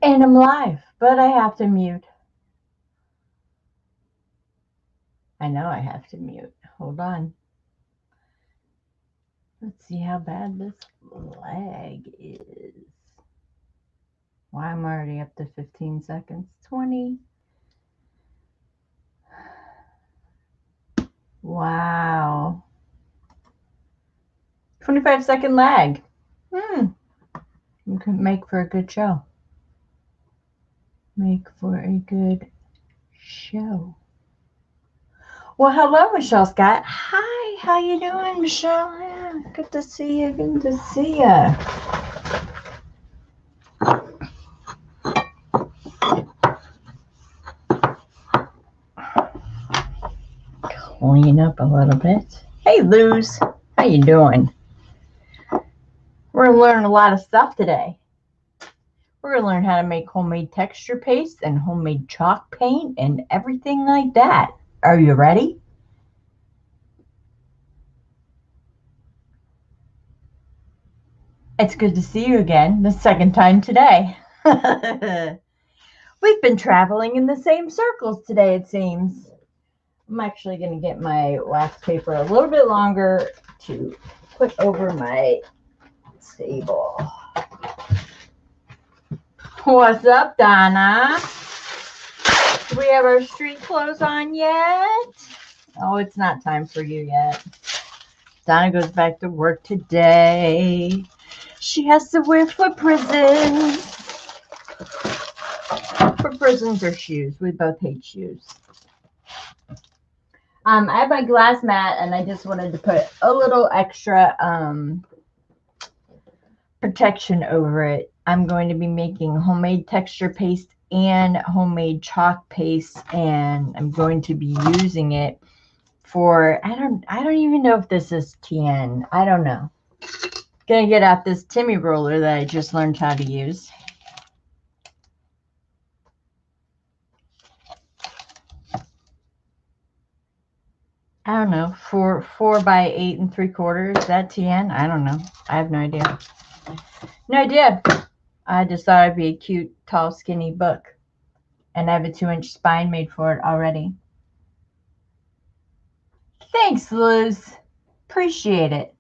And I'm live, but I have to mute. I know I have to mute. Hold on. Let's see how bad this lag is. Why I'm already up to 15 seconds. 20. Wow. 25-second lag. Make for a good show. Make for a good show. Well, hello, Michelle Scott. Hi, how you doing, Michelle? Yeah, good to see you. Good to see you. Clean up a little bit. Hey, Luz, how you doing? We're gonna learn a lot of stuff today. We're gonna learn how to make homemade texture paste and homemade chalk paint and everything like that. Are you ready? It's good to see you again, the second time today. We've been traveling in the same circles today, it seems. I'm actually going to get my wax paper a little bit longer to put over my table. What's up, Donna? Do we have our street clothes on yet? Oh, it's not time for you yet. Donna goes back to work today. She has to wear for prisons. For prisons or shoes. We both hate shoes. I have my glass mat, and I just wanted to put a little extra protection over it. I'm going to be making homemade texture paste and homemade chalk paste, and I'm going to be using it for I don't even know if this is TN. I don't know. Gonna get out this Timmy roller that I just learned how to use. I don't know, 4 by 8 3/4. Is that TN? I don't know. I have no idea. No idea. I just thought it'd be a cute, tall, skinny book. And I have a 2-inch spine made for it already. Thanks, Luz. Appreciate it.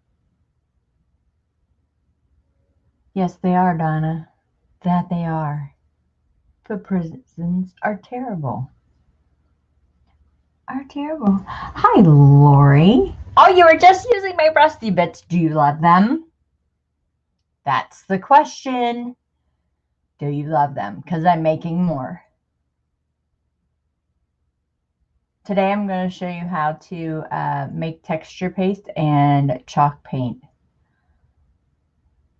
Yes, they are, Donna. That they are. The prisons are terrible. Are terrible. Hi, Lori. Oh, you were just using my rusty bits. Do you love them? That's the question. Do you love them? Because I'm making more. Today I'm going to show you how to make texture paste and chalk paint.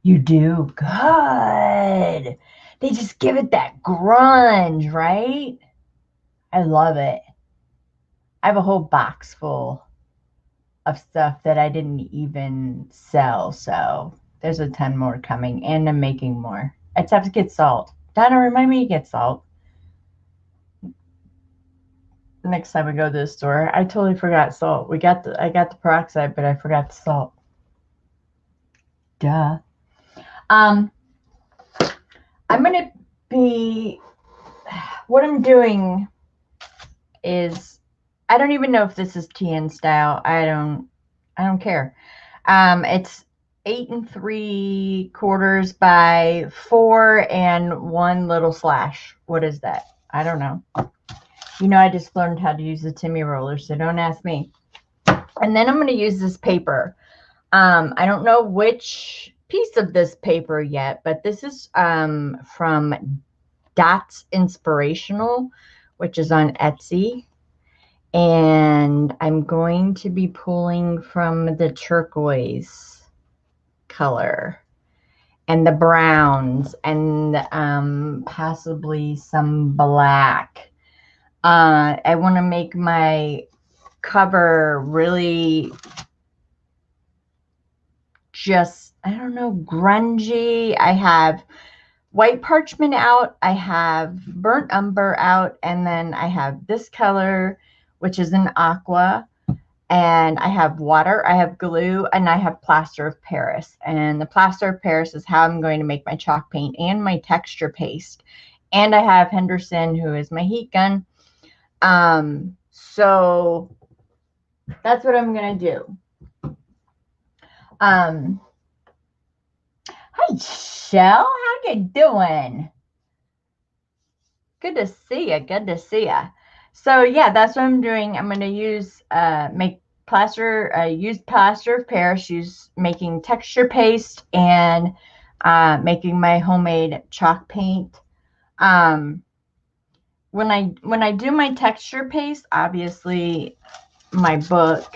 You do? Good. They just give it that grunge, right? I love it. I have a whole box full of stuff that I didn't even sell, so there's a ton more coming, and I'm making more. I just have to get salt. Donna, remind me to get salt. Next time we go to the store. I totally forgot salt. I got the peroxide, but I forgot the salt. Duh. I'm gonna be what I'm doing is I don't even know if this is TN style. I don't care. It's 8 3/4 by 4 and 1 little slash. What is that? I don't know. You know, I just learned how to use the Timmy roller, so don't ask me. And then I'm going to use this paper. I don't know which piece of this paper yet, but this is from Dots Inspirational, which is on Etsy. And I'm going to be pulling from the turquoise color and the browns and possibly some black. I want to make my cover really just, I don't know, grungy. I have white parchment out, I have burnt umber out, and then I have this color, which is an aqua, And I have water, I have glue, and I have plaster of Paris. And the plaster of Paris is how I'm going to make my chalk paint and my texture paste. And I have Henderson, who is my heat gun. So that's what I'm going to do. Hi, Shell. How you doing? Good to see you. Good to see you. So yeah, that's what I'm doing. I'm going to use use plaster of Paris, making texture paste and making my homemade chalk paint. When I do my texture paste, obviously my book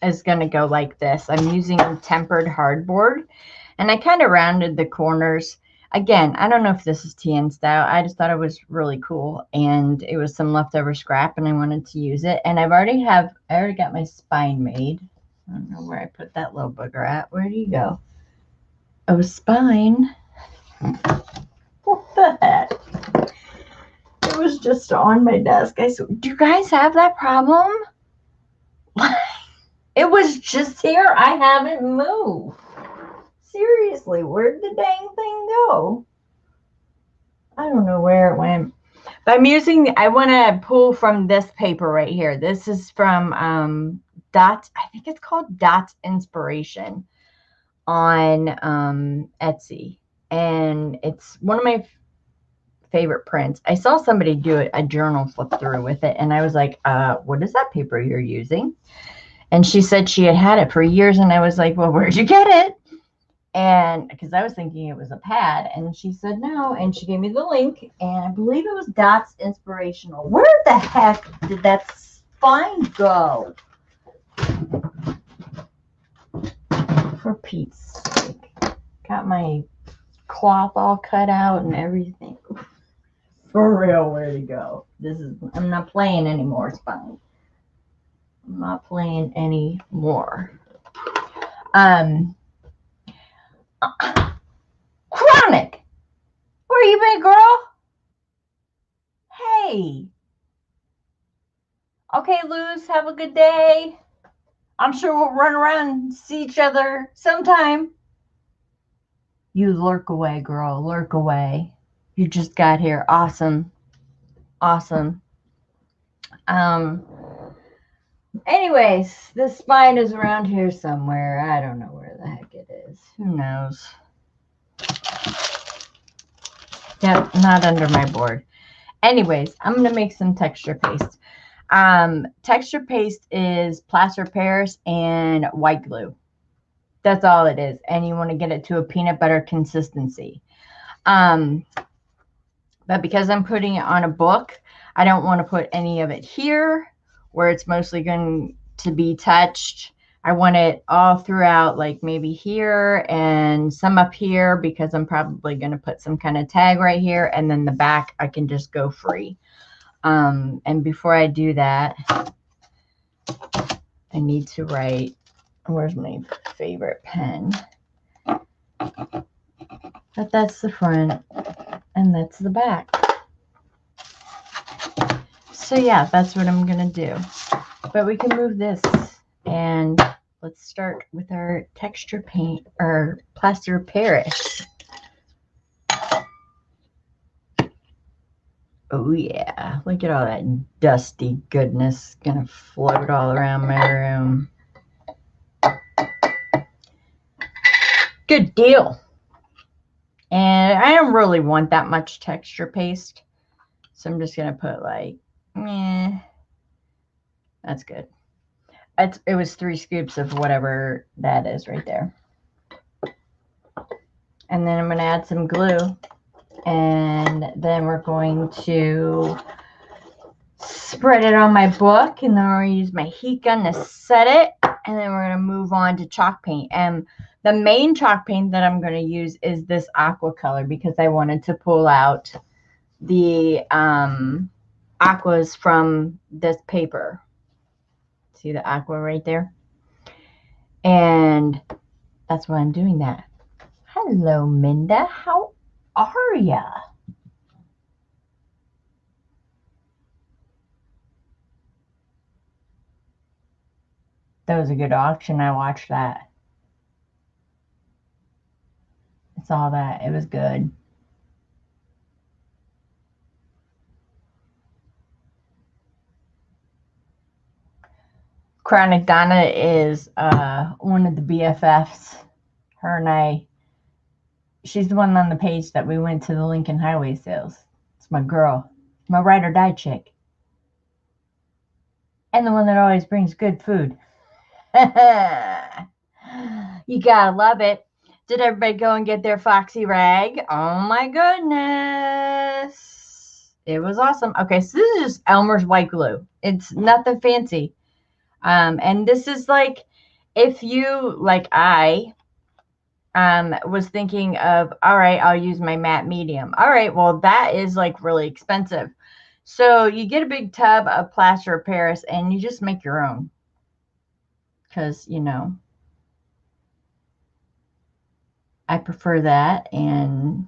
is going to go like this. I'm using tempered hardboard, and I kind of rounded the corners. Again, I don't know if this is TN style. I just thought it was really cool, and it was some leftover scrap, and I wanted to use it. And I already got my spine made. I don't know where I put that little booger at. Where do you go? Oh, spine. What the heck? It was just on my desk. Do you guys have that problem? It was just here. I haven't moved. Seriously, where'd the dang thing go? I don't know where it went. But I want to pull from this paper right here. This is from Dots. I think it's called Dots Inspiration on Etsy. And it's one of my favorite prints. I saw somebody do a journal flip through with it. And I was like, what is that paper you're using? And she said she had it for years. And I was like, well, where'd you get it? And because I was thinking it was a pad, and she said no, and she gave me the link, and I believe it was Dots Inspirational. Where the heck did that spine go? For Pete's sake. Got my cloth all cut out and everything. For real, where'd it go? I'm not playing anymore, spine. I'm not playing anymore. Chronic! Where you been, girl? Hey. Okay, Luz, have a good day. I'm sure we'll run around and see each other sometime. You lurk away, girl. Lurk away. You just got here. Awesome. Awesome. Anyways, the spine is around here somewhere. I don't know where the heck it is. Who knows? Yep, not under my board. Anyways, I'm going to make some texture paste. Texture paste is plaster of Paris and white glue. That's all it is. And you want to get it to a peanut butter consistency. But because I'm putting it on a book, I don't want to put any of it here where it's mostly going to be touched. I want it all throughout, like maybe here and some up here, because I'm probably going to put some kind of tag right here. And then the back, I can just go free. And before I do that, I need to write, where's my favorite pen? But that's the front and that's the back. So yeah, that's what I'm going to do. But we can move this, and let's start with our texture paint, or plaster of Paris. Oh yeah, look at all that dusty goodness gonna float all around my room. Good deal. And I don't really want that much texture paste, so I'm just gonna put like, that's good. It was 3 scoops of whatever that is right there. And then I'm gonna add some glue. And then we're going to spread it on my book, and then we're going to use my heat gun to set it, and then we're going to move on to chalk paint. And the main chalk paint that I'm going to use is this aqua color, because I wanted to pull out the aquas from this paper. See the aqua right there? And that's why I'm doing that. Hello, Minda. How are ya? That was a good auction. I watched that. I saw that. It was good. Chronic Donna is one of the BFFs. Her and I. She's the one on the page that we went to the Lincoln Highway sales. It's my girl. My ride or die chick. And the one that always brings good food. You gotta love it. Did everybody go and get their Foxy Rag? Oh my goodness. It was awesome. Okay, so this is just Elmer's white glue. It's nothing fancy. And this is like, if you, like I, was thinking of, all right, I'll use my matte medium. All right, well, that is like really expensive. So you get a big tub of plaster of Paris and you just make your own. Because, you know, I prefer that. And,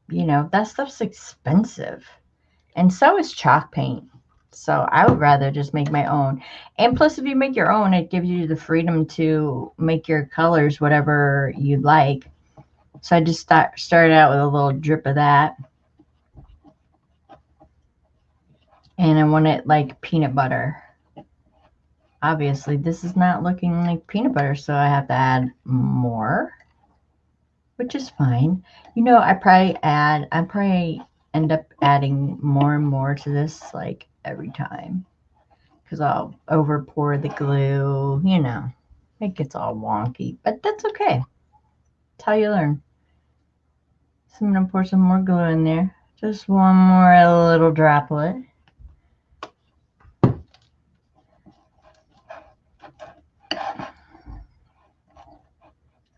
you know, that stuff's expensive. And so is chalk paint. So I would rather just make my own. And plus, if you make your own, it gives you the freedom to make your colors whatever you'd like. So I just started out with a little drip of that. And I want it like peanut butter. Obviously, this is not looking like peanut butter, so I have to add more, which is fine. You know, I probably end up adding more and more to this, like, every time. Because I'll over pour the glue, you know. It gets all wonky, but that's okay. That's how you learn. So I'm going to pour some more glue in there. Just one more little droplet.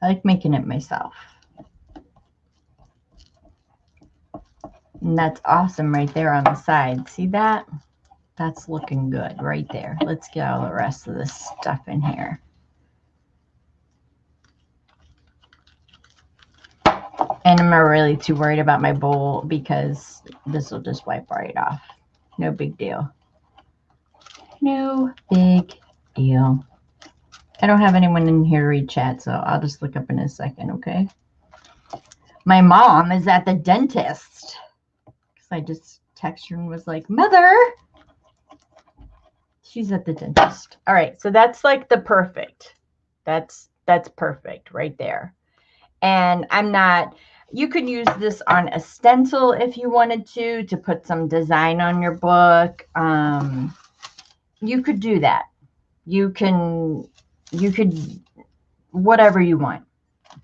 I like making it myself. And that's awesome right there on the side. See that? That's looking good right there. Let's get all the rest of this stuff in here. And I'm not really too worried about my bowl because this will just wipe right off. No big deal. No big deal. I don't have anyone in here to read chat, so I'll just look up in a second, okay? My mom is at the dentist. Because I just texted her and was like, Mother! She's at the dentist. All right, so that's like the perfect. That's perfect right there. And I'm not, you could use this on a stencil if you wanted to put some design on your book. You could do that. You could, whatever you want.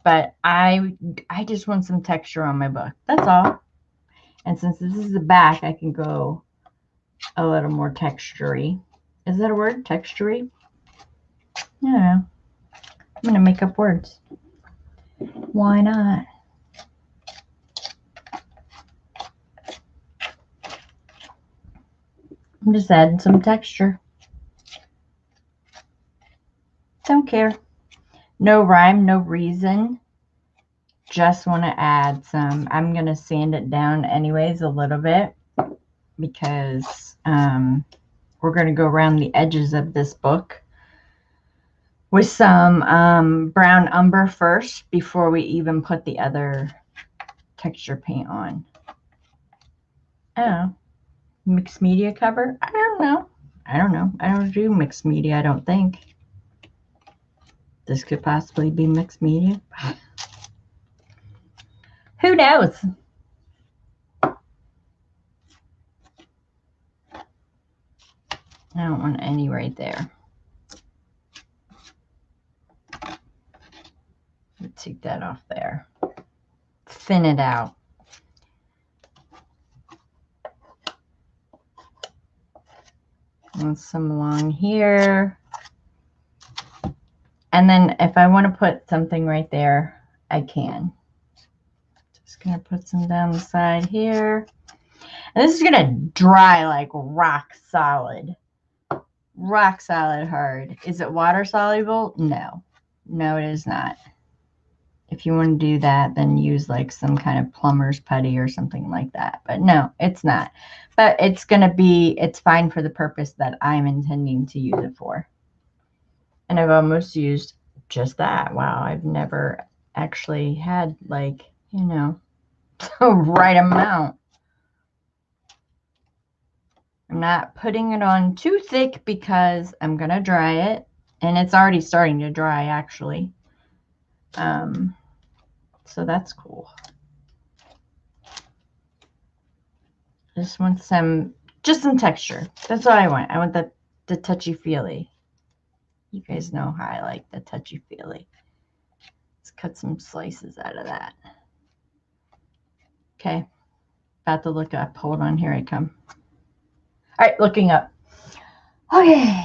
But I just want some texture on my book. That's all. And since this is the back, I can go a little more texture-y. Is that a word? Texture-y? Yeah. I'm going to make up words. Why not? I'm just adding some texture. Don't care. No rhyme, no reason. Just want to add some. I'm going to sand it down anyways a little bit because we're going to go around the edges of this book with some brown umber first before we even put the other texture paint on. Oh, mixed media cover? I don't know. I don't do mixed media, I don't think. This could possibly be mixed media. Who knows? I don't want any right there. Let's take that off there. Thin it out. And some along here. And then if I want to put something right there, I can. Just going to put some down the side here. And this is going to dry like rock solid. Rock solid hard. Is it water soluble? No. No, it is not. If you want to do that, then use like some kind of plumber's putty or something like that. But no, it's not. But it's going to be, it's fine for the purpose that I'm intending to use it for. And I've almost used just that. Wow, I've never actually had, like, you know, the right amount. I'm not putting it on too thick because I'm going to dry it. And it's already starting to dry, actually. So that's cool. Just want some texture. That's what I want. I want the touchy-feely. You guys know how I like the touchy-feely. Let's cut some slices out of that. Okay. About to look up. Hold on. Here I come. All right. Looking up. Okay.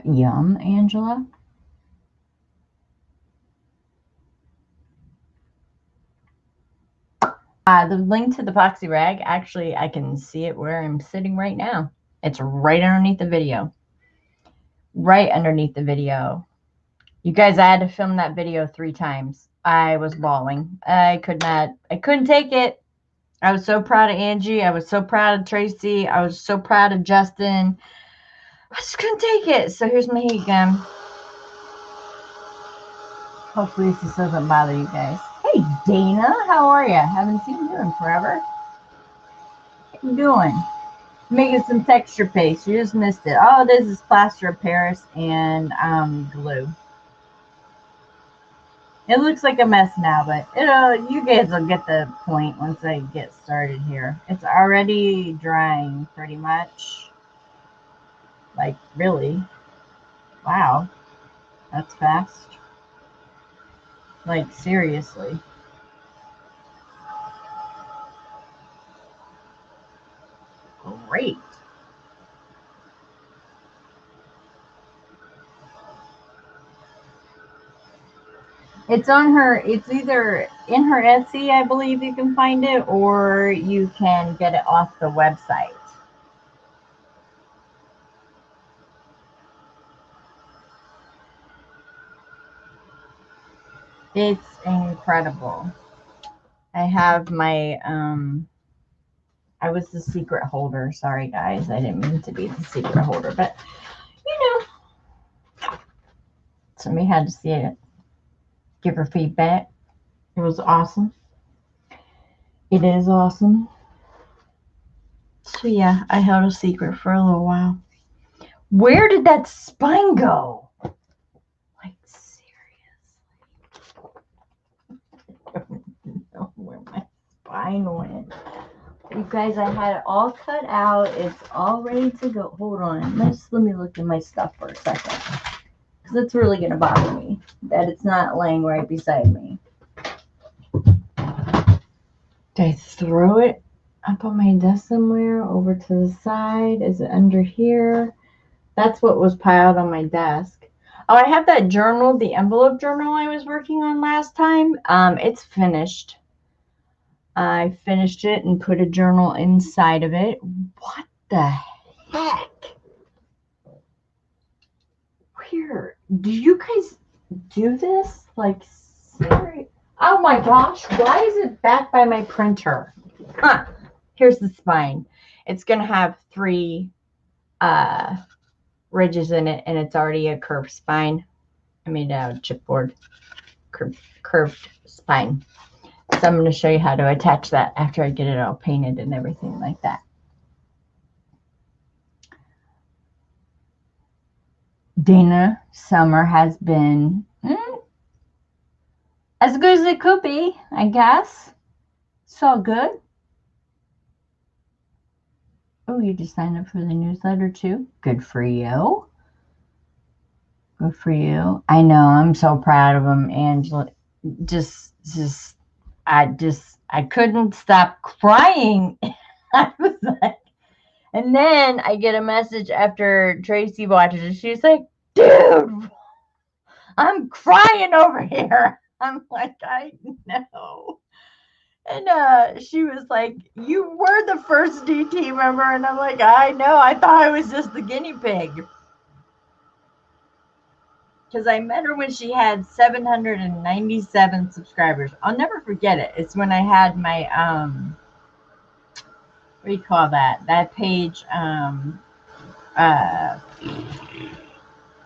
Yum, Angela. The link to the Foxy Rag, actually, I can see it where I'm sitting right now. It's right underneath the video. Right underneath the video. You guys, I had to film that video 3 times. I was bawling. I couldn't take it. I was so proud of Angie. I was so proud of Tracy. I was so proud of Justin. I just couldn't take it. So here's my heat gun. Hopefully this doesn't bother you guys. Hey, Dana, how are you? Haven't seen you in forever. What you doing? Making some texture paste. You just missed it. All it is plaster of Paris and glue. It looks like a mess now, but you guys will get the point once I get started here. It's already drying pretty much. Like, really? Wow. That's fast. Like, seriously. Great. It's on her, it's either in her Etsy, I believe you can find it, or you can get it off the website. It's incredible. I have my, I was the secret holder. Sorry, guys. I didn't mean to be the secret holder, but, you know, somebody had to see it. Give her feedback. It was awesome. It is awesome. So, yeah, I held a secret for a little while. Where did that spine go? Like, seriously. I don't know where my spine went. You guys, I had it all cut out. It's all ready to go. Hold on. Let me look at my stuff for a second. Because it's really going to bother me that it's not laying right beside me. Did I throw it up on my desk somewhere? Over to the side? Is it under here? That's what was piled on my desk. Oh, I have that journal, the envelope journal I was working on last time. It's finished. I finished it and put a journal inside of it. What the heck? Weird. Do you guys do this? Like, seriously? Oh my gosh, why is it back by my printer? Huh. Here's the spine. It's going to have 3 ridges in it, and it's already a curved spine. I made it out of chipboard. Curved spine. So I'm going to show you how to attach that after I get it all painted and everything like that. Dana, summer has been as good as it could be, I guess. So good. Oh, you just signed up for the newsletter too? Good for you. Good for you. I know. I'm so proud of him, Angela. I couldn't stop crying. I was like, and then I get a message after Tracy watches it. She's like, dude, I'm crying over here. I'm like, I know. And she was like, you were the first DT member. And I'm like, I know. I thought I was just the guinea pig. Because I met her when she had 797 subscribers. I'll never forget it. It's when I had my what do you call that? That page, uh,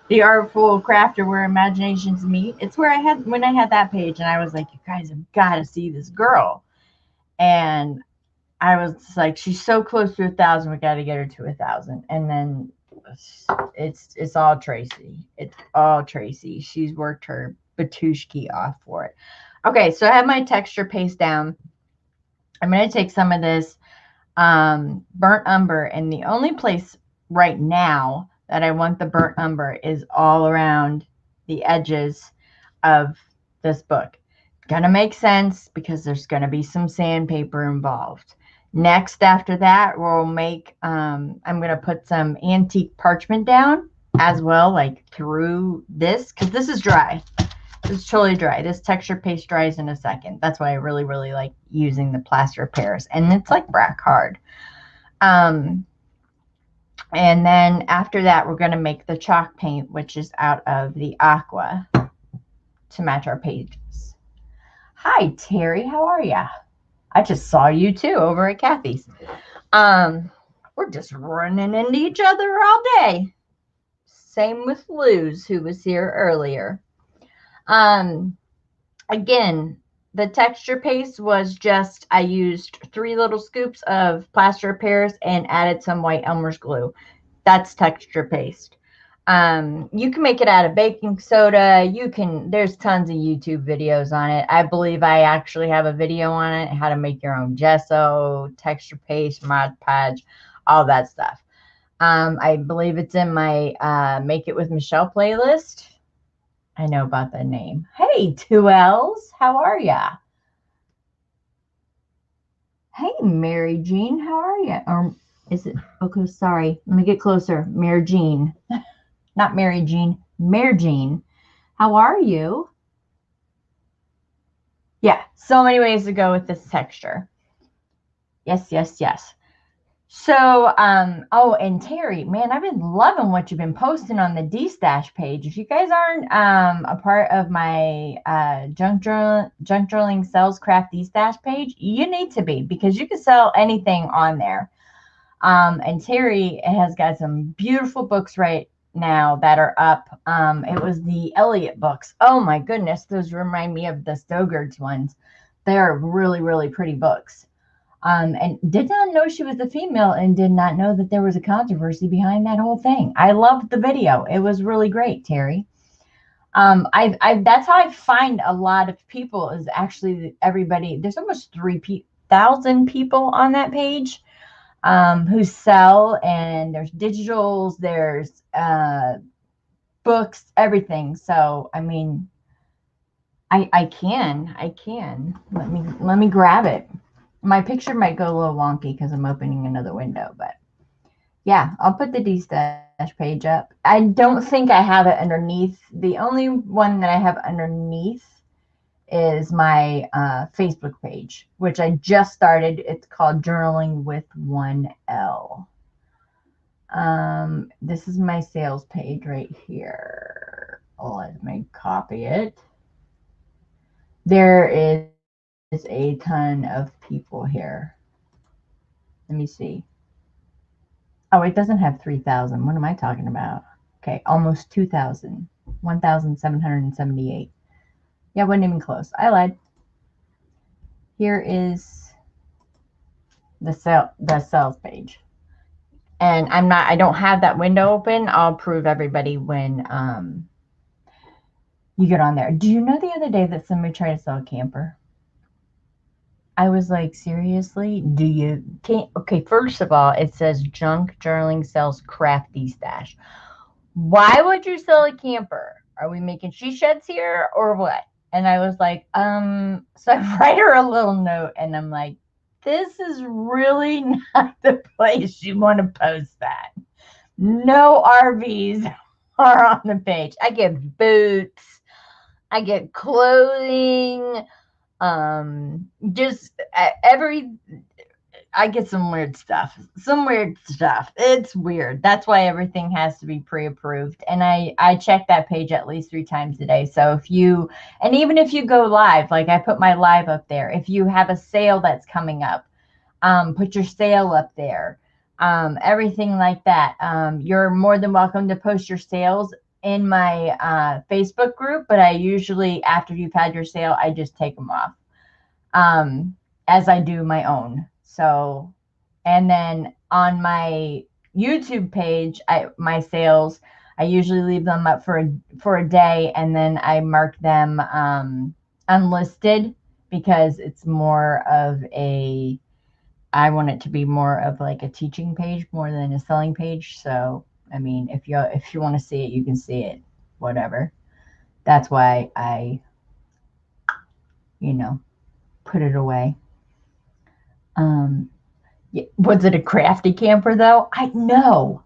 The Artful Crafter Where Imaginations Meet. It's where I had, when I had that page, and I was like, you guys have got to see this girl. And I was like, she's so close to 1,000. We got to get her to 1,000. And then it's all Tracy. It's all Tracy. She's worked her batushki off for it. Okay, so I have my texture paste down. I'm going to take some of this burnt umber, and the only place right now that I want the burnt umber is all around the edges of this book. Gonna make sense because there's gonna be some sandpaper involved. Next, after that, we'll make, I'm gonna put some antique parchment down as well, like through this, because this is dry. It's totally dry. This texture paste dries in a second. That's why I really, really like using the plaster of Paris. And it's like brack hard. And then after that, we're going to make the chalk paint, which is out of the aqua to match our pages. Hi, Terry. How are ya? I just saw you too over at Kathy's. We're just running into each other all day. Same with Luz, who was here earlier. Again, the texture paste was just, I used 3 little scoops of plaster of Paris and added some white Elmer's glue. That's texture paste. You can make it out of baking soda. There's tons of YouTube videos on it. I believe I actually have a video on it, how to make your own gesso, texture paste, Mod Podge, all that stuff. I believe it's in my Make It With Michelle playlist. I know about the name. Hey, 2Ls, how are ya? Hey, Mary Jean, how are ya? Or is it, okay, sorry. Let me get closer. Mary Jean. Not Mary Jean, Mary Jean. How are you? Yeah, so many ways to go with this texture. Yes, yes, yes. So, oh, and Terry, man, I've been loving what you've been posting on the D-Stash page. If you guys aren't a part of my Junk Journaling Sells Craft D-Stash page, you need to be, because you can sell anything on there. And Terry has got some beautiful books right now that are up. It was the Elliott books. Oh my goodness, those remind me of the Stogards ones. They're really, really pretty books. And did not know she was a female, and did not know that there was a controversy behind that whole thing. I loved the video. It was really great, Terry. That's how I find a lot of people, is actually everybody. There's almost 3,000 people on that page who sell, and there's digitals, there's books, everything. So, I mean, I can. Let me grab it. My picture might go a little wonky because I'm opening another window, but yeah, I'll put the D-Stash page up. I don't think I have it underneath. The only one that I have underneath is my Facebook page, which I just started. It's called Journaling with 1L. This is my sales page right here. Let me copy it. There is a ton of people here. Let me see. Oh, it doesn't have 3,000. What am I talking about? Okay, almost 2,000. 1,778. Yeah, wasn't even close. I lied. Here is the sales page. And I don't have that window open. I'll prove everybody when you get on there. Do you know the other day that somebody tried to sell a camper? I was like, seriously? Okay, first of all, it says Junk Journaling Sells Craft D-Stash. Why would you sell a camper? Are we making she sheds here or what? And I was like, so I write her a little note, and I'm like, this is really not the place you want to post that. No RVs are on the page. I get boots. I get clothing. I get some weird stuff. It's weird. That's why everything has to be pre-approved. And I check that page at least 3 times a day. So even if you go live, like I put my live up there, if you have a sale that's coming up, Put your sale up there. Everything like that. You're more than welcome to post your sales in my Facebook group, but I usually, after you've had your sale, I just take them off, as I do my own. So, and then on my YouTube page, my sales, I usually leave them up for a day, and then I mark them unlisted, because it's more of a, I want it to be more of like a teaching page more than a selling page. So, I mean, if you want to see it, you can see it, whatever. That's why I, put it away. Was it a crafty camper though? I know.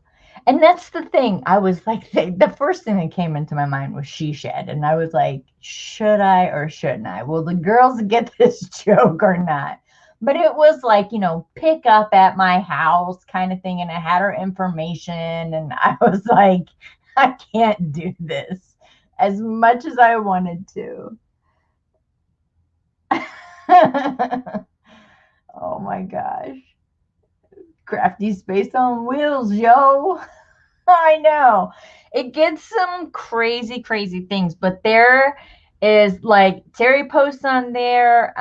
And that's the thing. I was like, the first thing that came into my mind was she shed. And I was like, should I or shouldn't I? Will the girls get this joke or not? But it was like, pick up at my house kind of thing. And I had her information. And I was like, I can't do this as much as I wanted to. Oh my gosh. Crafty space on wheels, yo. I know. It gets some crazy, crazy things, but there is, like, Terry posts on there.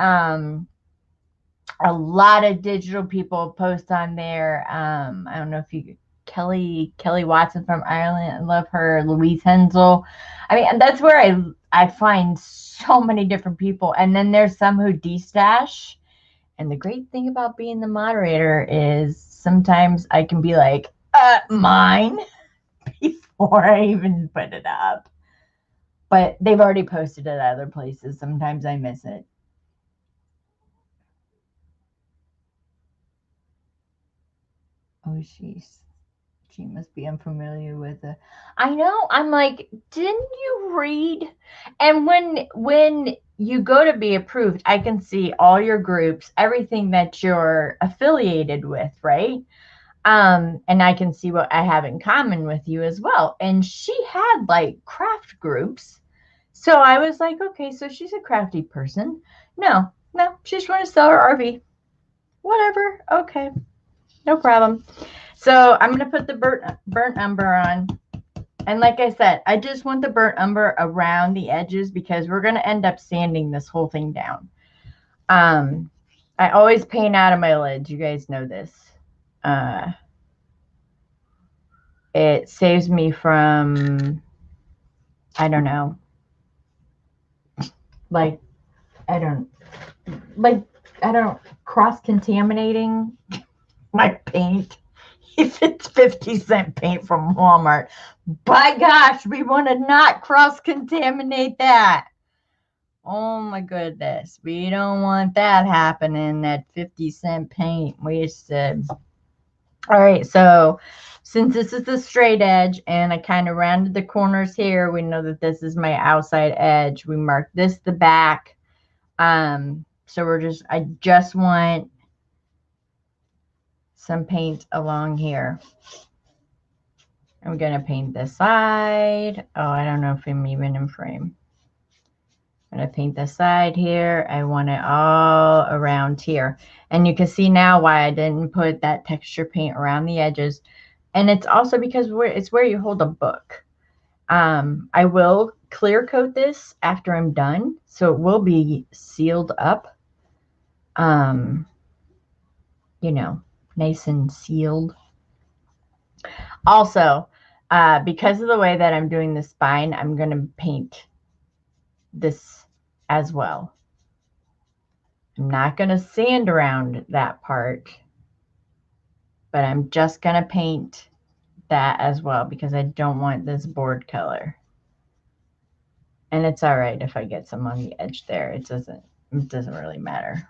A lot of digital people post on there. I don't know if you, Kelly Watson from Ireland, I love her. Louise Hensel. I mean, that's where I find so many different people. And then there's some who destash. And the great thing about being the moderator is sometimes I can be like, mine, before I even put it up. But they've already posted it at other places. Sometimes I miss it. Oh, she must be unfamiliar with the. I know. I'm like, didn't you read? And when you go to be approved, I can see all your groups, everything that you're affiliated with, right? And I can see what I have in common with you as well. And she had like craft groups. So I was like, okay, so she's a crafty person. No, she's trying to sell her RV. Whatever. Okay. No problem. So I'm going to put the burnt umber on. And like I said, I just want the burnt umber around the edges because we're going to end up sanding this whole thing down. I always paint out of my lids. You guys know this. It saves me from, I don't know, like, I don't, cross-contaminating my paint. If it's 50-cent paint from Walmart, by gosh, we want to not cross-contaminate that. Oh my goodness. We don't want that happening, that 50-cent paint wasted. All right, so since this is the straight edge and I kind of rounded the corners here, we know that this is my outside edge. We mark this the back. So I just want some paint along here. I'm going to paint this side. Oh, I don't know if I'm even in frame. I'm going to paint the side here. I want it all around here. And you can see now why I didn't put that texture paint around the edges. And it's also because it's where you hold a book. I will clear coat this after I'm done. So it will be sealed up. Nice and sealed. Also, because of the way that I'm doing the spine, I'm going to paint this as well. I'm not going to sand around that part, but I'm just going to paint that as well because I don't want this board color. And it's all right if I get some on the edge there. It doesn't really matter.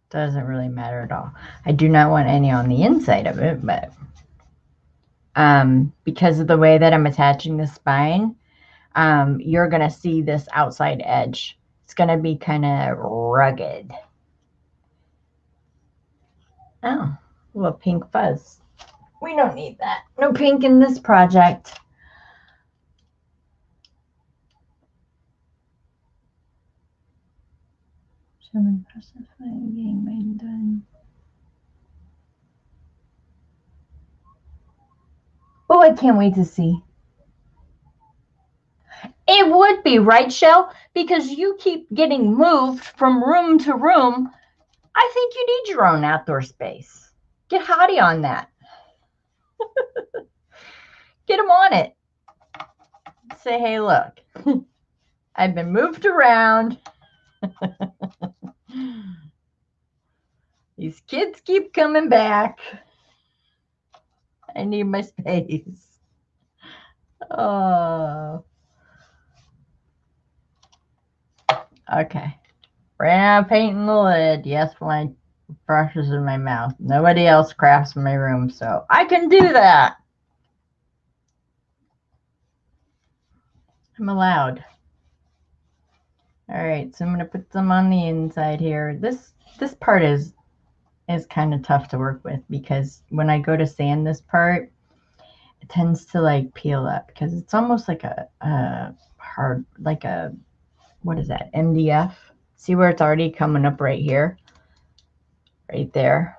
Doesn't really matter at all. I do not want any on the inside of it, but because of the way that I'm attaching the spine, you're going to see this outside edge. It's going to be kind of rugged. Oh, a little pink fuzz. We don't need that. No pink in this project. I'm impressive getting mine done. Oh, I can't wait to see. It would be, right, Shell? Because you keep getting moved from room to room. I think you need your own outdoor space. Get Hottie on that. Get him on it. Say, hey, look, I've been moved around. These kids keep coming back. I need my space. Oh. Okay. Ran out of paint in the lid. Yes, my brushes in my mouth. Nobody else crafts in my room, so I can do that. I'm allowed. All right, so I'm gonna put some on the inside here. This part is kind of tough to work with because when I go to sand this part, it tends to like peel up because it's almost like a hard, like a, what is that, MDF? See where it's already coming up right here, right there,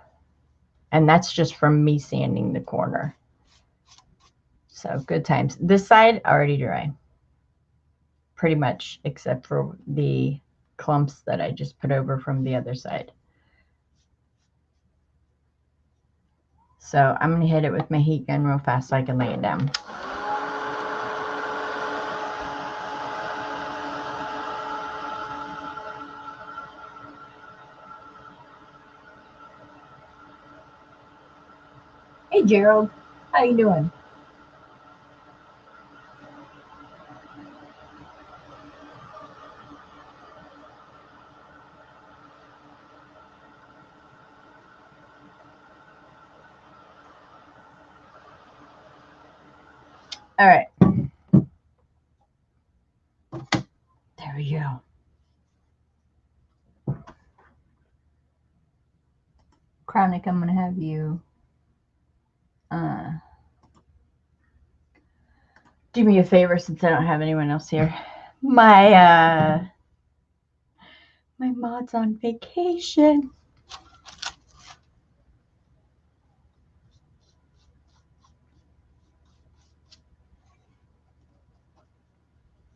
and that's just from me sanding the corner. So good times. This side already dry, pretty much, except for the clumps that I just put over from the other side. So I'm going to hit it with my heat gun real fast so I can lay it down. Hey, Gerald. How you doing? All right. There we go. Chronic, I'm going to have you do me a favor since I don't have anyone else here. My mod's on vacation.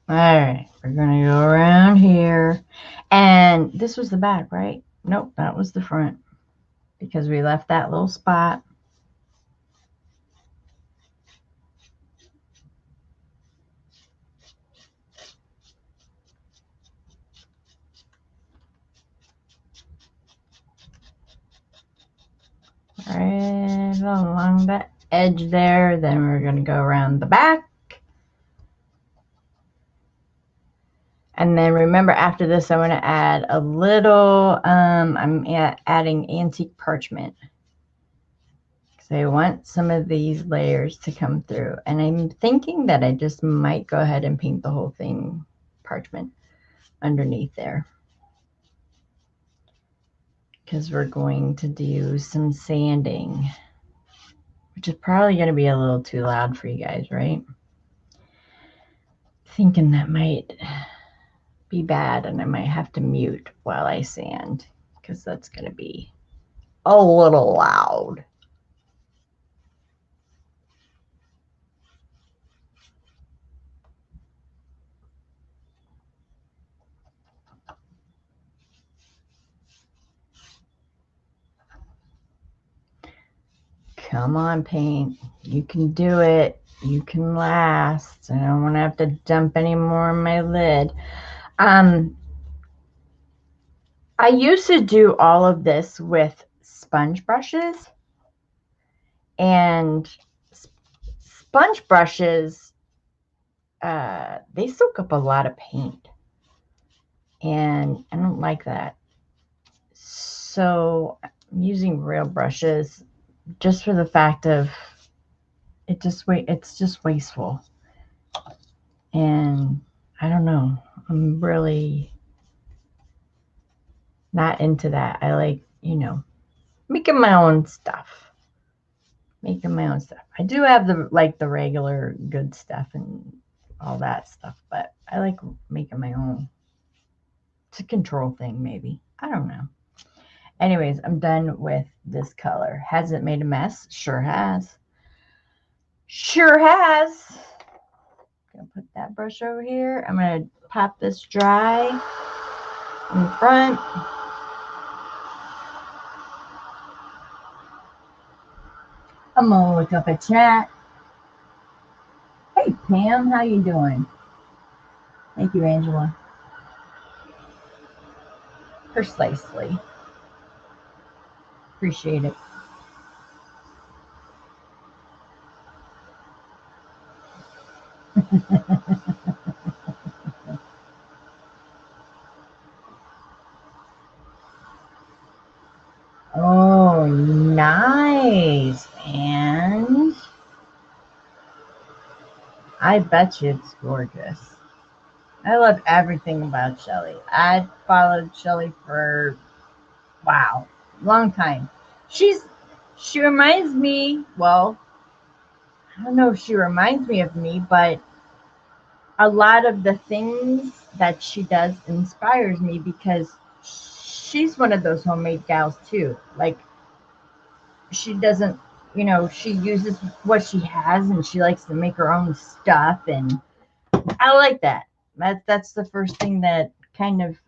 All right, we're going to go around here. And this was the back, right? Nope, that was the front because we left that little spot. Right along the edge there. Then we're going to go around the back. And then remember, after this, I want to add a little, I'm adding antique parchment. Because I want some of these layers to come through. And I'm thinking that I just might go ahead and paint the whole thing parchment underneath there. Because we're going to do some sanding, which is probably going to be a little too loud for you guys, right? Thinking that might be bad and I might have to mute while I sand because that's going to be a little loud. Come on, paint. You can do it. You can last. I don't want to have to dump any more in my lid. I used to do all of this with sponge brushes. And sponge brushes, they soak up a lot of paint. And I don't like that. So I'm using real brushes just for the fact of it's just wasteful. And I don't know. I'm really not into that. I like, making my own stuff. Making my own stuff. I do have the regular good stuff and all that stuff, but I like making my own. It's a control thing, maybe. I don't know. Anyways, I'm done with this color. Has it made a mess? Sure has. Sure has. Gonna put that brush over here. I'm gonna pop this dry in the front. I'm gonna look up a chat. Hey Pam, how you doing? Thank you, Angela. Precisely. Appreciate it. Oh, nice. And I bet you it's gorgeous. I love everything about Shelly. I followed Shelly for, wow, long time. She reminds me, well, I don't know if she reminds me of me, but a lot of the things that she does inspires me because she's one of those homemade gals too. Like she doesn't, she uses what she has and she likes to make her own stuff, and I like that. That's the first thing that kind of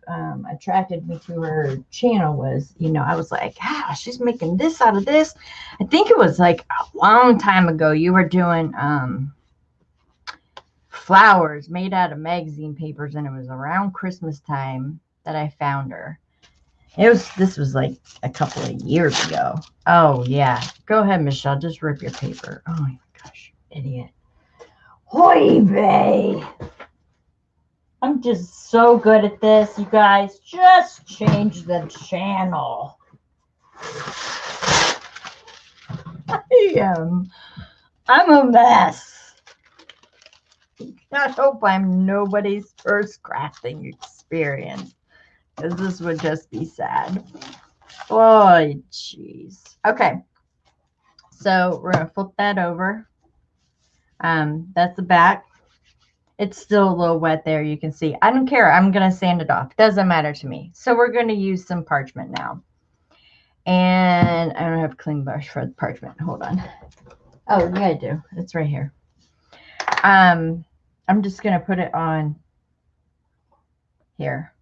attracted me to her channel was, I was like, she's making this out of this. I think it was like a long time ago you were doing flowers made out of magazine papers, and it was around Christmas time that I found her. This was like a couple of years ago. Oh yeah. Go ahead, Michelle. Just rip your paper. Oh my gosh, idiot. Hoy vey. I'm just so good at this, you guys. Just change the channel. I'm a mess. I hope I'm nobody's first crafting experience, because this would just be sad. Oh, jeez. Okay. So we're going to flip that over. That's the back. It's still a little wet there. You can see. I don't care. I'm going to sand it off. Doesn't matter to me. So we're going to use some parchment now. And I don't have a clean brush for the parchment. Hold on. Oh, yeah, I do. It's right here. I'm just going to put it on here.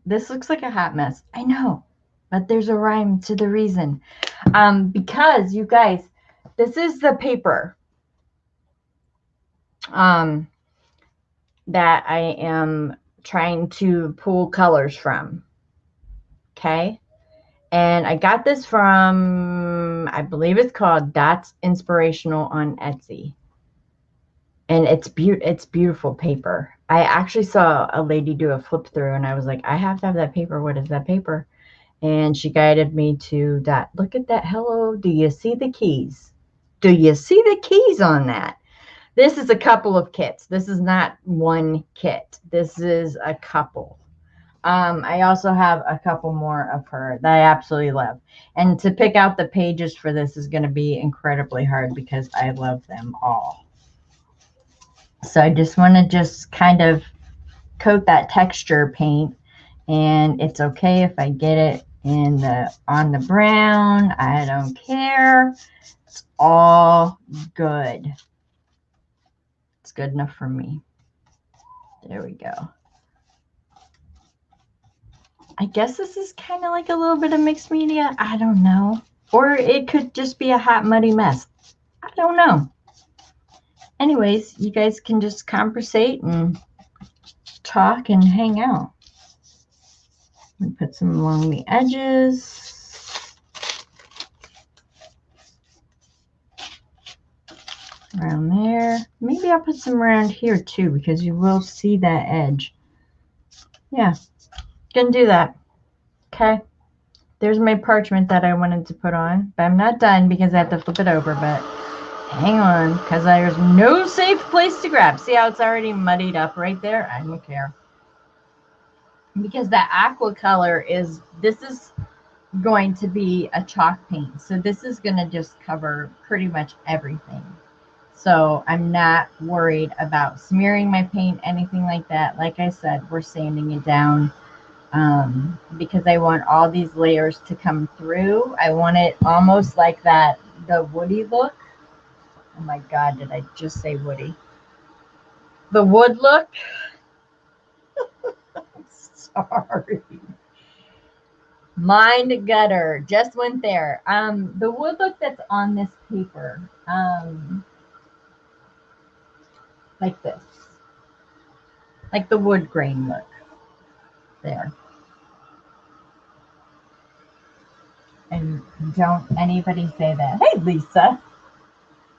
This looks like a hot mess. I know. But there's a rhyme to the reason. Because, you guys, this is the paper that I am trying to pull colors from. Okay. And I got this from, I believe it's called Dots Inspirational on Etsy. And it's beautiful paper. I actually saw a lady do a flip through and I was like, I have to have that paper. What is that paper? And she guided me to Dot. Look at that. Hello. Do you see the keys? Do you see the keys on that? This is a couple of kits. This is not one kit. This is a couple. I also have a couple more of her that I absolutely love. And to pick out the pages for this is going to be incredibly hard because I love them all. So I just want to kind of coat that texture paint. And it's okay if I get it on the brown. I don't care. It's all good. It's good enough for me. There we go. I guess this is kind of like a little bit of mixed media. I don't know. Or it could just be a hot, muddy mess. I don't know. Anyways, you guys can just conversate and talk and hang out. And put some along the edges. Around there. Maybe I'll put some around here too, because you will see that edge. Yeah. Gonna do that. Okay. There's my parchment that I wanted to put on, but I'm not done because I have to flip it over, but hang on, because there's no safe place to grab. See how it's already muddied up right there? I don't care. Because that aqua color this is going to be a chalk paint. So this is going to just cover pretty much everything. So I'm not worried about smearing my paint, anything like that. Like I said, we're sanding it down. because I want all these layers to come through. I want it almost like that, the woody look. Oh my God, did I just say woody? The wood look. Sorry. Mind gutter just went there. The wood look that's on this paper, like this, like the wood grain look there. And don't anybody say that. Hey, Lisa.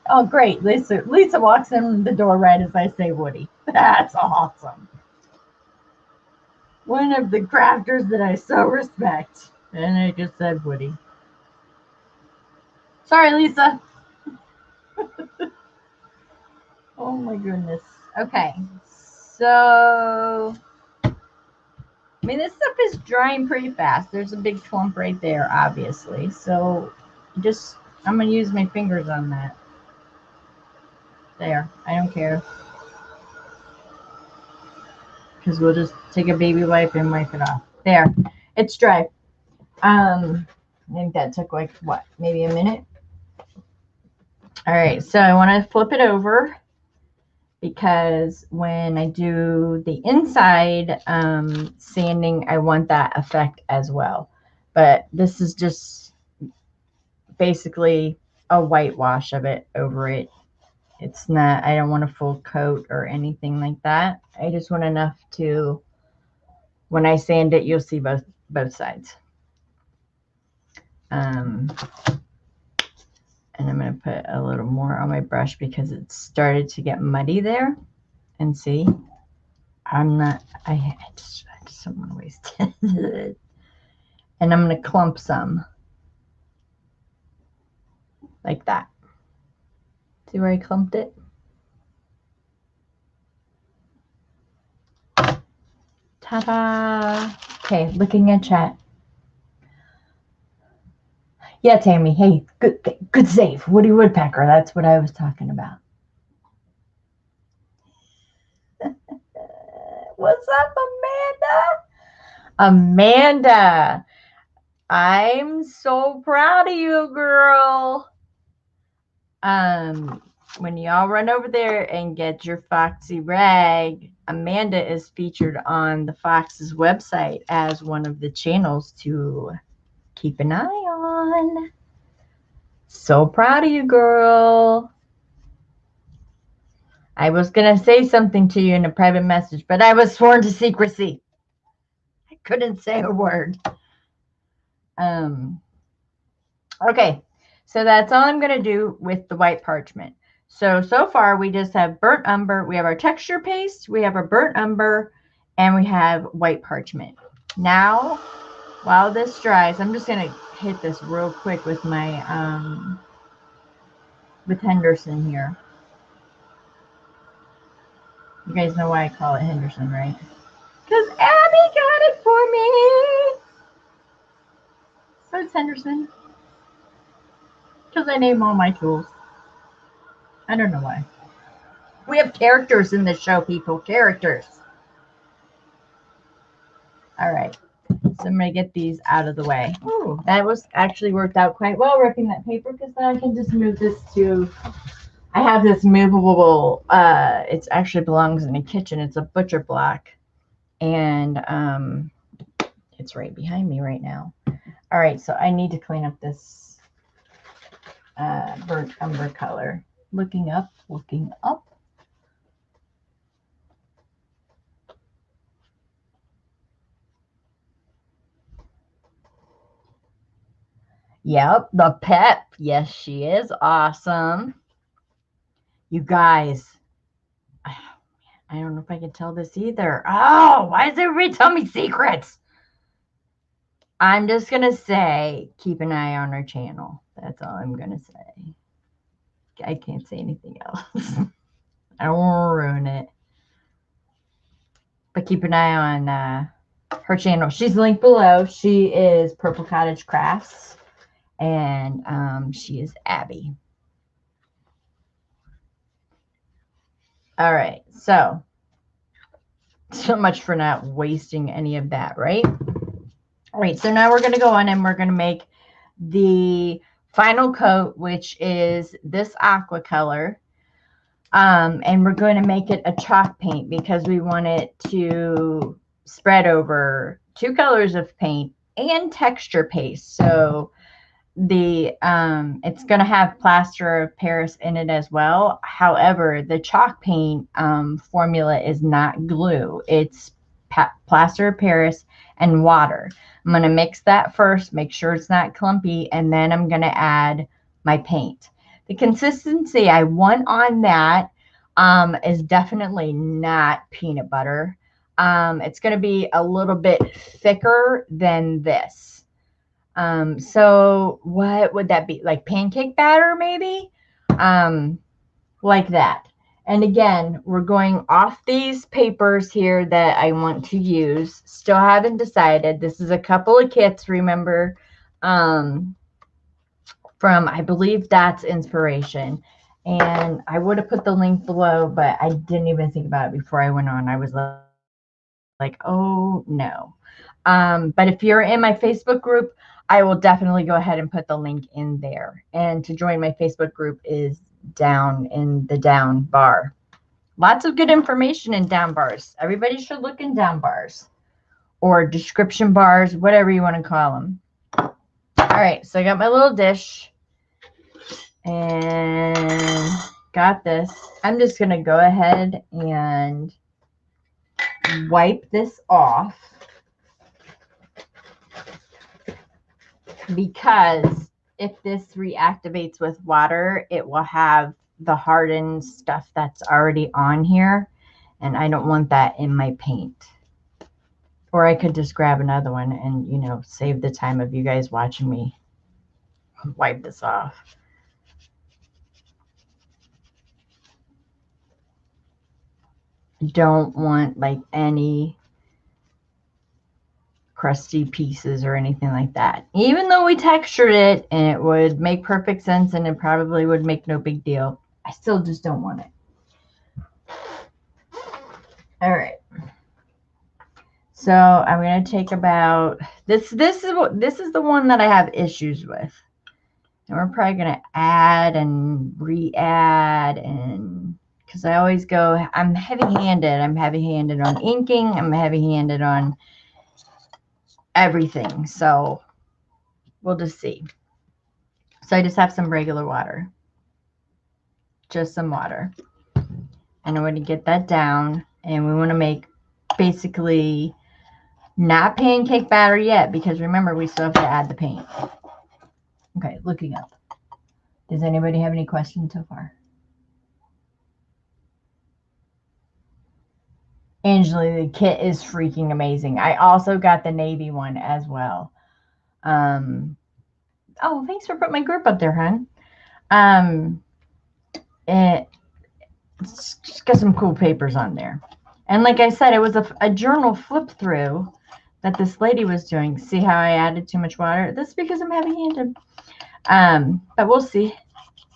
Oh, great. Lisa walks in the door right as I say Woody. That's awesome. One of the crafters that I so respect. And I just said Woody. Sorry, Lisa. Oh my goodness. Okay. So, I mean, this stuff is drying pretty fast. There's a big clump right there, obviously. So, I'm going to use my fingers on that. There. I don't care. Because we'll just take a baby wipe and wipe it off. There. It's dry. I think that took like, what, maybe a minute? All right. So, I want to flip it over, because when I do the inside sanding, I want that effect as well. But this is just basically a whitewash of it over it. It's not, I don't want a full coat or anything like that. I just want enough to, when I sand it, you'll see both sides. And I'm going to put a little more on my brush because it started to get muddy there. And see, I just don't want to waste it. And I'm going to clump some like that. See where I clumped it? Ta-da! Okay, looking at chat. Yeah, Tammy. Hey, good save. Woody Woodpecker. That's what I was talking about. What's up, Amanda? Amanda, I'm so proud of you, girl. When y'all run over there and get your Foxy Rag, Amanda is featured on the Fox's website as one of the channels to keep an eye on. So proud of you, girl. I was going to say something to you in a private message, but I was sworn to secrecy. I couldn't say a word. Okay, so that's all I'm going to do with the white parchment. So far we just have burnt umber. We have our texture paste. We have our burnt umber. And we have white parchment. Now, while this dries, I'm just going to hit this real quick with my, with Henderson here. You guys know why I call it Henderson, right? Because Abby got it for me. So it's Henderson. Because I name all my tools. I don't know why. We have characters in this show, people. Characters. All right. So I'm going to get these out of the way. Ooh, that was actually worked out quite well, ripping that paper, because then I can just move this to... I have this movable... it actually belongs in the kitchen. It's a butcher block. And it's right behind me right now. All right, so I need to clean up this burnt umber color. Looking up, looking up. Yep, the pep. Yes, she is awesome. You guys, I don't know if I can tell this either. Oh, why does everybody tell me secrets? I'm just going to say, keep an eye on our channel. That's all I'm going to say. I can't say anything else. I don't want to ruin it. But keep an eye on her channel. She's linked below. She is Purple Cottage Crafts. And she is Abby. All right. So So much for not wasting any of that, right? All right, so now we're going to go on and we're going to make the final coat, which is this aqua color. And we're going to make it a chalk paint because we want it to spread over 2 colors of paint and texture paste. So the it's going to have plaster of Paris in it as well. However, the chalk paint formula is not glue. It's plaster of Paris and water. I'm going to mix that first, make sure it's not clumpy, and then I'm going to add my paint. The consistency I want on that is definitely not peanut butter. It's going to be a little bit thicker than this. So what would that be? Like pancake batter, maybe? Like that. And again, we're going off these papers here that I want to use. Still haven't decided. This is a couple of kits, remember, from, I believe that's Inspiration. And I would have put the link below, but I didn't even think about it before I went on. I was like, oh no. But if you're in my Facebook group, I will definitely go ahead and put the link in there. And to join my Facebook group is down in the down bar. Lots of good information in down bars. Everybody should look in down bars or description bars, whatever you want to call them. All right, so I got my little dish and got this. I'm just going to go ahead and wipe this off, because if this reactivates with water, it will have the hardened stuff that's already on here, and I don't want that in my paint. Or I could just grab another one and, you know, save the time of you guys watching me wipe this off. Don't want like any crusty pieces or anything like that. Even though we textured it and it would make perfect sense and it probably would make no big deal, I still just don't want it. All right. So I'm going to take about this is the one that I have issues with. And we're probably going to add and re-add, and because I always go, I'm heavy-handed. I'm heavy-handed on inking. I'm heavy-handed on everything. So we'll just see. So I just have some regular water. Just some water. And I'm going to get that down. And we want to make basically not pancake batter yet, because remember, we still have to add the paint. Okay, looking up. Does anybody have any questions so far? Angela, the kit is freaking amazing. I also got the navy one as well. Oh, thanks for putting my group up there, hon. It's just got some cool papers on there. And like I said, it was a journal flip through that this lady was doing. See how I added too much water? That's because I'm heavy-handed. But we'll see.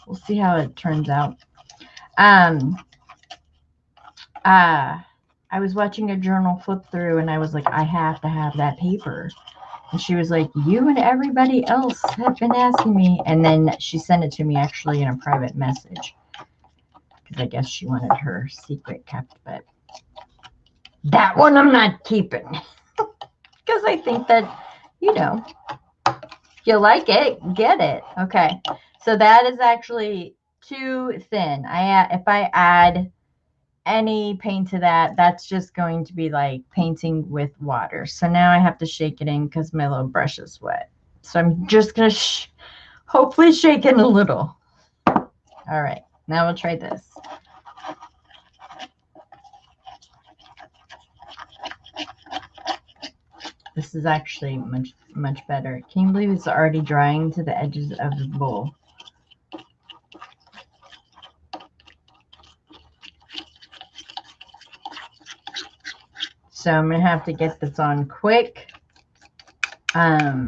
We'll see how it turns out. I was watching a journal flip through and I was like, I have to have that paper. And she was like, you and everybody else have been asking me. And then she sent it to me actually in a private message, because I guess she wanted her secret kept. But that one I'm not keeping, because I think that, you know, if you like it, get it. Okay, so that is actually too thin. If I add any paint to that, that's just going to be like painting with water. So now I have to shake it in because my little brush is wet. So I'm just going to hopefully shake it a little. All right, now we'll try this. This is actually much better. Can you believe it's already drying to the edges of the bowl? So I'm going to have to get this on quick. For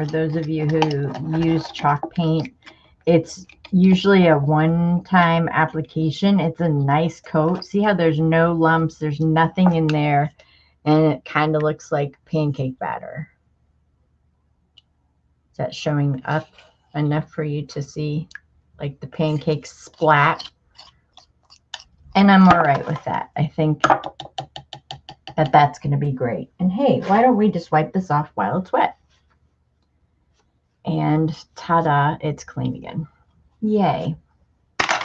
those of you who use chalk paint, it's usually a one-time application. It's a nice coat. See how there's no lumps, there's nothing in there, and it kind of looks like pancake batter. Is that showing up enough for you to see like the pancake splat? And I'm all right with that. I think that that's going to be great. And hey, why don't we just wipe this off while it's wet? And ta-da, it's clean again. Yay.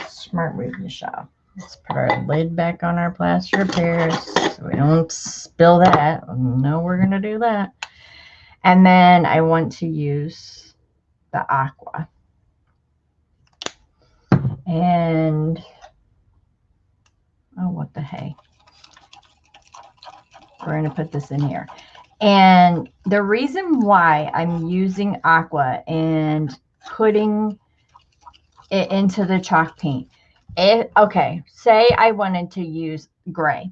Smart move, Michelle. Let's put our lid back on our plaster of Paris so we don't spill that. No, we're going to do that. And then I want to use the aqua. And, oh, what the hey. We're going to put this in here. And the reason why I'm using aqua and putting it into the chalk paint, okay, say I wanted to use gray.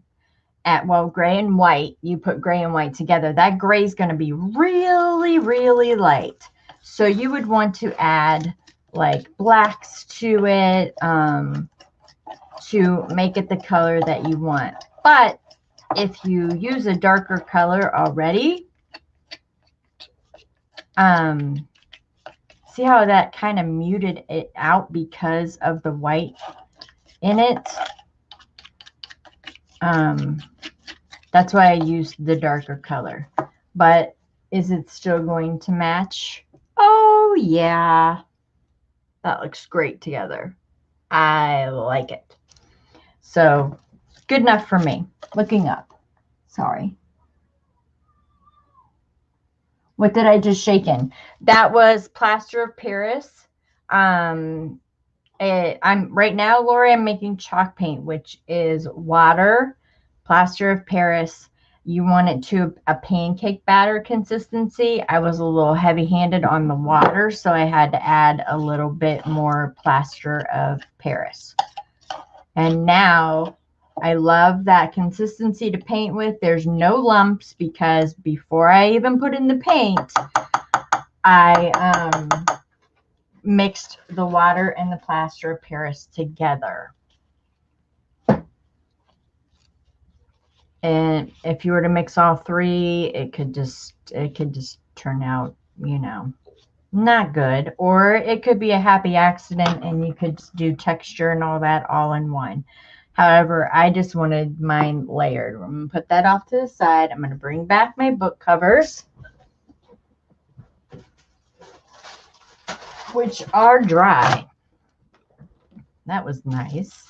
Gray and white, you put gray and white together. That gray is going to be really, really light. So you would want to add like blacks to it to make it the color that you want. But if you use a darker color already, see how that kind of muted it out because of the white in it? That's why I used the darker color. But is it still going to match? Oh, yeah. That looks great together. I like it. So, good enough for me. Looking up. Sorry. What did I just shake in? That was plaster of Paris. I'm right now, Lori, I'm making chalk paint, which is water, plaster of Paris. You want it to a pancake batter consistency. I was a little heavy-handed on the water, so I had to add a little bit more plaster of Paris. And now I love that consistency to paint with. There's no lumps because before I even put in the paint, I mixed the water and the plaster of Paris together. And if you were to mix all three, it could just turn out, you know, not good. Or it could be a happy accident and you could just do texture and all that all in one. However, I just wanted mine layered. I'm going to put that off to the side. I'm going to bring back my book covers, which are dry. That was nice.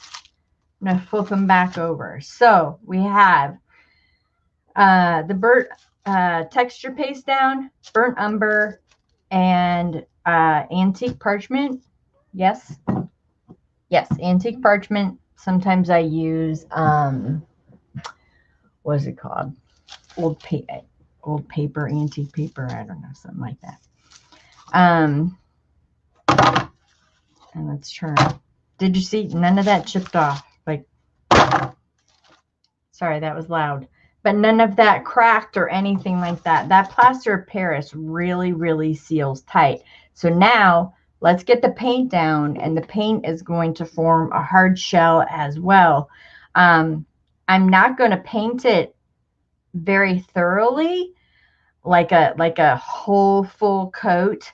I'm going to flip them back over. So we have the burnt texture paste down, burnt umber, and antique parchment. Yes. Yes, antique parchment. Sometimes I use, what is it called? Old paper, antique paper. I don't know, something like that. And let's turn. Did you see? None of that chipped off. Like, sorry, that was loud. But none of that cracked or anything like that. That plaster of Paris really, really seals tight. So now let's get the paint down, and the paint is going to form a hard shell as well. I'm not going to paint it very thoroughly, like a whole full coat,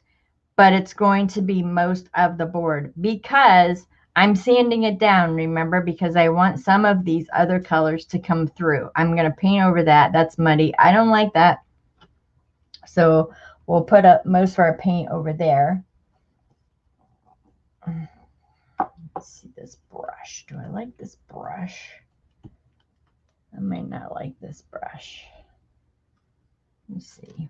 but it's going to be most of the board because I'm sanding it down, remember, because I want some of these other colors to come through. I'm going to paint over that. That's muddy. I don't like that. So we'll put up most of our paint over there. Let's see this brush. Do I like this brush? I might not like this brush. Let me see.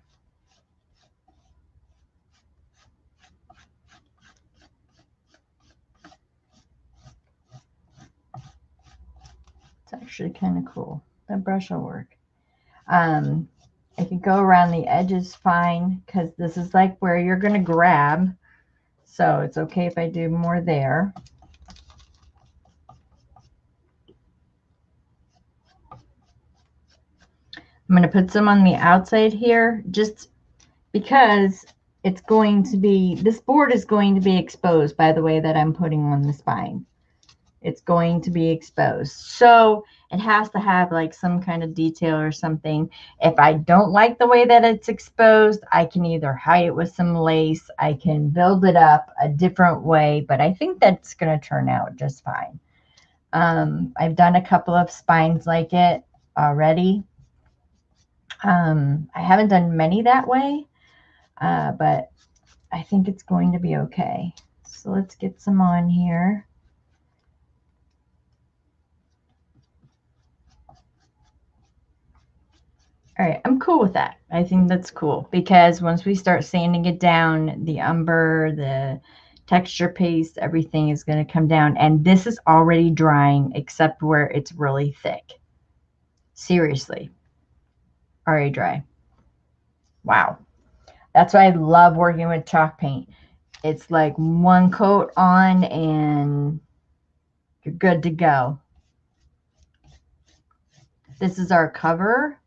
It's actually kind of cool. That brush will work. I could go around the edges fine because this is like where you're going to grab. So it's okay if I do more there. I'm going to put some on the outside here just because it's going to be, this board is going to be exposed by the way that I'm putting on the spine. It's going to be exposed. So it has to have like some kind of detail or something. If I don't like the way that it's exposed, I can either hide it with some lace. I can build it up a different way, but I think that's going to turn out just fine. I've done a couple of spines like it already. I haven't done many that way, but I think it's going to be okay. So let's get some on here. All right, I'm cool with that. I think that's cool because once we start sanding it down, the umber, the texture paste, everything is going to come down. And this is already drying except where it's really thick. Seriously. Already dry. Wow. That's why I love working with chalk paint. It's like one coat on and you're good to go. This is our cover.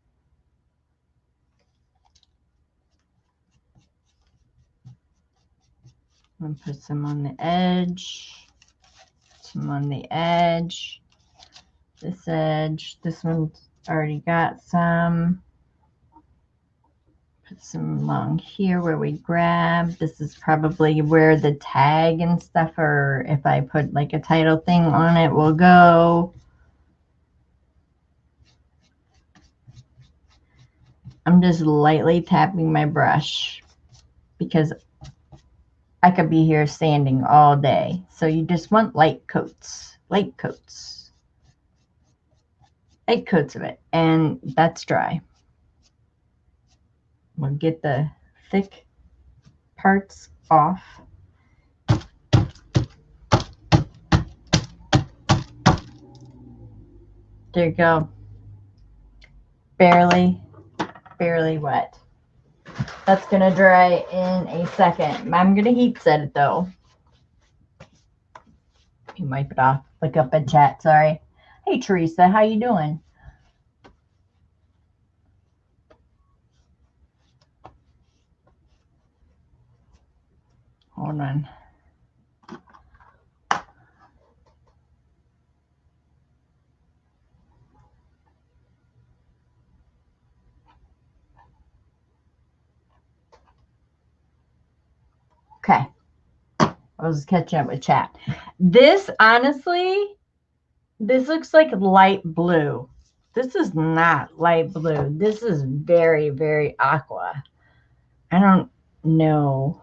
I'm going to put some on the edge, some on the edge, this edge. This one's already got some. Put some along here where we grab. This is probably where the tag and stuff, or if I put like a title thing on it, will go. I'm just lightly tapping my brush because I could be here sanding all day. So you just want light coats, light coats of it. And that's dry. We'll get the thick parts off. There you go. Barely wet. That's going to dry in a second. I'm going to heat set it though. You wipe it off. Look up in chat. Sorry. Hey, Teresa. How you doing? Hold on. Okay. I was catching up with chat. This, honestly, this looks like light blue. This is not light blue. This is very, very aqua. I don't know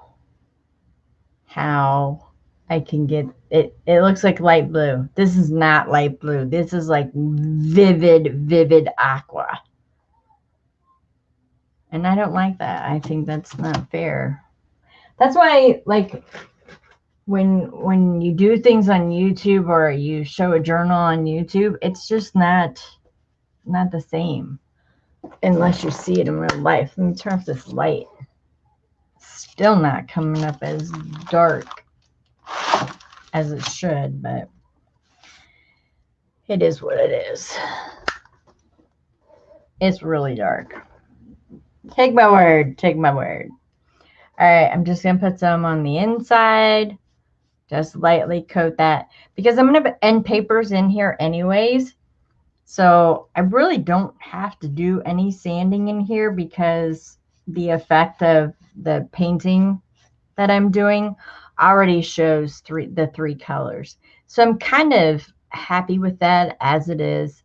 how I can get it. It looks like light blue. This is not light blue. This is like vivid aqua. And I don't like that. I think that's not fair. That's why, like, when you do things on YouTube or you show a journal on YouTube, it's just not the same unless you see it in real life. Let me turn off this light. Still not coming up as dark as it should, but it is what it is. It's really dark. Take my word. Take my word. All right, I'm just going to put some on the inside. Just lightly coat that because I'm going to end papers in here anyways. So I really don't have to do any sanding in here because the effect of the painting that I'm doing already shows the three colors. So I'm kind of happy with that as it is.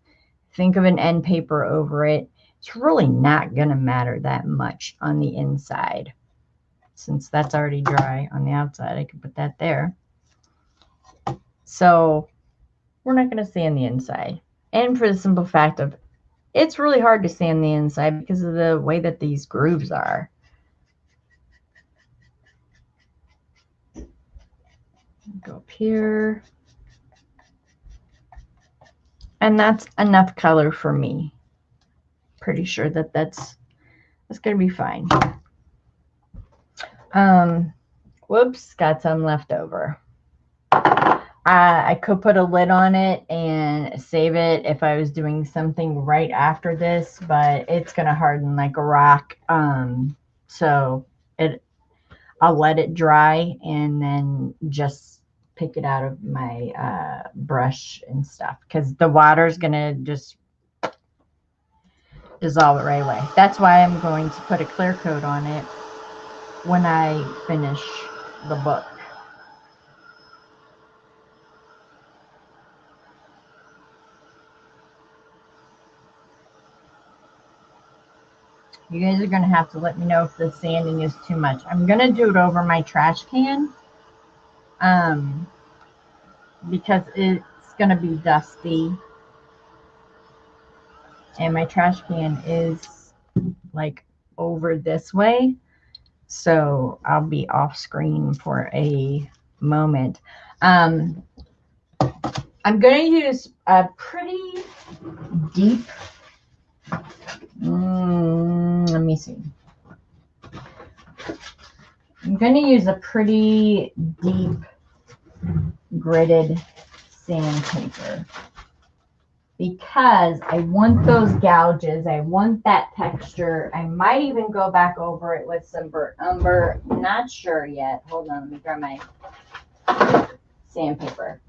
Think of an end paper over it. It's really not going to matter that much on the inside. Since that's already dry on the outside, I can put that there. So we're not going to sand the inside. And for the simple fact of it's really hard to sand the inside because of the way that these grooves are. Go up here. And that's enough color for me. Pretty sure that that's going to be fine. Whoops, got some left over. I could put a lid on it and save it if I was doing something right after this, but it's going to harden like a rock. So I'll let it dry and then just pick it out of my brush and stuff, because the water is going to just dissolve it right away. That's why I'm going to put a clear coat on it when I finish the book. You guys are going to have to let me know if the sanding is too much. I'm going to do it over my trash can because it's going to be dusty. And my trash can is like over this way. So I'll be off screen for a moment. I'm going to use a pretty deep, let me see. I'm going to use a pretty deep gritted sandpaper because I want those gouges. I want that texture. I might even go back over it with some burnt umber. Not sure yet. Hold on, let me grab my sandpaper.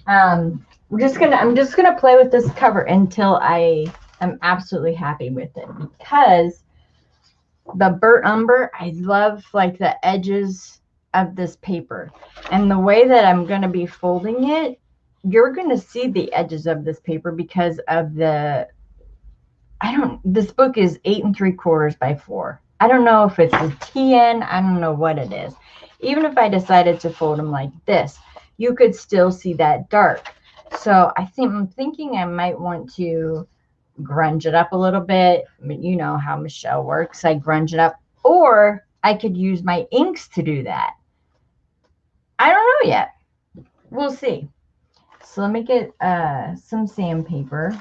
I'm just gonna play with this cover until I am absolutely happy with it, because the burnt umber, I love like the edges of this paper, and the way that I'm going to be folding it, you're going to see the edges of this paper because of the, this book is 8 3/4 by 4. I don't know if it's a TN. I don't know what it is. Even if I decided to fold them like this, you could still see that dark. So I'm thinking I might want to grunge it up a little bit. You know how Michelle works. I grunge it up, or I could use my inks to do that. I don't know yet. We'll see. So let me get some sandpaper,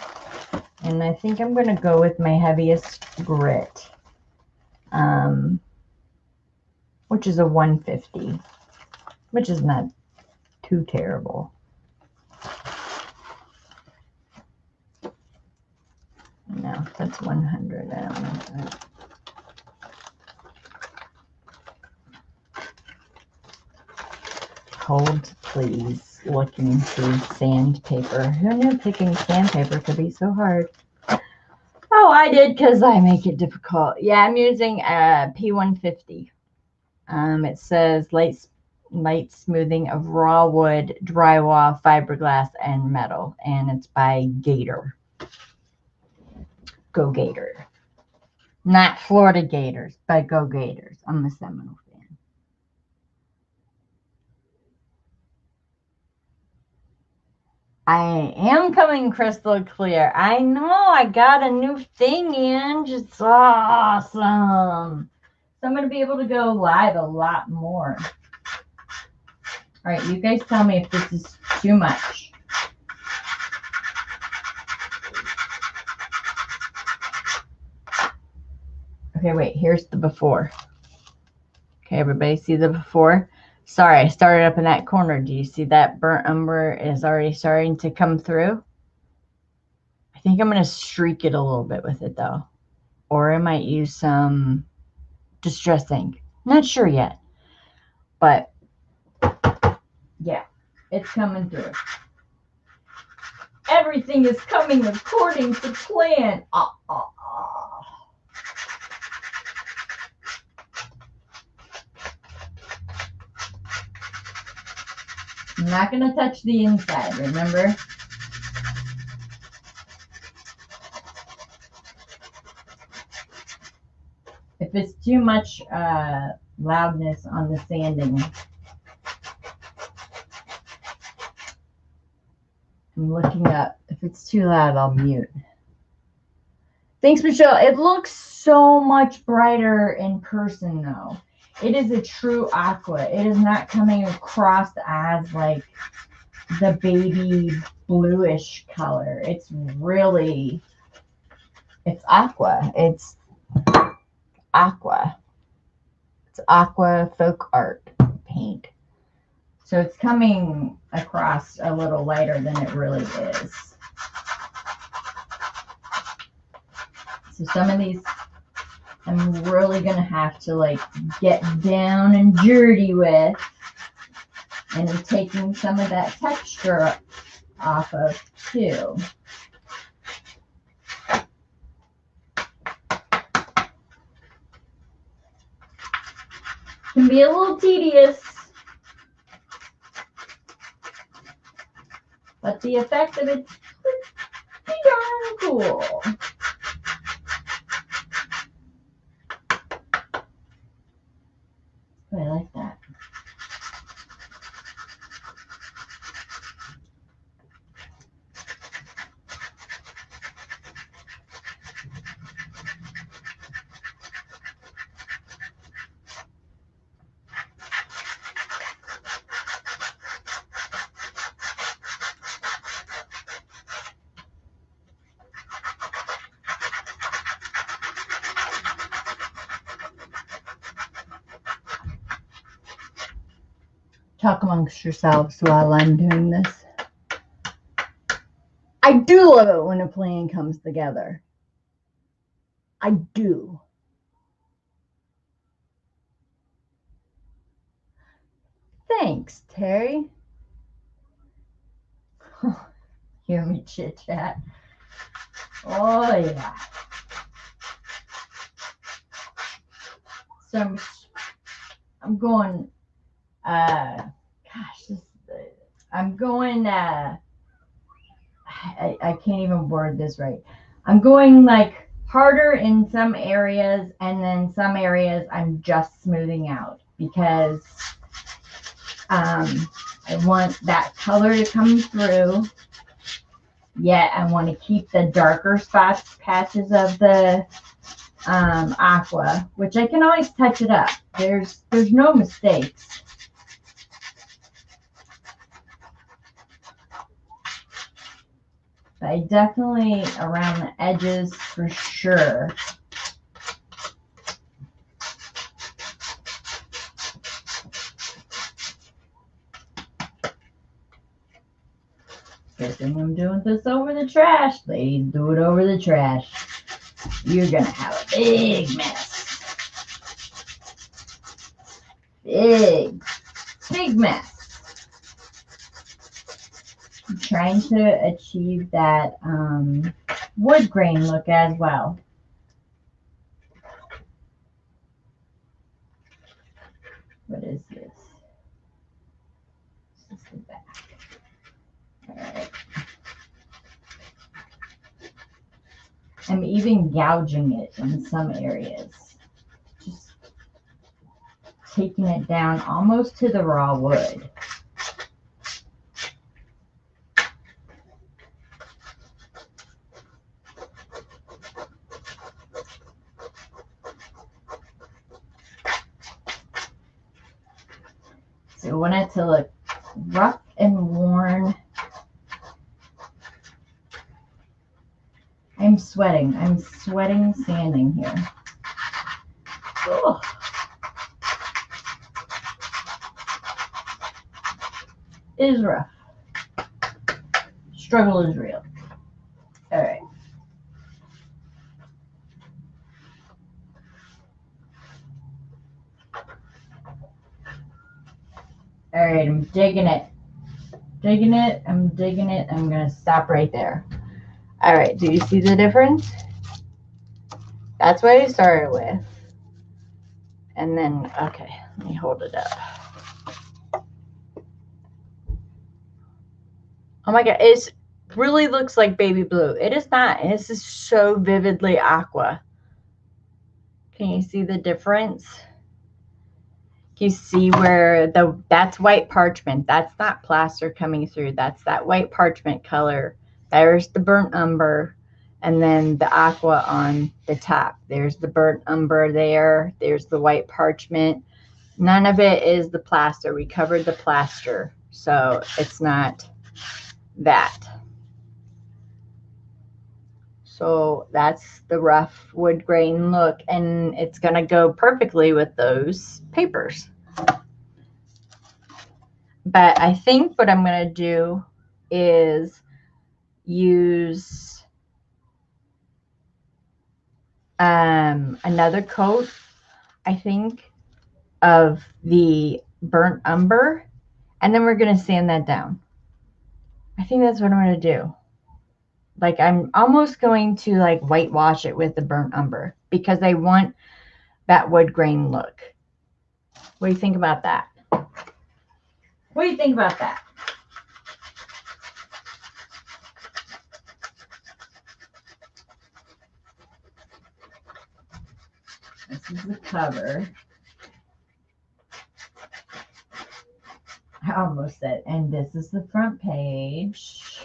and I think I'm going to go with my heaviest grit, which is a 150, which is not too terrible. No, that's 100. I don't know. Hold, please. Looking through sandpaper. Who knew picking sandpaper could be so hard? Oh, I did, because I make it difficult. Yeah, I'm using a P150. It says light smoothing of raw wood, drywall, fiberglass, and metal, and it's by Gator. Go Gator. Not Florida Gators, but Go Gators. I'm a Seminole fan. I am coming crystal clear. I know, I got a new thing in. It's awesome. So I'm going to be able to go live a lot more. All right, you guys tell me if this is too much. Okay, wait, here's the before. Okay, everybody see the before? Sorry, I started up in that corner. Do you see that burnt umber is already starting to come through? I think I'm going to streak it a little bit with it, though. Or I might use some distress ink. Not sure yet. But, yeah, it's coming through. Everything is coming according to plan. I'm not going to touch the inside, remember? If it's too much loudness on the sanding, I'm looking up. If it's too loud, I'll mute. Thanks, Michelle. It looks so much brighter in person, though. It is a true aqua. It is not coming across as like the baby bluish color. It's aqua. It's aqua. It's aqua folk art paint. So it's coming across a little lighter than it really is. So some of these I'm really going to have to like get down and dirty with. And I'm taking some of that texture off of too. Can be a little tedious, but the effect of it's pretty darn cool. I like that. Talk amongst yourselves while I'm doing this. I do love it when a plan comes together. I do. Thanks, Terry. Hear me chit chat. Oh yeah. So I'm going. I'm going. I can't even word this right. I'm going like harder in some areas, and then some areas I'm just smoothing out because I want that color to come through. Yet I want to keep the darker spots, patches of the aqua, which I can always touch it up. There's no mistakes. But I definitely around the edges for sure. Good thing I'm doing this over the trash. Ladies, do it over the trash. You're gonna have a big mess. Big mess. I'm trying to achieve that wood grain look as well. What is this? This is the back. All right. I'm even gouging it in some areas. Just taking it down almost to the raw wood. So I want it to look rough and worn. I'm sweating sanding here. Oh. It is rough. Struggle is real. All right. All right, I'm digging it. I'm digging it. I'm going to stop right there. All right, do you see the difference? That's what I started with. And then, okay, let me hold it up. Oh my God, it really looks like baby blue. It is not. This is so vividly aqua. Can you see the difference? You see where that's white parchment. That's not plaster coming through. That's that white parchment color. There's the burnt umber, and then the aqua on the top. There's the burnt umber there. There's the white parchment. None of it is the plaster. We covered the plaster, so it's not that. So that's the rough wood grain look, and it's going to go perfectly with those papers. But I think what I'm going to do is use another coat, I think, of the burnt umber, and then we're going to sand that down. I think that's what I'm going to do. Like, I'm almost going to like whitewash it with the burnt umber because I want that wood grain look. What do you think about that? What do you think about that? This is the cover. I almost said, and this is the front page,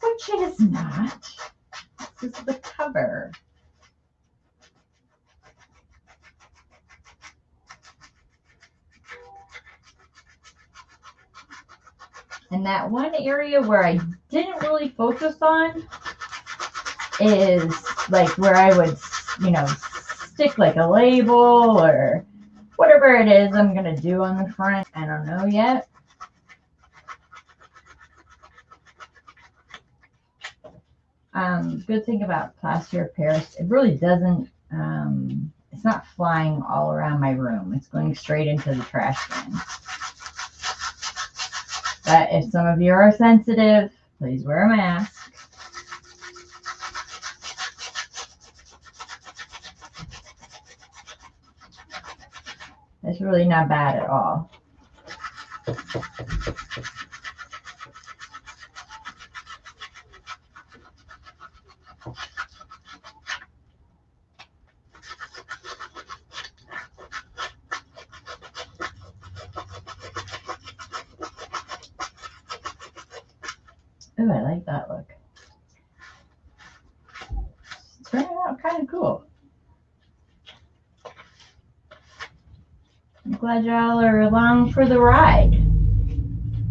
which it is not. This is the cover. And that one area where I didn't really focus on is like where I would, you know, stick like a label or whatever it is I'm going to do on the front. I don't know yet. Good thing about plaster of Paris, it really doesn't, it's not flying all around my room. It's going straight into the trash can. But if some of you are sensitive, please wear a mask. It's really not bad at all. Oh, I like that look. It's turning out kind of cool. I'm glad y'all are along for the ride.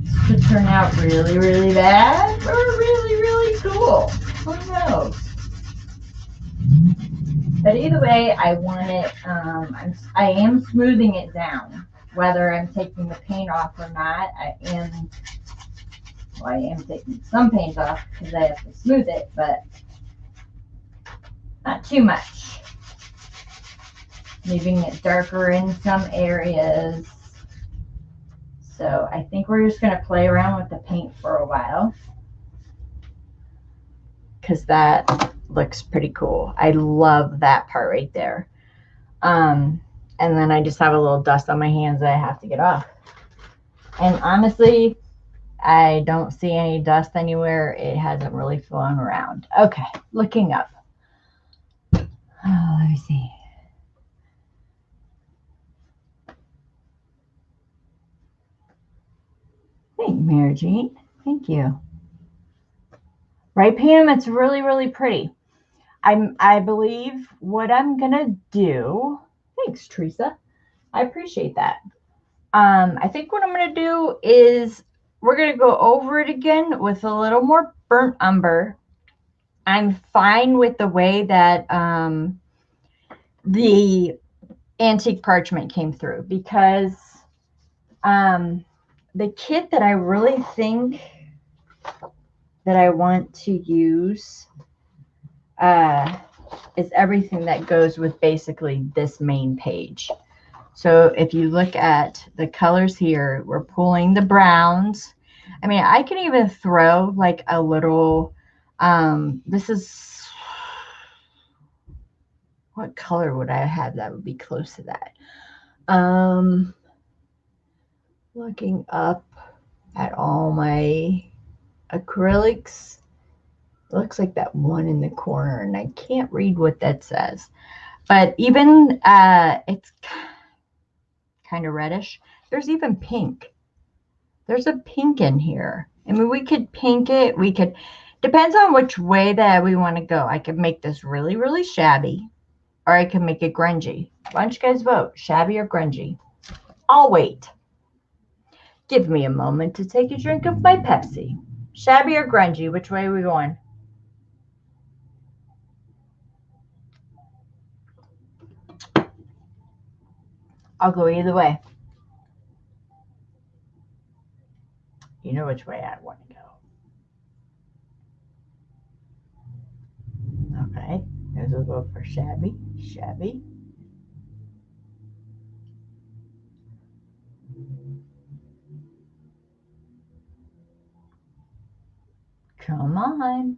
This could turn out really, really bad or really, really cool. Who knows? But either way, I want it, I am smoothing it down. Whether I'm taking the paint off or not, I am taking some paint off because I have to smooth it, but not too much. Leaving it darker in some areas. So I think we're just going to play around with the paint for a while because that looks pretty cool. I love that part right there. And then I just have a little dust on my hands that I have to get off. And honestly, I don't see any dust anywhere. It hasn't really flown around. Okay, looking up. Oh, let me see. Thank you, Mary Jean. Thank you. Right, Pam? It's really, really pretty. I believe what I'm gonna do. Thanks, Teresa. I appreciate that. I think what I'm gonna do is we're gonna go over it again with a little more burnt umber. I'm fine with the way that the antique parchment came through because the kit that I really think that I want to use is everything that goes with basically this main page. So if you look at the colors here, we're pulling the browns. I mean, I can even throw like a little, this is, what color would I have that would be close to that? Looking up at all my acrylics, looks like that one in the corner, and I can't read what that says. But even it's kind of reddish. There's even pink. There's a pink in here. I mean, we could pink it. We could, depends on which way that we want to go. I could make this really, really shabby, or I can make it grungy. Why don't you guys vote? Shabby or grungy? I'll wait. Give me a moment to take a drink of my Pepsi. Shabby or grungy? Which way are we going? I'll go either way. You know which way I want to go. Okay. There's as we'll go for shabby, shabby. Come on.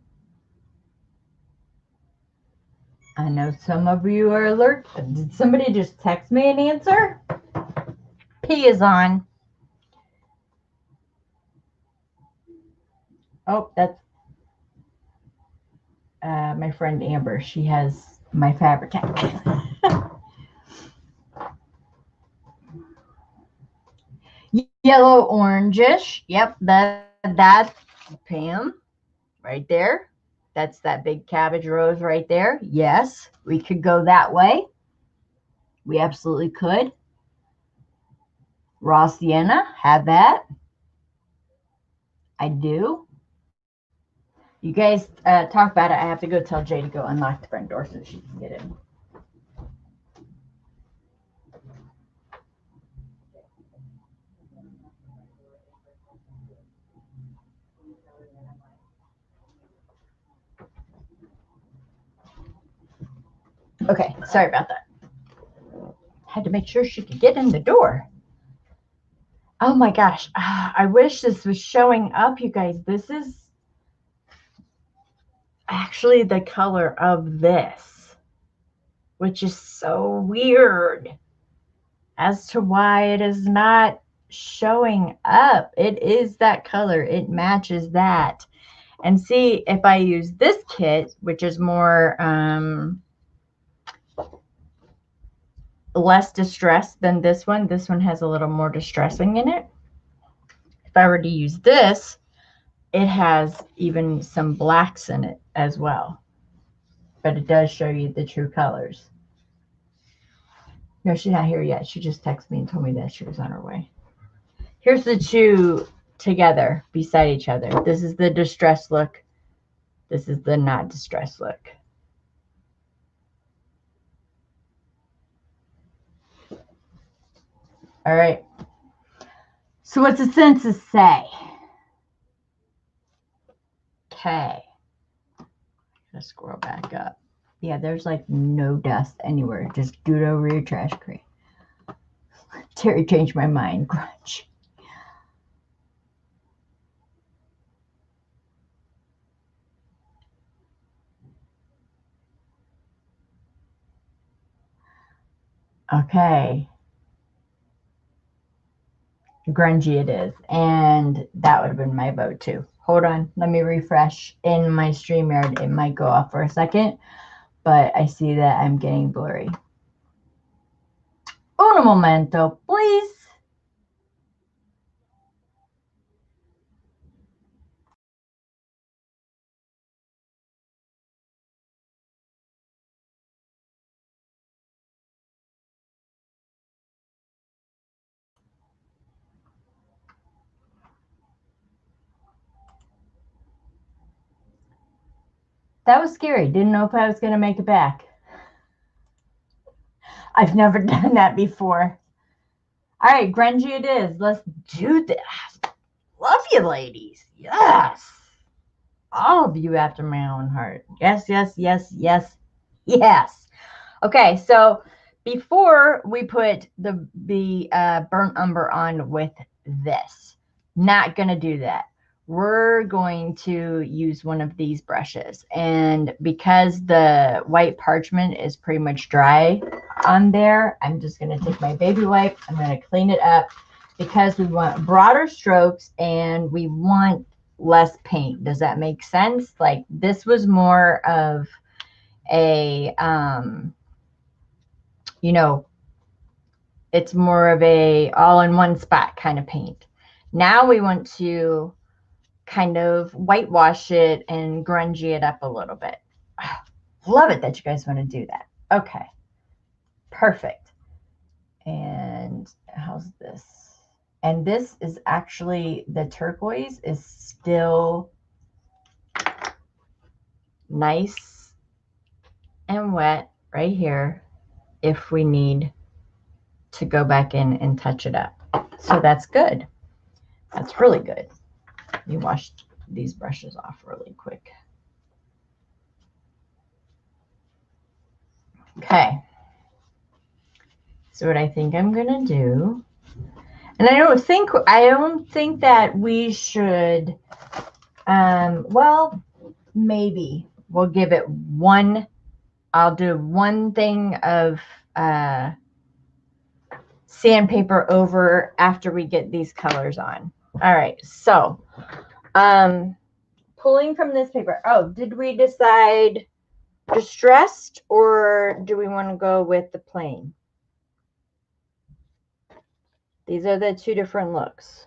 I know some of you are alert. Did somebody just text me an answer? P is on. Oh, that's my friend Amber. She has my Fabri-Tac. Yellow orangish. Yep, that's Pam right there. That's that big cabbage rose right there. Yes, we could go that way. We absolutely could. Raw sienna, have that. I do. You guys talk about it. I have to go tell Jay to go unlock the front door so she can get in. Okay, sorry about that. Had to make sure she could get in the door. Oh my gosh. I wish this was showing up, you guys. This is actually the color of this, which is so weird as to why it is not showing up. It is that color. It matches that. And see, if I use this kit, which is more less distressed than this one has a little more distressing in it. If I were to use this, it has even some blacks in it as well. But it does show you the true colors. No, she's not here yet. She just texted me and told me that she was on her way. Here's the two together beside each other. This is the distressed look. This is the not distressed look. All right. So what's the census say? Okay. Let's scroll back up. Yeah, there's like no dust anywhere. Just scoot over your trash crate. Terry changed my mind. Grunge. Okay. Grungy it is. And that would have been my vote too. Hold on. Let me refresh in my StreamYard. It might go off for a second, but I see that I'm getting blurry. Un momento, please. That was scary. Didn't know if I was going to make it back. I've never done that before. All right, grungy it is. Let's do this. Love you, ladies. Yes. All of you after my own heart. Yes, yes, yes, yes, yes. Okay, so before we put the burnt umber on with this, not going to do that. We're going to use one of these brushes. And because the white parchment is pretty much dry on there, I'm just going to take my baby wipe. I'm going to clean it up because we want broader strokes and we want less paint. Does that make sense? Like this was more of a, you know, it's more of a all in one spot kind of paint. Now we want to kind of whitewash it and grungy it up a little bit. Love it that you guys want to do that. Okay, perfect. And how's this? And this is actually, the turquoise is still nice and wet right here if we need to go back in and touch it up. So that's good. That's really good. Let me wash these brushes off really quick. Okay. So what I think I'm gonna do, and I don't think that we should. Well, maybe we'll give it one. I'll do one thing of sandpaper over after we get these colors on. All right. So, pulling from this paper. Oh, did we decide distressed or do we want to go with the plain? These are the two different looks.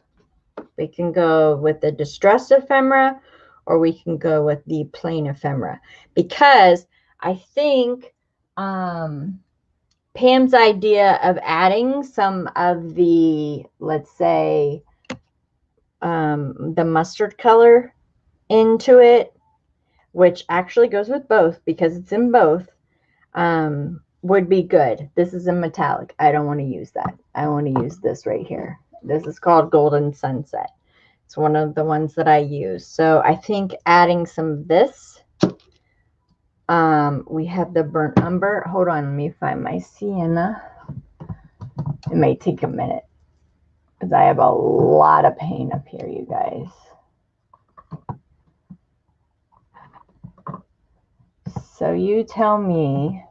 We can go with the distressed ephemera or we can go with the plain ephemera, because I think Pam's idea of adding some of the, let's say, the mustard color into it, which actually goes with both because it's in both, would be good. This is a metallic. I don't want to use that. I want to use this right here. This is called Golden Sunset. It's one of the ones that I use. So I think adding some of this. We have the burnt umber. Hold on, let me find my sienna. It may take a minute because I have a lot of paint up here, you guys. So you tell me.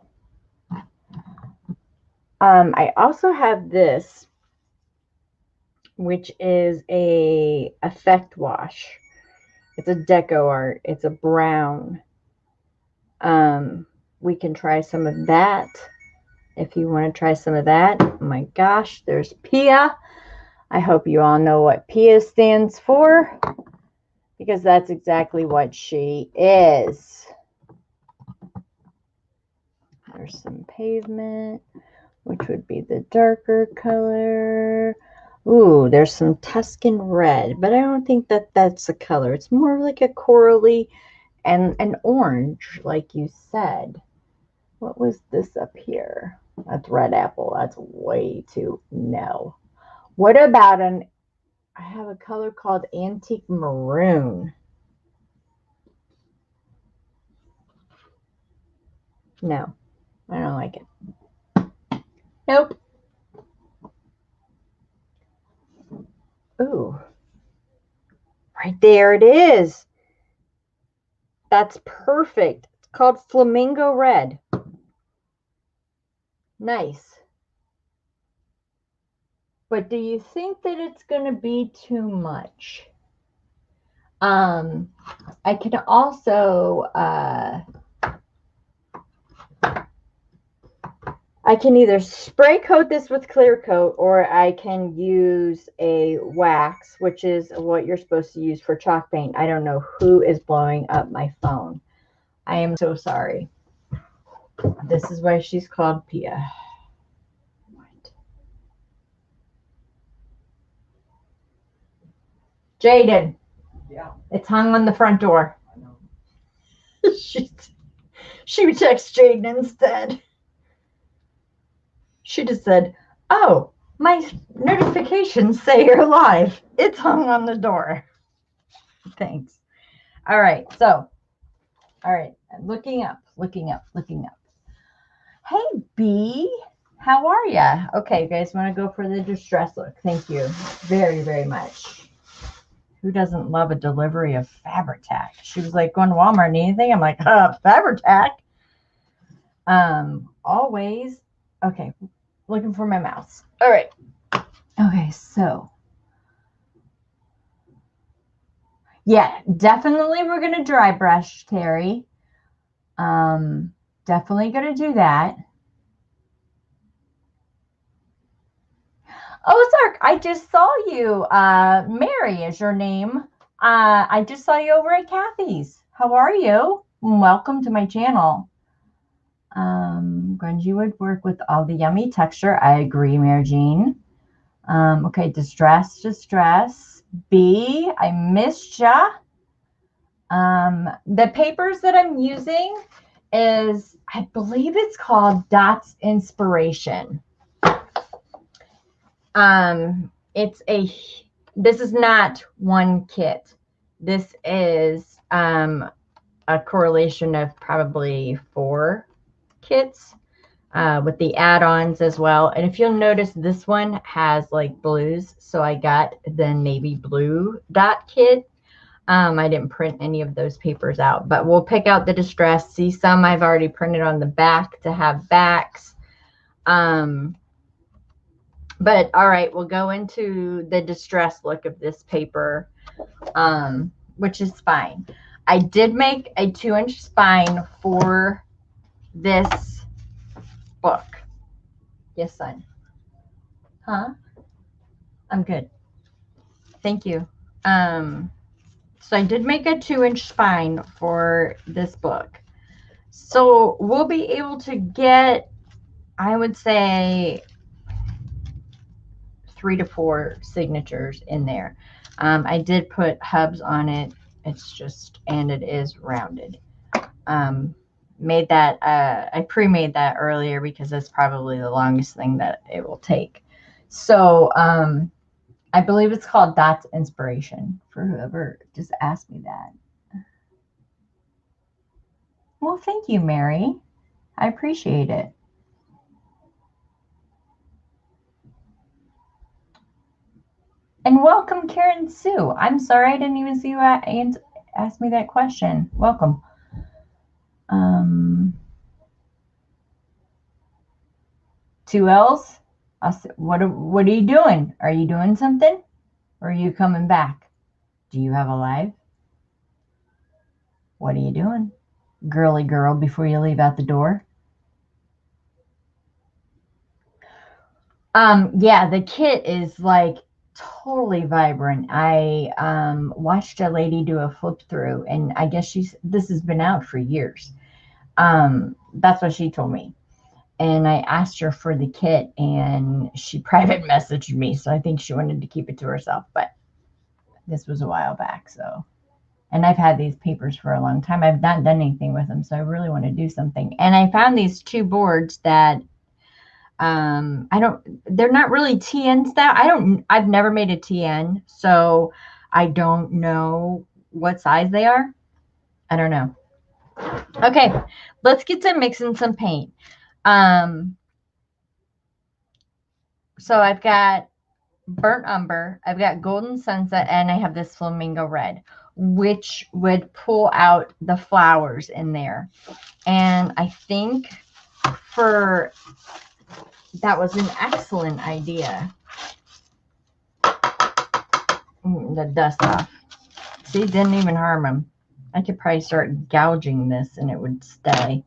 I also have this, which is a effect wash. It's a deco art. It's a brown. We can try some of that if you want to try some of that. Oh my gosh, there's Pia. I hope you all know what Pia stands for, because that's exactly what she is. There's some pavement, which would be the darker color. Ooh, there's some Tuscan red, but I don't think that that's a color. It's more like a corally and an orange, like you said. What was this up here? That's red apple. That's way too, no. What about I have a color called antique maroon. No, I don't like it. Nope. Ooh, right there it is. That's perfect. It's called flamingo red. Nice. But do you think that it's going to be too much? I can also, I can either spray coat this with clear coat, or I can use a wax, which is what you're supposed to use for chalk paint. I don't know who is blowing up my phone. I am so sorry. This is why she's called Pia. What? Jaden. Yeah. It's hung on the front door. I know. She would text Jaden instead. She just said, "Oh, my notifications say you're live. It's hung on the door." Thanks. All right. So, all right. I'm looking up. Hey, B. How are ya? Okay, you guys want to go for the distress look? Thank you very, very much. Who doesn't love a delivery of Fabri-Tac? She was like, going to Walmart, need anything? I'm like, Fabri-Tac. Always. Okay, looking for my mouse. All right. Okay, so. Yeah, definitely we're going to dry brush, Terry. Definitely going to do that. Oh, Zark, I just saw you. Mary is your name. I just saw you over at Kathy's. How are you? Welcome to my channel. Grungy would work with all the yummy texture. I agree, Mary Jean. Okay, distress. B, I missed ya. The papers that I'm using is, I believe it's called Dots Inspiration. This is not one kit. This is a correlation of probably 4 kits. with the add-ons as well. And if you'll notice, this one has like blues. So I got the navy blue dot kit. I didn't print any of those papers out, but we'll pick out the distress. See, some I've already printed on the back to have backs. But all right, we'll go into the distress look of this paper, which is fine. I did make a 2-inch spine for this book. Yes, son. Huh? I'm good. Thank you. So I did make a 2-inch spine for this book. So we'll be able to get, I would say, 3 to 4 signatures in there. I did put hubs on it. It's just, and it is rounded. Made that, I pre-made that earlier because that's probably the longest thing that it will take. So, I believe it's called Dots Inspiration, for whoever just asked me that. Well, thank you, Mary. I appreciate it. And welcome, Karen Sue. I'm sorry I didn't even see you ask me that question. Welcome. 2 L's? What are you doing? Are you doing something? Or are you coming back? Do you have a live? What are you doing? Girly girl, before you leave out the door. Yeah, the kit is like totally vibrant. I watched a lady do a flip through, and I guess this has been out for years. That's what she told me. And I asked her for the kit, and she private messaged me, so I think she wanted to keep it to herself, but this was a while back. So, and I've had these papers for a long time. I've not done anything with them, so I really want to do something. And I found these 2 boards that they're not really TN style. I've never made a TN, so I don't know what size they are. I don't know. Okay, let's get to mixing some paint. So I've got burnt umber, I've got golden sunset, and I have this flamingo red, which would pull out the flowers in there. And I think that was an excellent idea. The dust off. See, it didn't even harm them. I could probably start gouging this and it would stay.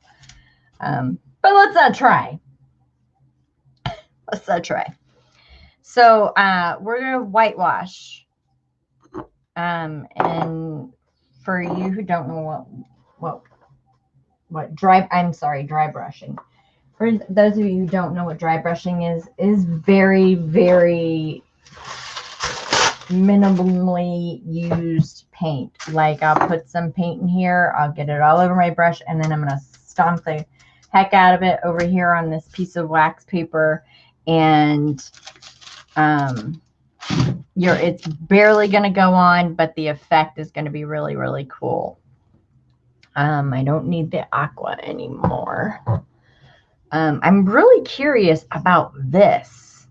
But let's not try. Let's not try. So we're going to whitewash. And for you who don't know what dry brushing. For those of you who don't know what dry brushing is very, very minimally used paint. Like I'll put some paint in here, I'll get it all over my brush, and then I'm going to stomp the heck out of it over here on this piece of wax paper, and it's barely going to go on, but the effect is going to be really, really cool. I don't need the aqua anymore. I'm really curious about this,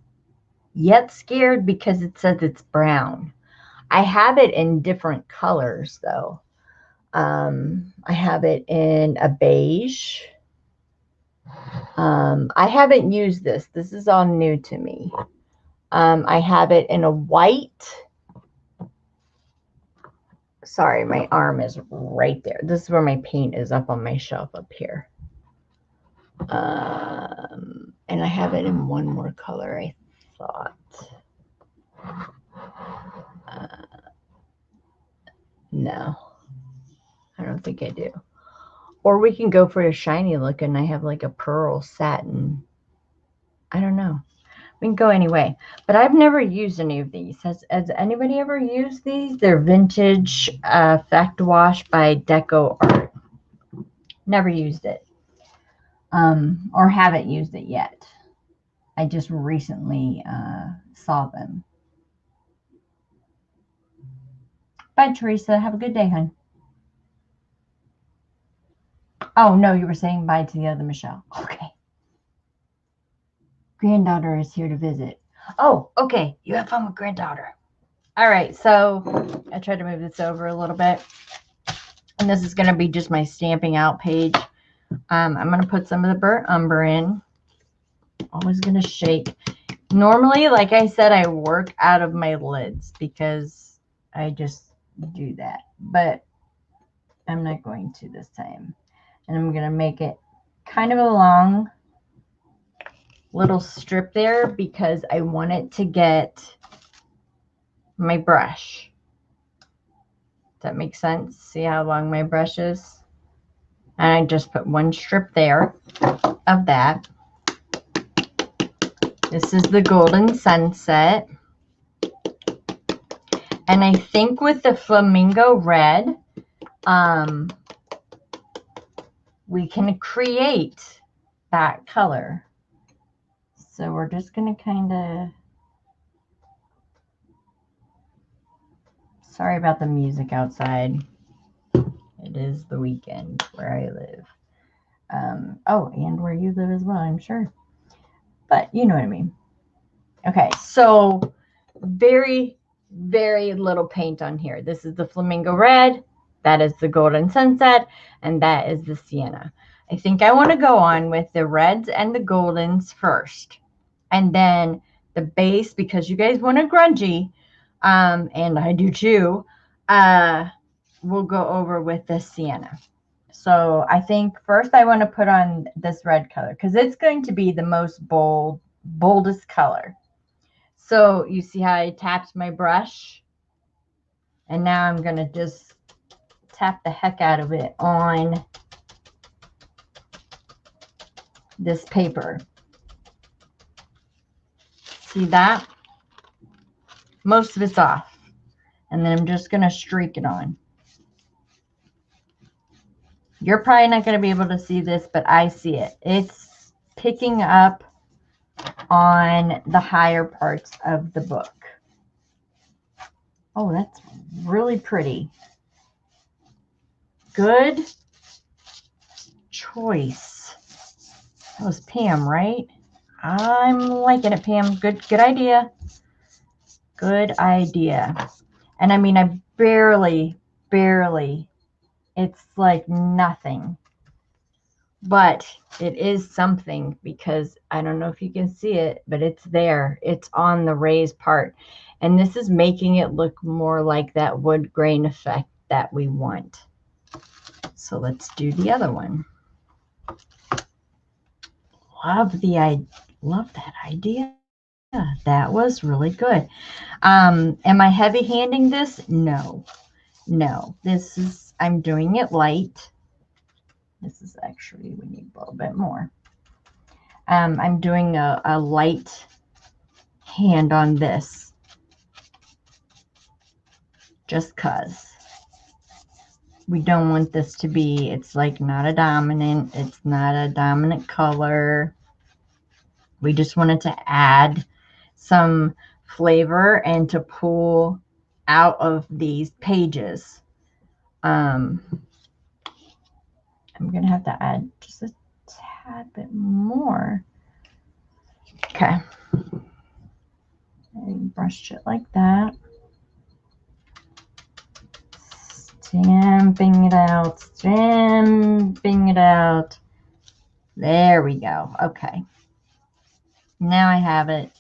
yet scared because it says it's brown. I have it in different colors though. I have it in a beige. I haven't used this. This is all new to me. I have it in a white. Sorry, my arm is right there. This is where my paint is up on my shelf up here. And I have it in one more color, I thought. No, I don't think I do. Or we can go for a shiny look, and I have like a pearl satin. I don't know. We can go anyway. But I've never used any of these. Has anybody ever used these? They're vintage effect wash by Deco Art. Never used it. Or haven't used it yet. I just recently saw them. Bye, Teresa. Have a good day, hon. Oh, no, you were saying bye to the other Michelle. Okay. Granddaughter is here to visit. Oh, okay. You have fun with granddaughter. All right, so I tried to move this over a little bit. And this is going to be just my stamping out page. I'm going to put some of the burnt umber in. Always going to shake. Normally, like I said, I work out of my lids because I just do that. But I'm not going to this time. And I'm going to make it kind of a long little strip there because I want it to get my brush. Does that make sense? See how long my brush is? And I just put one strip there of that. This is the Golden Sunset. And I think with the Flamingo Red, we can create that color. So we're just going to kind of... Sorry about the music outside. It is the weekend where I live. Oh, and where you live as well, I'm sure. But you know what I mean. Okay, so very, very little paint on here. This is the Flamingo Red. That is the Golden Sunset. And that is the Sienna. I think I want to go on with the reds and the goldens first. And then the base, because you guys want a grungy, and I do too, we'll go over with the Sienna. So I think first I want to put on this red color because it's going to be the most boldest color. So you see how I tapped my brush? And now I'm going to just tap the heck out of it on this paper. See that? Most of it's off. And then I'm just going to streak it on. You're probably not going to be able to see this, but I see it. It's picking up on the higher parts of the book. Oh, that's really pretty. Good choice. That was Pam, right? I'm liking it, Pam. Good idea. Good idea. And I mean, I barely, it's like nothing. But it is something because I don't know if you can see it, but it's there. It's on the raised part. And this is making it look more like that wood grain effect that we want. So let's do the other one. Love that idea. That was really good. Am I heavy handing this? No. This is, I'm doing it light. This is actually, we need a little bit more. I'm doing a light hand on this. Just cause. We don't want this to be, it's like not a dominant, it's not a dominant color. We just wanted to add some flavor and to pull out of these pages. I'm going to have to add just a tad bit more. Okay. And brush it like that. Stamping it out, stamping it out. There we go. Okay. Now I have it.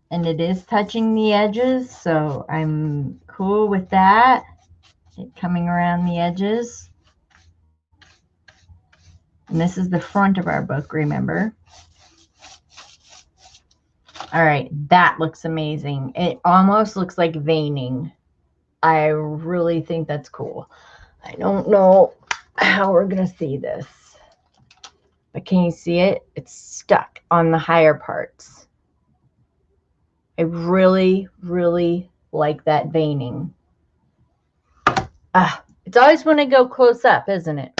And it is touching the edges, so I'm cool with that. It coming around the edges. And this is the front of our book, remember? All right, that looks amazing. It almost looks like veining. I really think that's cool. I don't know how we're going to see this. But can you see it? It's stuck on the higher parts. I really, really like that veining. It's always when I go close up, isn't it?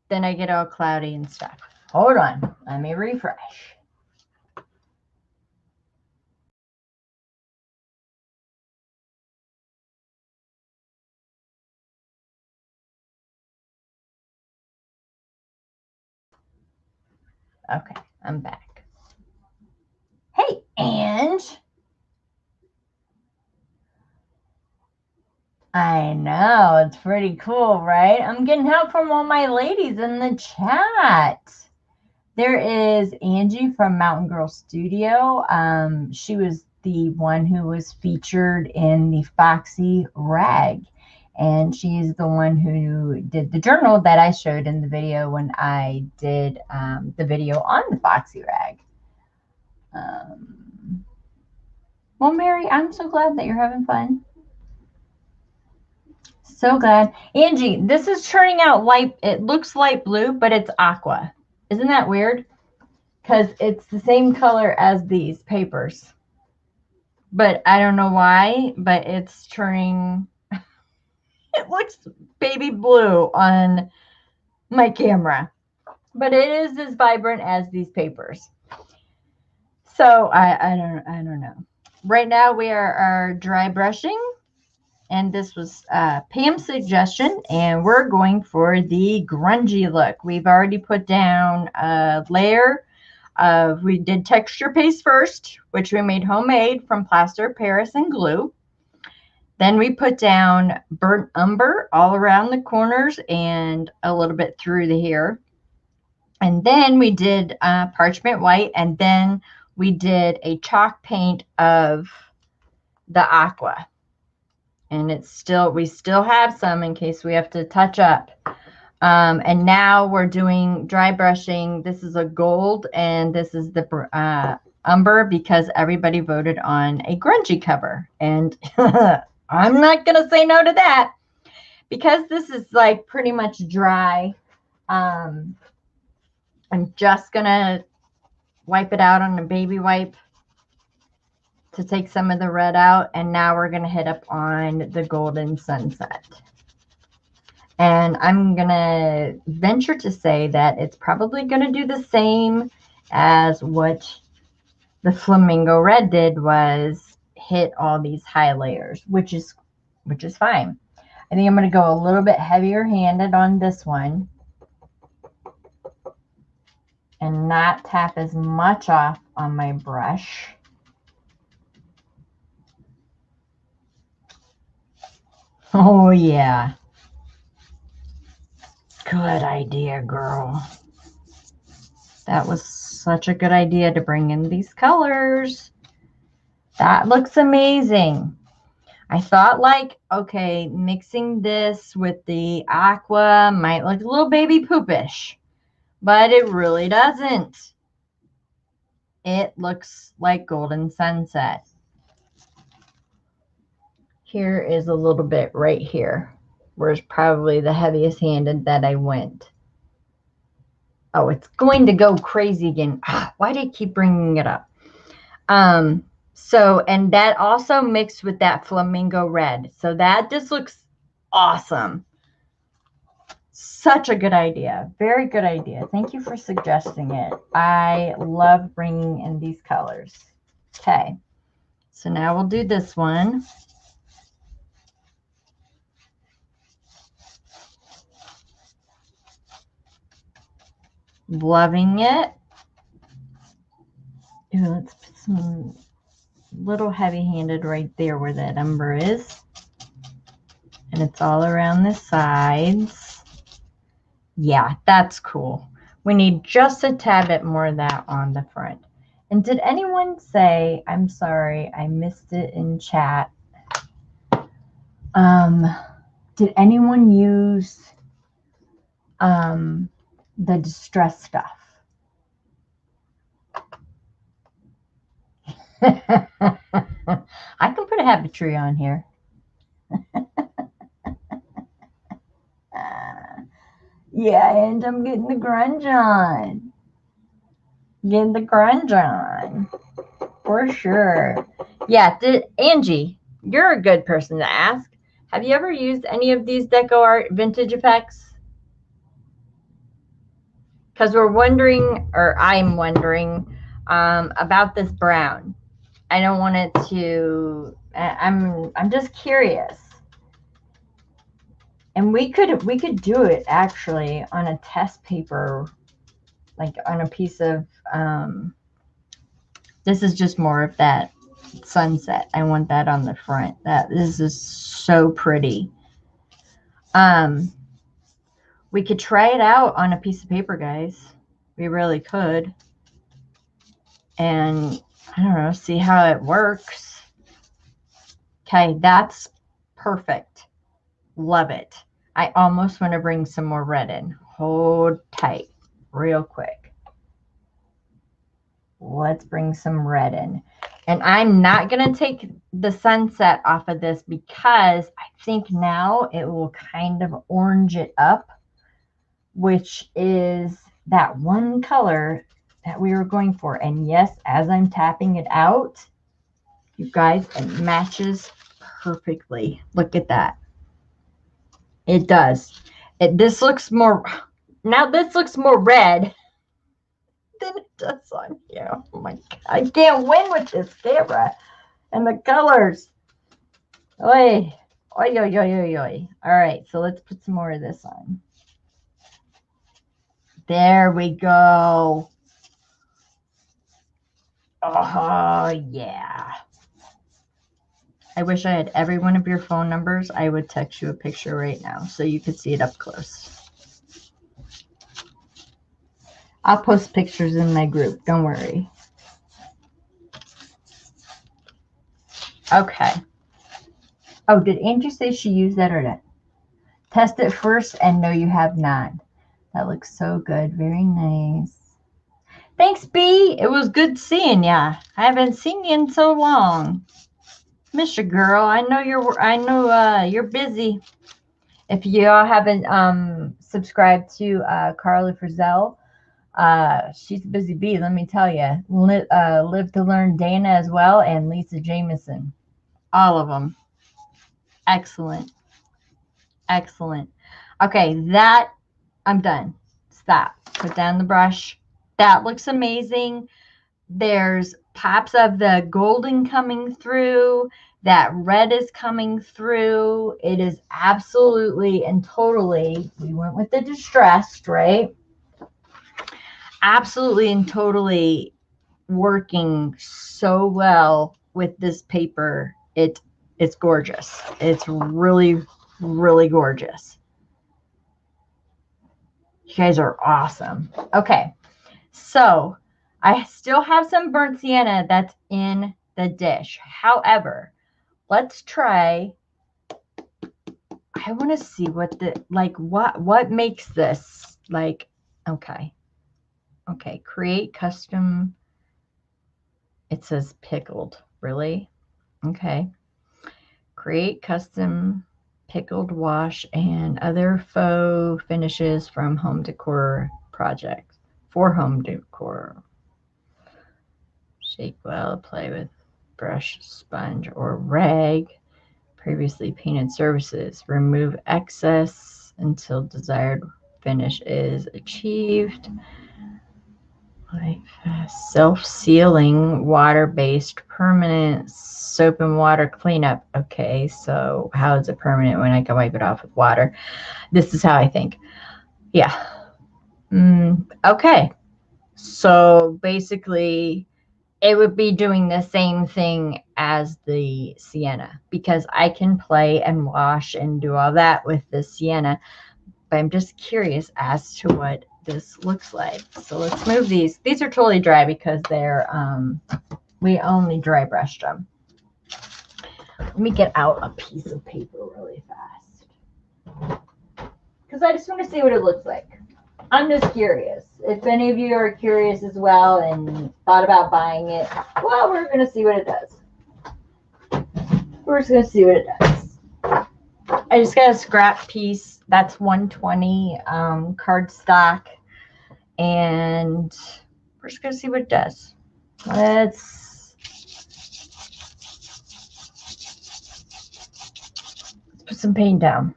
Then I get all cloudy and stuff. Hold on. Let me refresh. Okay, I'm back. Hey, Ange. I know, it's pretty cool, right? I'm getting help from all my ladies in the chat. There is Angie from Mountain Girl Studio. She was the one who was featured in the Foxy Rag. And she's the one who did the journal that I showed in the video when I did the video on the Foxy Rag. Well, Mary, I'm so glad that you're having fun. So glad. Angie, this is turning out light. It looks light blue, but it's aqua. Isn't that weird? Because it's the same color as these papers. But I don't know why, but it's turning, it looks baby blue on my camera. But it is as vibrant as these papers. So I don't know. Right now we are dry brushing. And this was Pam's suggestion, and we're going for the grungy look. We've already put down a layer of, we did texture paste first, which we made homemade from plaster Paris and glue. Then we put down burnt umber all around the corners and a little bit through the hair. And then we did parchment white, and then we did a chalk paint of the aqua. And it's still, we still have some in case we have to touch up. And now we're doing dry brushing. This is a gold and this is the umber because everybody voted on a grungy cover. And I'm not going to say no to that because this is like pretty much dry. I'm just going to wipe it out on a baby wipe to take some of the red out. And now we're going to hit up on the golden sunset. And I'm going to venture to say that it's probably going to do the same as what the flamingo red did, was hit all these high layers, which is fine. I think I'm going to go a little bit heavier handed on this one and not tap as much off on my brush. Oh, yeah. Good idea, girl. That was such a good idea to bring in these colors. That looks amazing. I thought like, okay, mixing this with the aqua might look a little baby poopish, but it really doesn't. It looks like golden sunset. Here is a little bit right here, where it's probably the heaviest handed that I went. Oh, it's going to go crazy again. Why do I keep bringing it up? So, and that also mixed with that flamingo red. So that just looks awesome. Such a good idea. Very good idea. Thank you for suggesting it. I love bringing in these colors. Okay. So now we'll do this one. Loving it. Ooh, let's put some little heavy-handed right there where that umber is. And it's all around the sides. Yeah, that's cool. We need just a tad bit more of that on the front. And did anyone say, I'm sorry, I missed it in chat. Did anyone use the distress stuff? I can put a happy tree on here. Yeah, and I'm getting the grunge on. Getting the grunge on. For sure. Yeah, Angie, you're a good person to ask. Have you ever used any of these Deco Art vintage effects? Because we're wondering, or I'm wondering, about this brown. I don't want it to, I'm just curious. And we could do it actually on a test paper like on a piece of, this is just more of that sunset. I want that on the front. This is so pretty. We could try it out on a piece of paper, guys. We really could. And I don't know, see how it works. Okay, that's perfect. Love it. I almost want to bring some more red in. Hold tight real quick. Let's bring some red in. And I'm not going to take the sunset off of this because I think now it will kind of orange it up, which is that one color that we were going for. And yes, as I'm tapping it out, you guys, it matches perfectly. Look at that. It does. This looks more, now this looks more red than it does on here. Oh my God. I can't win with this camera and the colors. Oy. Oy, oy, oy, oy, oy. All right, so let's put some more of this on. There we go. Oh, yeah. I wish I had every one of your phone numbers. I would text you a picture right now so you could see it up close. I'll post pictures in my group. Don't worry. Okay. Oh, did Angie say she used that or not? Test it first and no, you have not. That looks so good. Very nice. Thanks, B. It was good seeing ya. I haven't seen you in so long. Miss you, girl. I know you're busy. If y'all haven't subscribed to Carly Frizzell, she's a busy bee, let me tell you. Live to Learn Dana as well, and Lisa Jameson. All of them. Excellent. Excellent. Okay, that I'm done. Stop. Put down the brush. That looks amazing. There's pops of the golden coming through. That red is coming through. It is absolutely and totally, we went with the distressed, right? Absolutely and totally working so well with this paper. It's gorgeous. It's really, really gorgeous. You guys are awesome. Okay, so I still have some burnt sienna that's in the dish. However, let's try. I want to see what the, like, what makes this, like, okay. Okay, create custom. It says pickled. Really? Okay. Create custom pickled wash and other faux finishes from home decor projects. For home decor. Shake well, apply with brush, sponge, or rag. Previously painted surfaces. Remove excess until desired finish is achieved. Like self-sealing, water-based, permanent soap and water cleanup. Okay, so how is it permanent when I can wipe it off with water? This is how I think. Yeah. Okay. So basically, it would be doing the same thing as the sienna because I can play and wash and do all that with the sienna. But I'm just curious as to what this looks like. So let's move these. These are totally dry because they're, we only dry brushed them. Let me get out a piece of paper really fast because I just want to see what it looks like. I'm just curious. If any of you are curious as well and thought about buying it, well, we're going to see what it does. We're just going to see what it does. I just got a scrap piece. That's 120 cardstock. And we're just going to see what it does. Let's put some paint down.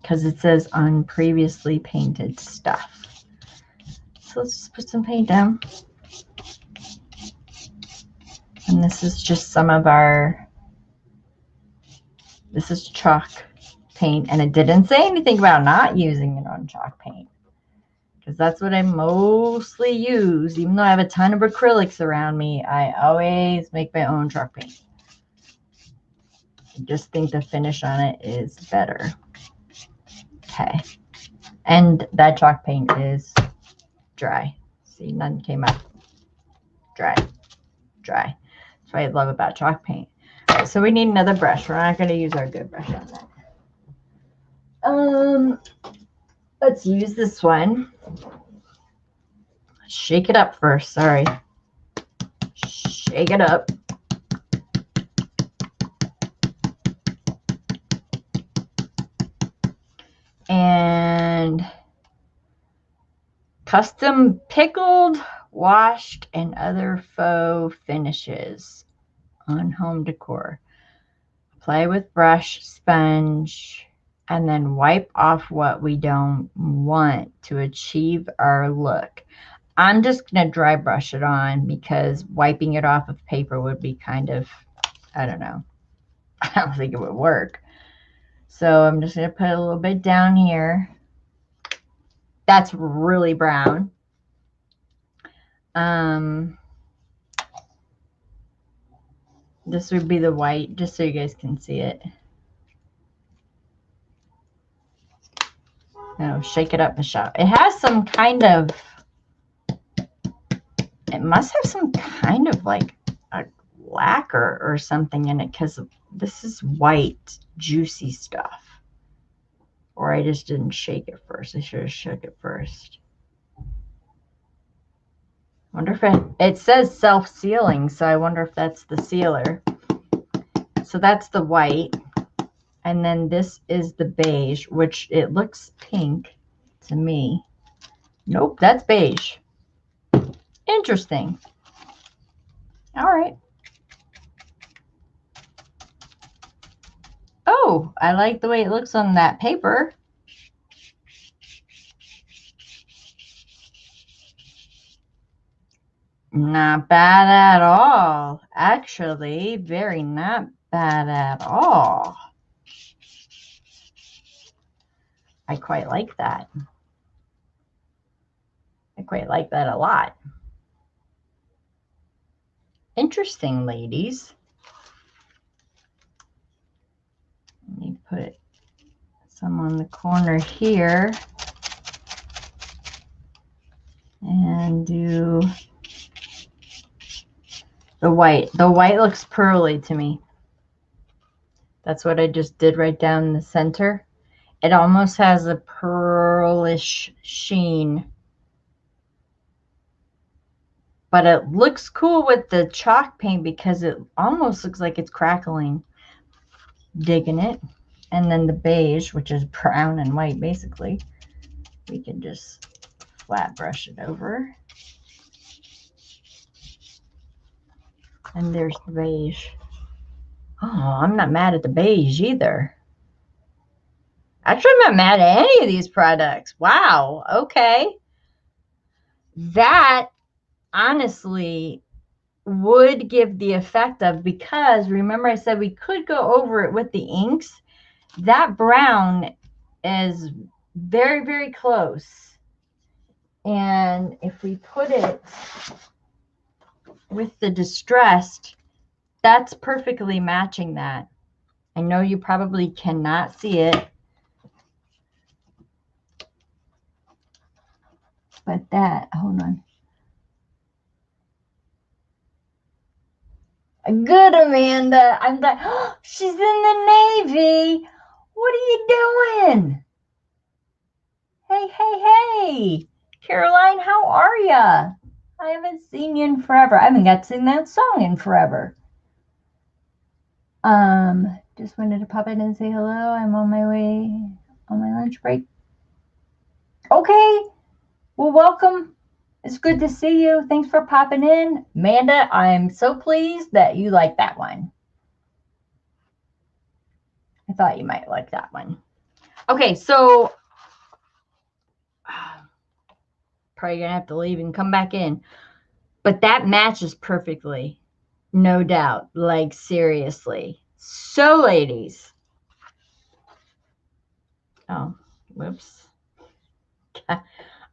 Because it says on previously painted stuff. So let's just put some paint down. And this is just some of our, this is chalk paint. And it didn't say anything about not using it on chalk paint. because that's what I mostly use. Even though I have a ton of acrylics around me, I always make my own chalk paint. I just think the finish on it is better. Okay. And that chalk paint is dry. See, none came up. Dry. Dry. That's what I love about chalk paint. All right, so we need another brush. We're not going to use our good brush on that. Let's use this one. Shake it up first. Sorry. Shake it up. And custom pickled, washed, and other faux finishes on home decor. Apply with brush, sponge, and then wipe off what we don't want to achieve our look. I'm just going to dry brush it on because wiping it off of paper would be kind of, I don't know. I don't think it would work. So I'm just going to put a little bit down here. That's really brown. This would be the white, just so you guys can see it. No, shake it up, Michelle. It has some kind of, it must have some kind of like a lacquer or something in it because this is white, juicy stuff. Or I just didn't shake it first. I should have shook it first. I wonder if it says self-sealing, so I wonder if that's the sealer. So that's the white. And then this is the beige, which it looks pink to me. Nope, that's beige. Interesting. All right. Oh, I like the way it looks on that paper. Not bad at all. Actually, very not bad at all. I quite like that. I quite like that a lot. Interesting, ladies. Let me put some on the corner here. And do the white. The white looks pearly to me. That's what I just did right down the center. It almost has a pearlish sheen. But it looks cool with the chalk paint because it almost looks like it's crackling. Digging it. And then the beige, which is brown and white basically. We can just flat brush it over. And there's the beige. Oh, I'm not mad at the beige either. Actually, I'm not mad at any of these products. Wow. Okay. That honestly would give the effect of, because remember I said we could go over it with the inks. That brown is very, very close. And if we put it with the distressed, that's perfectly matching that. I know you probably cannot see it, but that, hold on. Good, Amanda. I'm like, oh, she's in the Navy. What are you doing? Hey, hey, hey. Caroline, how are ya? I haven't seen you in forever. I haven't got to sing that song in forever. Just wanted to pop in and say hello. I'm on my way on my lunch break. Okay. Well, welcome. It's good to see you. Thanks for popping in. Amanda, I'm so pleased that you like that one. I thought you might like that one. Okay, so probably gonna have to leave and come back in. But that matches perfectly. No doubt. Like, seriously. So, ladies. Oh, whoops.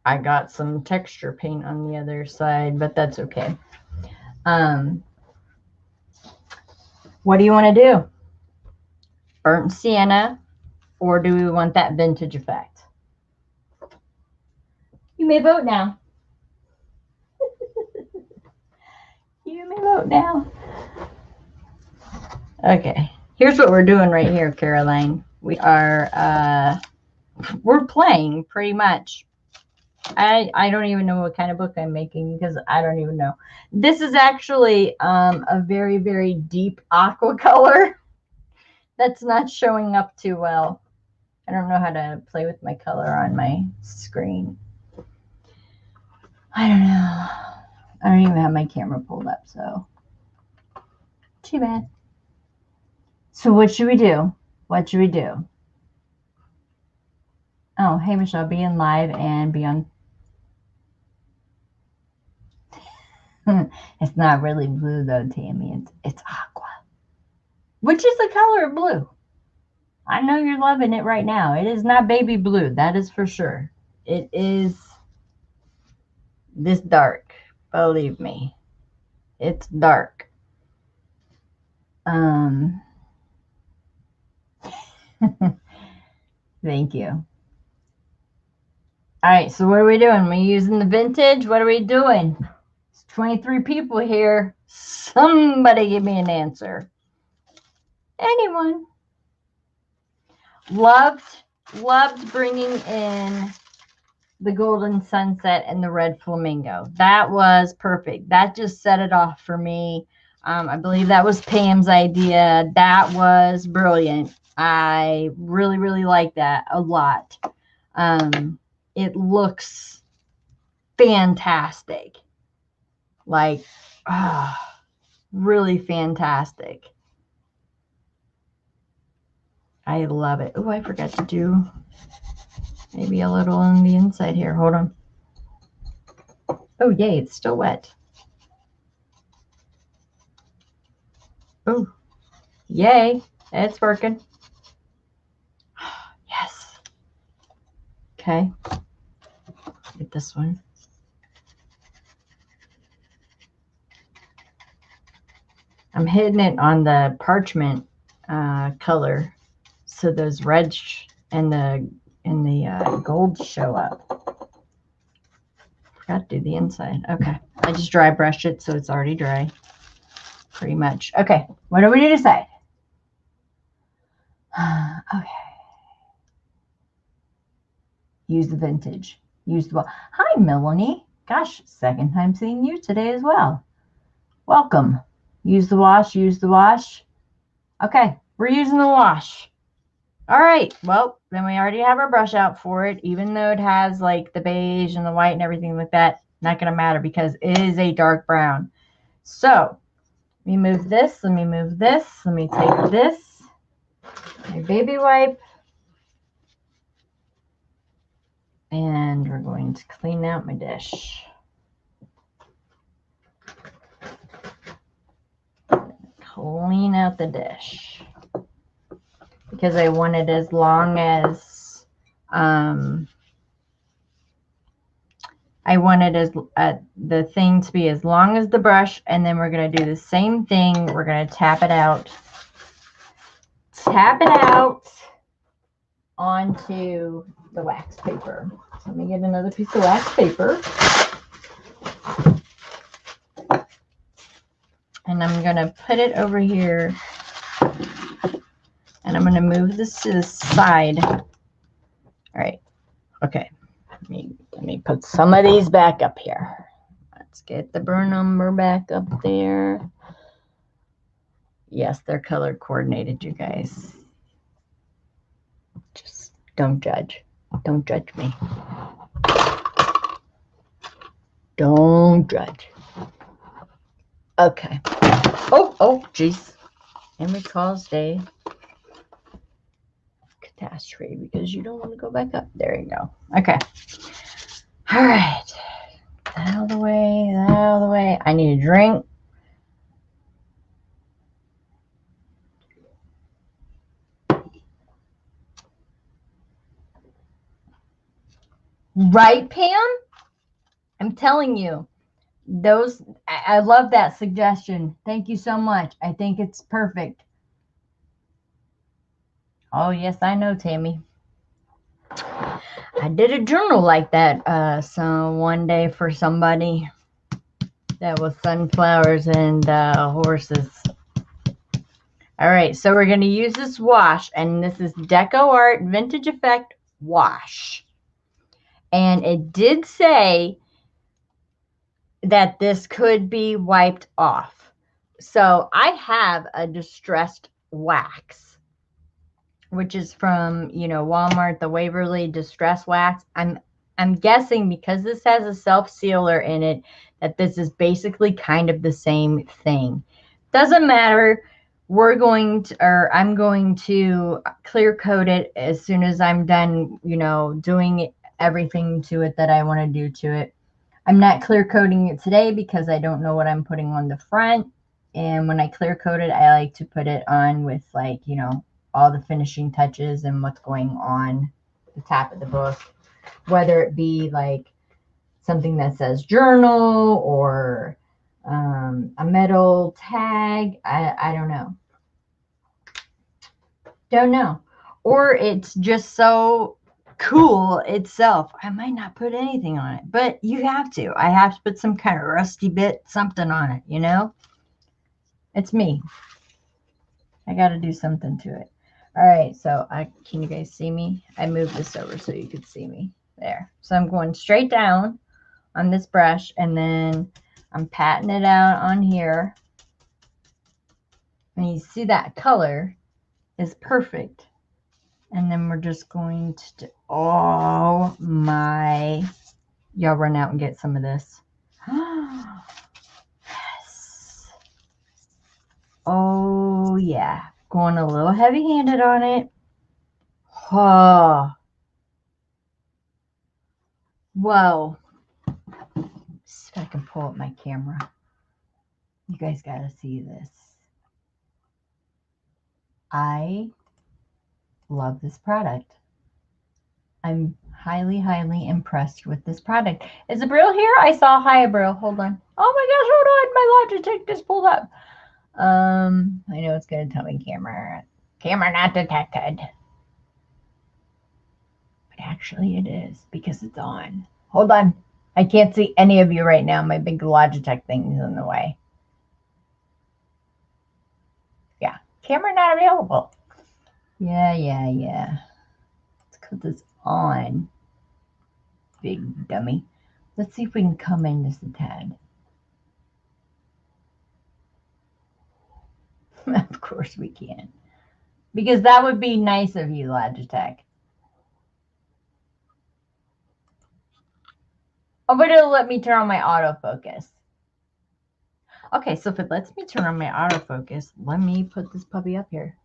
I got some texture paint on the other side, but that's okay. What do you want to do? Burnt sienna, or do we want that vintage effect? You may vote now. You may vote now. Okay, here's what we're doing right here, Caroline. We are we're playing pretty much. I don't even know what kind of book I'm making because I don't even know. This is actually a very, very deep aqua color that's not showing up too well. I don't know how to play with my color on my screen. I don't know. I don't even have my camera pulled up, so too bad. So what should we do? What should we do? Oh, hey, Michelle, be in live and be on. It's not really blue, though, Tammy. It's aqua, which is the color of blue. I know you're loving it right now. It is not baby blue. That is for sure. It is this dark. Believe me. It's dark. Thank you. All right, so what are we doing? We using the vintage? What are we doing? It's 23 people here. Somebody give me an answer. Anyone? Loved bringing in the golden sunset and the red flamingo. That was perfect. That just set it off for me. I believe that was Pam's idea. That was brilliant. I really, really like that a lot. It looks fantastic. Like, really fantastic. I love it. Oh, I forgot to do maybe a little on the inside here. Hold on. Oh, yay, it's still wet. Oh, yay, it's working. Yes. Okay. Get this one. I'm hitting it on the parchment color, so those reds and the gold show up. Forgot to do the inside. Okay, I just dry brushed it, so it's already dry, pretty much. Okay, what do we need to say? Okay. Use the vintage. Use the. Hi, Melanie. Gosh, second time seeing you today as well. Welcome. Use the wash. Use the wash. Okay, we're using the wash. All right, well, then we already have our brush out for it, even though it has like the beige and the white and everything like that. Not going to matter because it is a dark brown. So let me move this. Let me move this. Let me take this, my baby wipe, and we're going to clean out my dish. Clean out the dish. Because I want it as long as I wanted as the thing to be as long as the brush, and then we're going to do the same thing. We're going to tap it out onto the wax paper. So let me get another piece of wax paper, and I'm going to put it over here, and I'm going to move this to the side. All right. Okay. Let me put some of these back up here. Let's get the burn number back up there. Yes, they're color coordinated, you guys. Just don't judge. Don't judge me. Don't judge. Okay. Oh, geez. Henry calls day catastrophe because you don't want to go back up. There you go. Okay. All right. Out of the way. Out of the way. I need a drink. Right, Pam? I'm telling you, I love that suggestion. Thank you so much. I think it's perfect. Oh, yes, I know, Tammy. I did a journal like that so one day for somebody that was sunflowers and horses. All right, so we're going to use this wash, and this is Deco Art Vintage Effect Wash. And it did say that this could be wiped off. So I have a distressed wax, which is from, Walmart, the Waverly Distress Wax. I'm guessing because this has a self-sealer in it that this is basically kind of the same thing. Doesn't matter. I'm going to clear coat it as soon as I'm done, doing everything to it that I want to do to it. I'm not clear coating it today because I don't know what I'm putting on the front. And when I clear coat it, I like to put it on with all the finishing touches and what's going on the top of the book, whether it be like something that says journal or a metal tag. I don't know. Don't know. Or it's just so cool itself. I might not put anything on it, but you have to. I have to put some kind of rusty bit, something on it, It's me. I got to do something to it. All right, so can you guys see me? I moved this over so you could see me. There. So I'm going straight down on this brush, and then I'm patting it out on here. And you see that color is perfect. And then we're just going to, oh my, y'all run out and get some of this. Yes. Oh yeah, going a little heavy-handed on it. Oh. Whoa. See if I can pull up my camera. You guys gotta see this. I love this product. I'm highly, highly impressed with this product. Is the Brill here? I saw hi, Brill. Hold on. Oh my gosh, hold on. My Logitech just pulled up. I know it's gonna tell me camera not detected. But actually it is because it's on. Hold on. I can't see any of you right now. My big Logitech thing is in the way. Yeah. Camera not available. Yeah. Let's put this on. Big dummy. Let's see if we can come in just a tad. Of course we can. Because that would be nice of you, Logitech. Oh, but it'll let me turn on my autofocus. Okay, so if it lets me turn on my autofocus, let me put this puppy up here.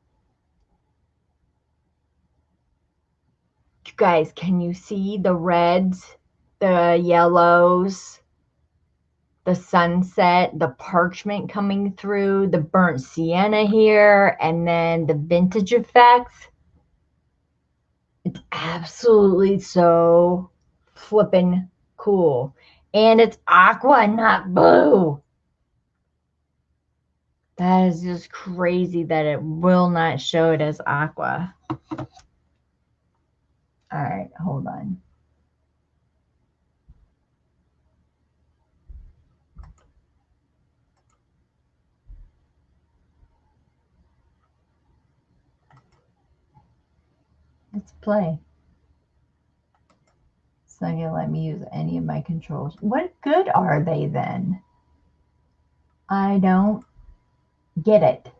You guys, can you see the reds, the yellows, the sunset, the parchment coming through, the burnt sienna here, and then the vintage effects? It's absolutely so flippin' cool. And it's aqua, not blue. That is just crazy that it will not show it as aqua. All right, hold on. Let's play. It's not going to let me use any of my controls. What good are they then? I don't get it.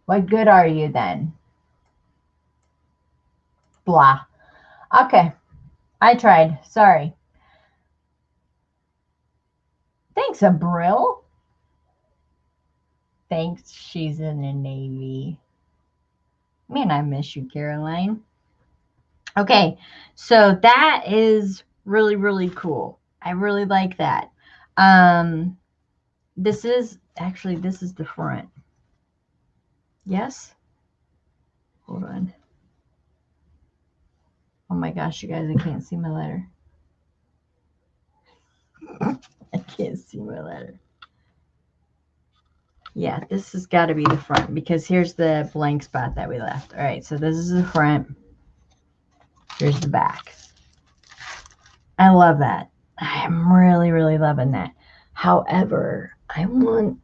What good are you then? Blah. Okay. I tried. Sorry. Thanks, Abril. Thanks. She's in the Navy. Man, I miss you, Caroline. Okay. So that is really, really cool. I really like that. This is the front. Yes. Hold on. Oh my gosh, you guys, I can't see my letter. I can't see my letter. Yeah, this has got to be the front because here's the blank spot that we left. All right, so this is the front. Here's the back. I love that. I am really, really loving that. However, I'm going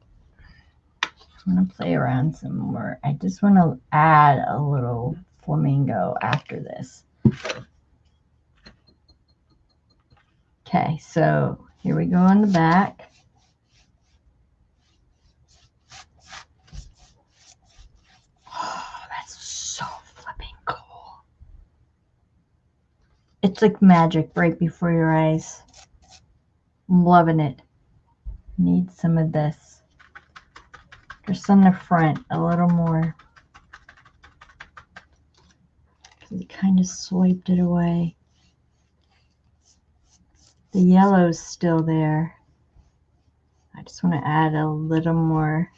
to play around some more. I just want to add a little flamingo after this. Okay, so here we go on the back. Oh, that's so flipping cool. It's like magic right before your eyes. I'm loving it. Need some of this. Just on the front, a little more. It kind of swiped it away. The yellow's still there. I just want to add a little more.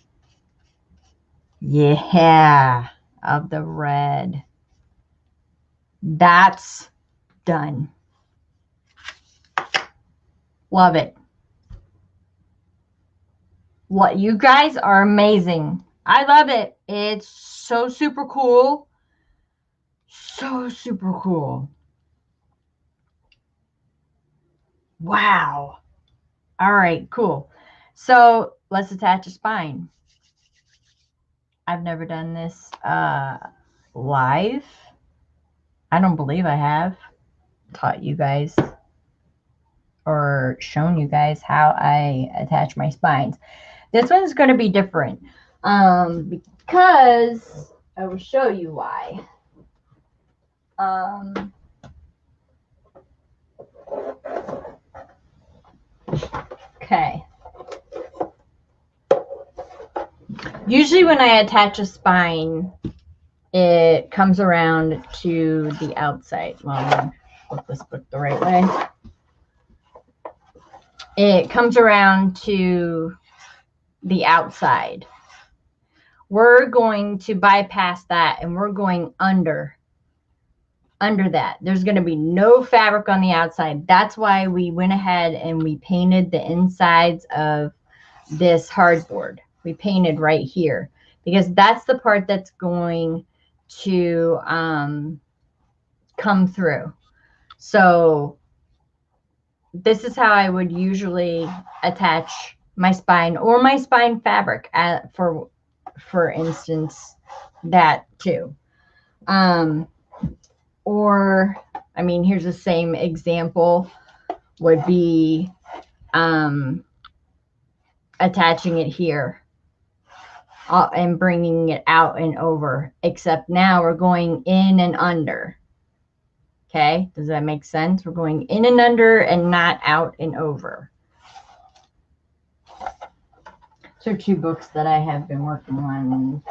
Yeah, of the red. That's done. Love it. What, you guys are amazing. I love it. It's so super cool. So super cool. Wow. All right, cool. So let's attach a spine. I've never done this live. I don't believe I have taught you guys or shown you guys how I attach my spines. This one's going to be different because I will show you why. Okay. Usually when I attach a spine, it comes around to the outside. Well, I'm going to flip this book the right way. It comes around to the outside. We're going to bypass that and we're going under that. There's going to be no fabric on the outside. That's why we went ahead and we painted the insides of this hardboard. We painted right here because that's the part that's going to come through. So this is how I would usually attach my spine or my spine fabric for instance, that too. Or, I mean, here's the same example would be attaching it here and bringing it out and over, except now we're going in and under. Okay, does that make sense? We're going in and under and not out and over. These are two books that I have been working on. And,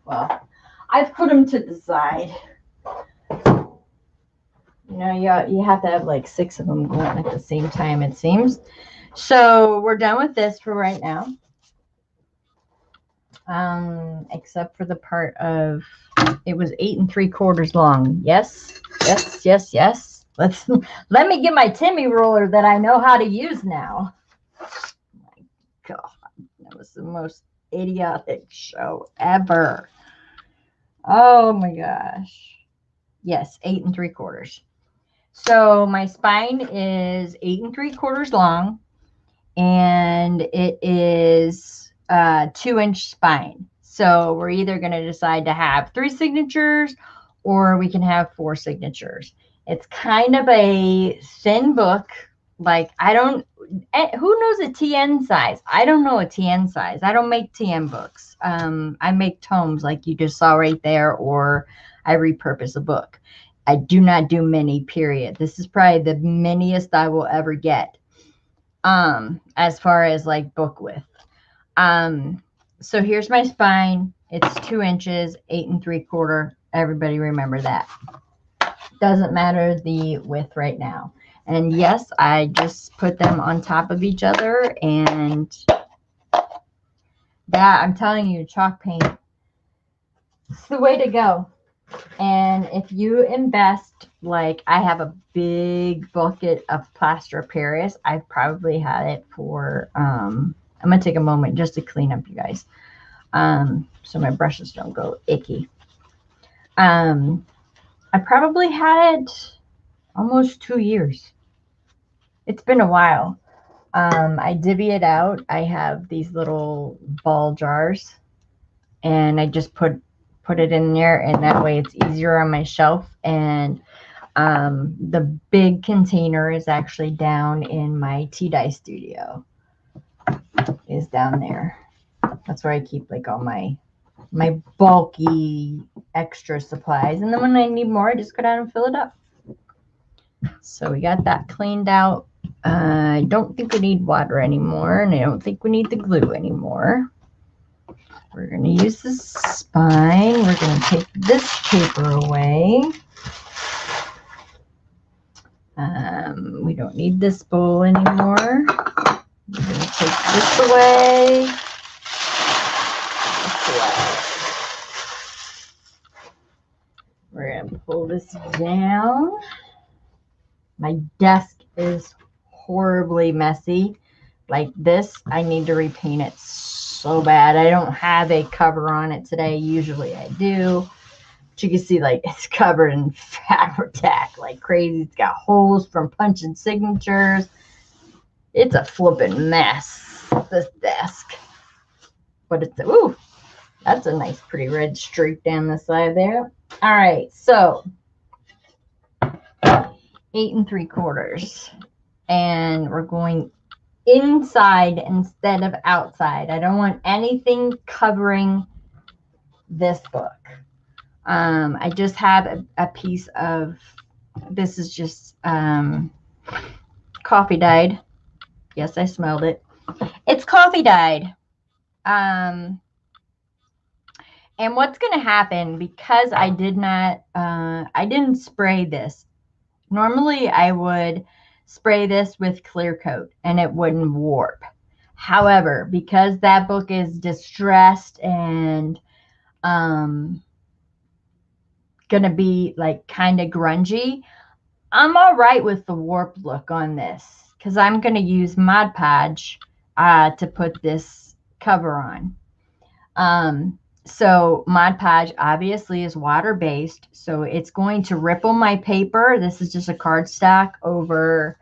well, I've put them to the side. You know, you have to have like 6 of them going at the same time, it seems. So we're done with this for right now. Except for the part of, it was 8 3/4 long. Yes, yes, yes, yes. Let me get my Timmy ruler that I know how to use now. Oh my God, that was the most idiotic show ever. Oh my gosh. Yes, 8 3/4. So my spine is 8 3/4 long, and it is 2-inch spine. So we're either going to decide to have 3 signatures or we can have 4 signatures. It's kind of a thin book. Like, who knows a TN size? I don't know a TN size. I don't make TN books. I make tomes like you just saw right there, or I repurpose a book. I do not do mini, period. This is probably the miniest I will ever get as far as like book width. So here's my spine. It's 2 inches, 8 3/4. Everybody remember that. Doesn't matter the width right now. And yes, I just put them on top of each other, and that, I'm telling you, chalk paint, it's the way to go. And if you invest like I have a big bucket of plaster of Paris. I've probably had it for I'm gonna take a moment just to clean up, you guys, so my brushes don't go icky. I probably had it almost 2 years. It's been a while. I divvy it out. I have these little ball jars, and I just put it in there, and that way it's easier on my shelf. And the big container is actually down in my tea dye studio. Is down there. That's where I keep like all my bulky extra supplies, and then when I need more, I just go down and fill it up. So we got that cleaned out. I don't think we need water anymore, and I don't think we need the glue anymore. We're going to use this spine. We're going to take this paper away. We don't need this bowl anymore. We're going to take this away. We're going to pull this down. My desk is horribly messy. Like this, I need to repaint it so bad. I don't have a cover on it today. Usually I do. But you can see like it's covered in Fabri-Tac like crazy. It's got holes from punching signatures. It's a flipping mess, this desk. But it's, ooh, that's a nice pretty red streak down the side there. All right, so 8 3/4. And we're going inside instead of outside. I don't want anything covering this book. I just have a piece of, this is just coffee dyed. Yes, I smelled it. It's coffee dyed. And what's going to happen, because I didn't spray this. Normally I would spray this with clear coat and it wouldn't warp. However, because that book is distressed and gonna be like kind of grungy, I'm all right with the warp look on this because I'm gonna use Mod Podge to put this cover on. So Mod Podge obviously is water based, so it's going to ripple my paper. This is just a cardstock over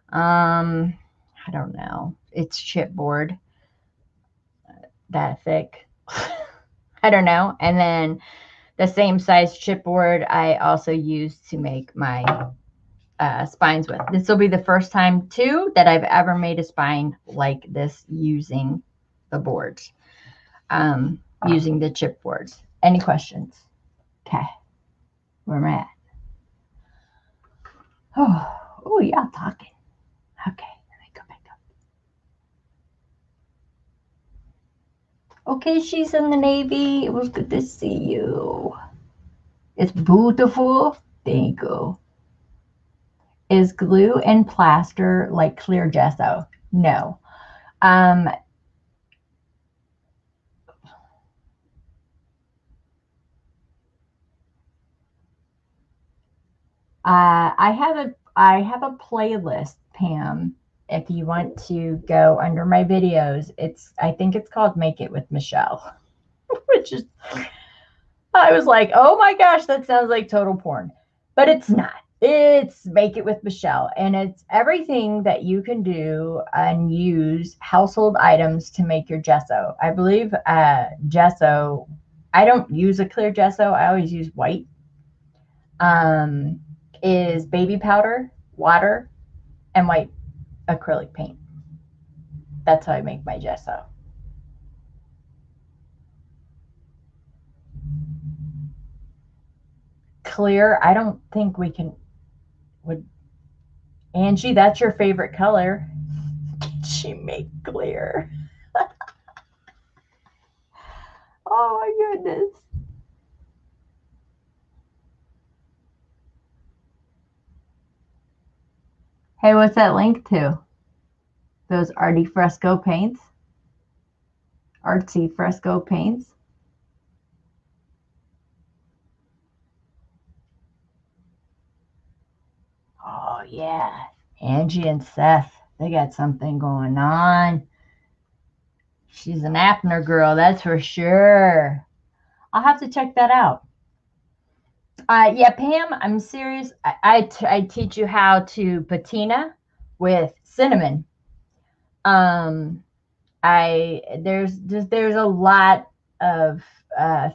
I don't know, it's chipboard that thick. I don't know. And then the same size chipboard I also use to make my spines with. This will be the first time too that I've ever made a spine like this using the boards, using the chipboards. Any questions? Okay, where am I at? Oh, y'all talking. Okay, let me go back up. Okay, she's in the Navy. It was good to see you. It's beautiful. There you go. Is glue and plaster like clear gesso? No. I have a playlist, Pam. If you want to go under my videos, I think it's called Make It with Michelle, which is, I was like, oh my gosh, that sounds like total porn, but it's not. It's Make It with Michelle, and it's everything that you can do and use household items to make your gesso. I believe gesso, I don't use a clear gesso. I always use white. Is baby powder, water, and white acrylic paint. That's how I make my gesso. Clear, I don't think we can, Angie, that's your favorite color. She make clear. Oh my goodness. Hey, what's that link to? Those artsy fresco paints? Artsy fresco paints? Oh, yeah. Angie and Seth, they got something going on. She's an Apner girl, that's for sure. I'll have to check that out. Yeah, Pam, I'm serious. I teach you how to patina with cinnamon. There's a lot of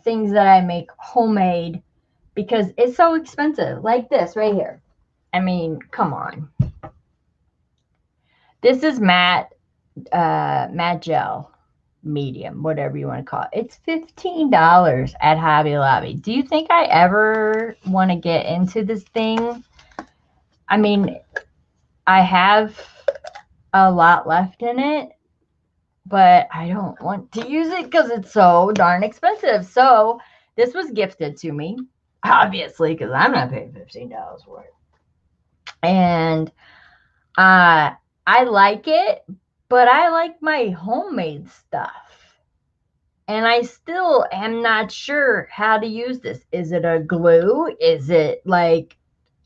things that I make homemade because it's so expensive. Like this right here. I mean, come on. This is matte gel, medium, whatever you want to call it. It's $15 at Hobby Lobby. Do you think I ever want to get into this thing? I mean, I have a lot left in it, but I don't want to use it because it's so darn expensive. So this was gifted to me, obviously, because I'm not paying $15 for it. And I like it, but I like my homemade stuff. And I still am not sure how to use this. Is it a glue? Is it like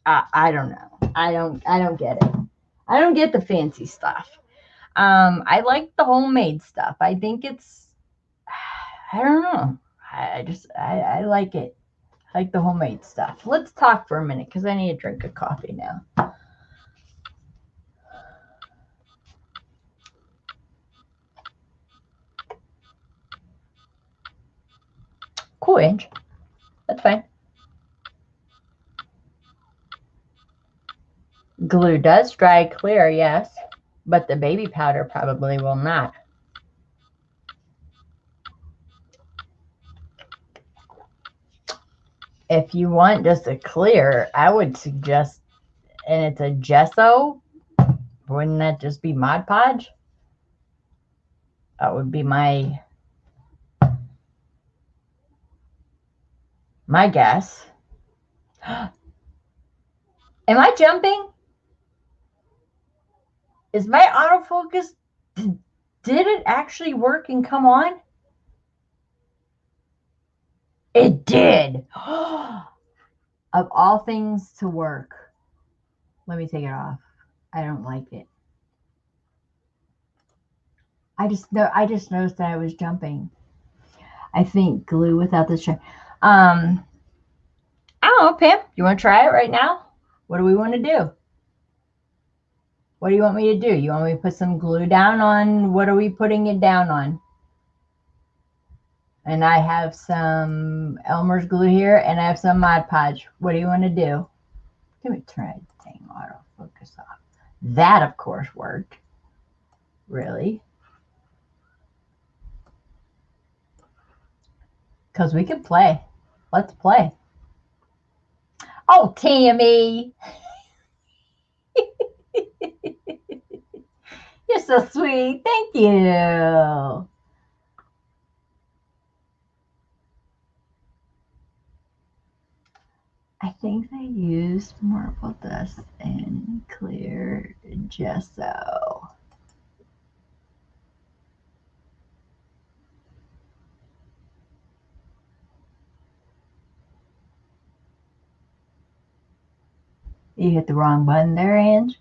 I don't know. I don't get it. I don't get the fancy stuff. I like the homemade stuff. I think it's I don't know. I like it. I like the homemade stuff. Let's talk for a minute because I need a drink of coffee now. Cool, Ange. That's fine. Glue does dry clear, yes, but the baby powder probably will not. If you want just a clear, I would suggest, and it's a gesso, wouldn't that just be Mod Podge? That would be my guess. Am I jumping? Is my autofocus, did it actually work and come on? It did. Of all things to work. Let me take it off. I don't like it. I just noticed that I was jumping. I think glue without the tray. I don't know, Pam. You want to try it right now? What do we want to do? What do you want me to do? You want me to put some glue down on? What are we putting it down on? And I have some Elmer's glue here, and I have some Mod Podge. What do you want to do? Let me try the thing autofocus off. That, of course, worked. Really? Because we can play. Let's play. Oh, Tammy. You're so sweet. Thank you. I think they used marble dust and clear gesso. You hit the wrong button there, Ange.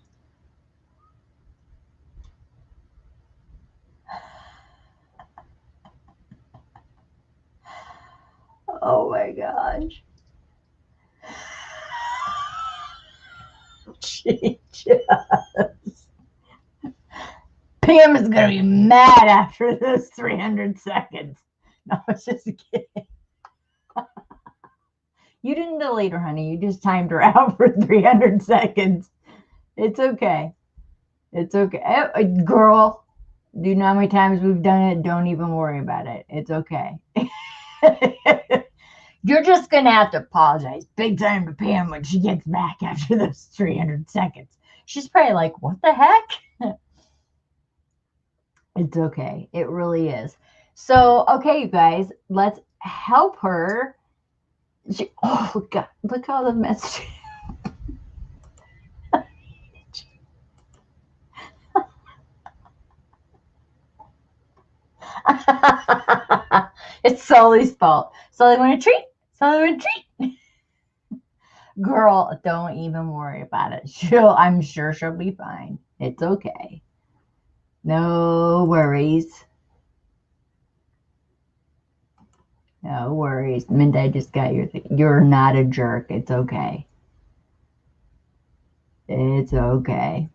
Oh my gosh. She just... Pam is going to be mad after those 300 seconds. No, I was just kidding. You didn't delete her, honey. You just timed her out for 300 seconds. It's okay. It's okay. Girl, do you know how many times we've done it? Don't even worry about it. It's okay. You're just going to have to apologize big time to Pam when she gets back after those 300 seconds. She's probably like, what the heck? It's okay. It really is. So, okay, you guys, let's help her. Oh, God, look how the message. It's Sully's fault. Sully want a treat. Sully want a treat. Girl, don't even worry about it. I'm sure she'll be fine. It's okay. No worries. No worries. Mindy just got your thing. You're not a jerk. It's okay. It's okay.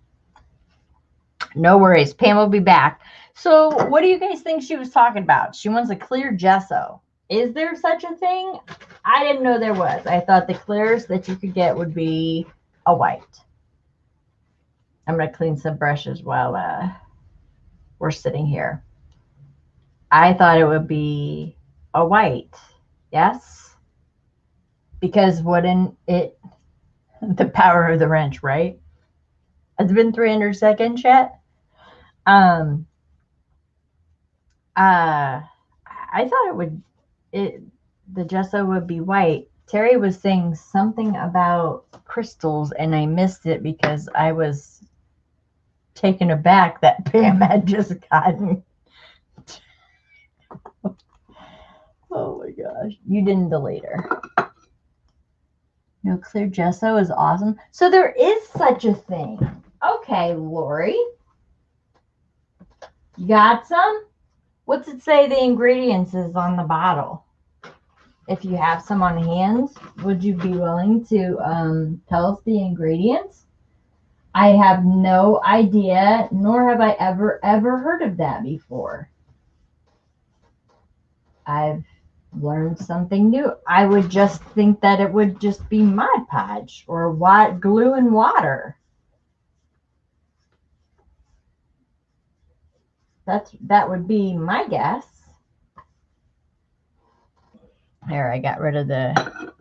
No worries. Pam will be back. So what do you guys think she was talking about? She wants a clear gesso. Is there such a thing? I didn't know there was. I thought the clearest that you could get would be a white. I'm going to clean some brushes while we're sitting here. I thought it would be a white. Yes? Because wouldn't it, the power of the wrench, right? It's been 300 seconds yet. I thought the gesso would be white. Terry was saying something about crystals, and I missed it because I was taken aback that Pam had just gotten. Oh my gosh. You didn't delete her. No, clear gesso is awesome. So there is such a thing. Okay, Lori. You got some? What's it say the ingredients is on the bottle? If you have some on hand, would you be willing to tell us the ingredients? I have no idea, nor have I ever heard of that before. I've learned something new. I would just think that it would just be Mod Podge or glue and water. That would be my guess. There, I got rid of the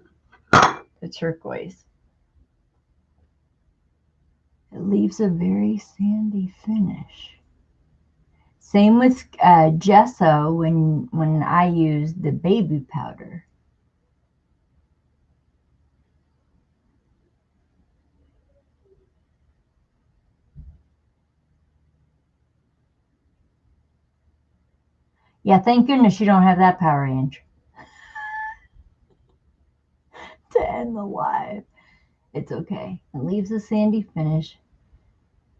turquoise. It leaves a very sandy finish. Same with gesso when I use the baby powder. Yeah, thank goodness you don't have that Power Inch to end the live. It's okay. It leaves a sandy finish.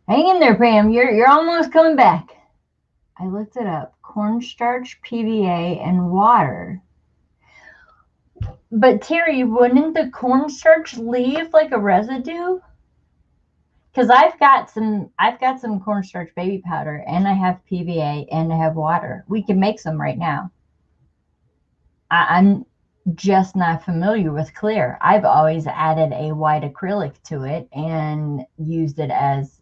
Hang in there, Pam. You're almost coming back. I looked it up. Cornstarch, PVA, and water. But Terry, wouldn't the cornstarch leave like a residue? Because I've got some cornstarch baby powder, and I have PVA, and I have water. We can make some right now. I'm just not familiar with clear. I've always added a white acrylic to it and used it as,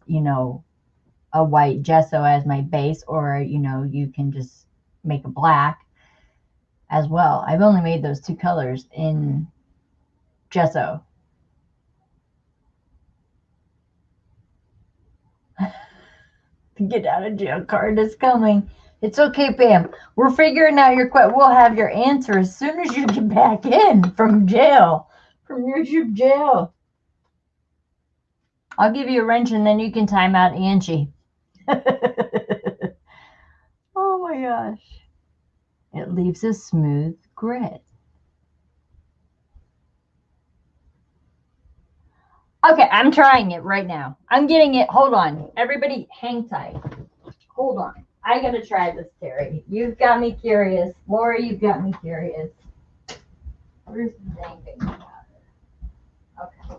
a white gesso as my base, or, you can just make a black as well. I've only made those two colors in gesso. The get out of jail card is coming. It's okay, Pam. We're figuring out your question. We'll have your answer as soon as you get back in from jail, from YouTube jail. I'll give you a wrench and then you can time out Angie. Oh my gosh. It leaves a smooth grit. Okay, I'm trying it right now. I'm getting it. Hold on. Everybody hang tight. Hold on. I gotta try this, Terry. You've got me curious. Lori, you've got me curious. Where's the dang baby powder? Okay.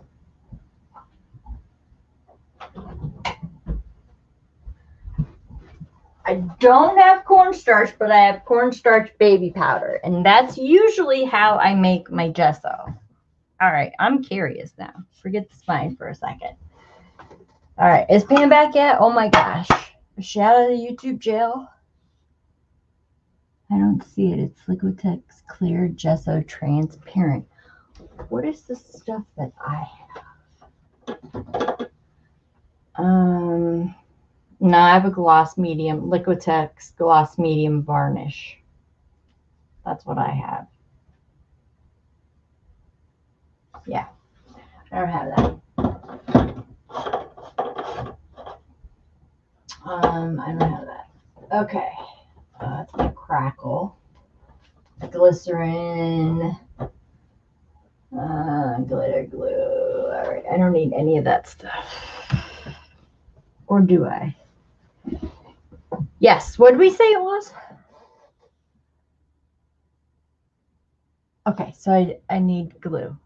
I don't have cornstarch, but I have cornstarch baby powder. And that's usually how I make my gesso. All right, I'm curious now. Forget the spine for a second. All right, is Pam back yet? Oh my gosh. Is she out of the YouTube jail? I don't see it. It's Liquitex Clear Gesso Transparent. What is the stuff that I have? No, I have a gloss medium, Liquitex gloss medium varnish. That's what I have. Yeah, I don't have that. I don't have that. Okay, that's my crackle. Glycerin. on, glitter glue. All right, I don't need any of that stuff. Or do I? Yes, what did we say it was? Okay, so I need glue.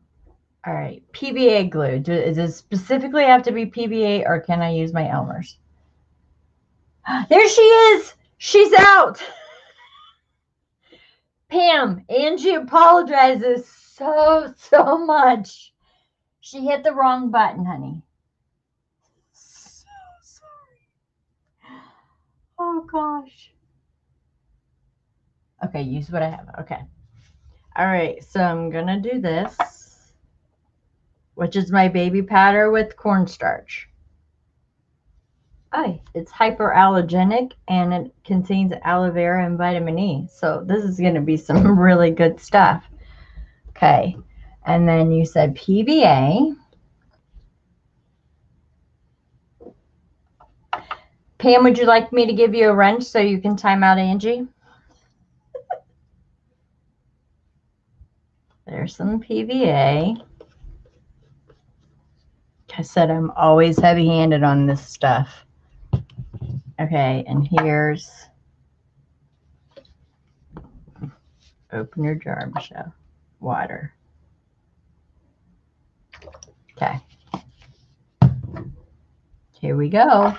All right, PVA glue. Does it specifically have to be PVA or can I use my Elmer's? There she is. She's out. Pam, Angie apologizes so much. She hit the wrong button, honey. So sorry. Oh, gosh. Okay, use what I have. Okay. All right, so I'm going to do this, which is my baby powder with cornstarch. Oh, it's hyperallergenic and it contains aloe vera and vitamin E. So this is going to be some really good stuff. Okay. And then you said PVA. Pam, would you like me to give you a wrench so you can time out Angie? There's some PVA. Like I said, I'm always heavy-handed on this stuff. Okay, and here's, open your jar, Michelle. Water. Okay. Here we go.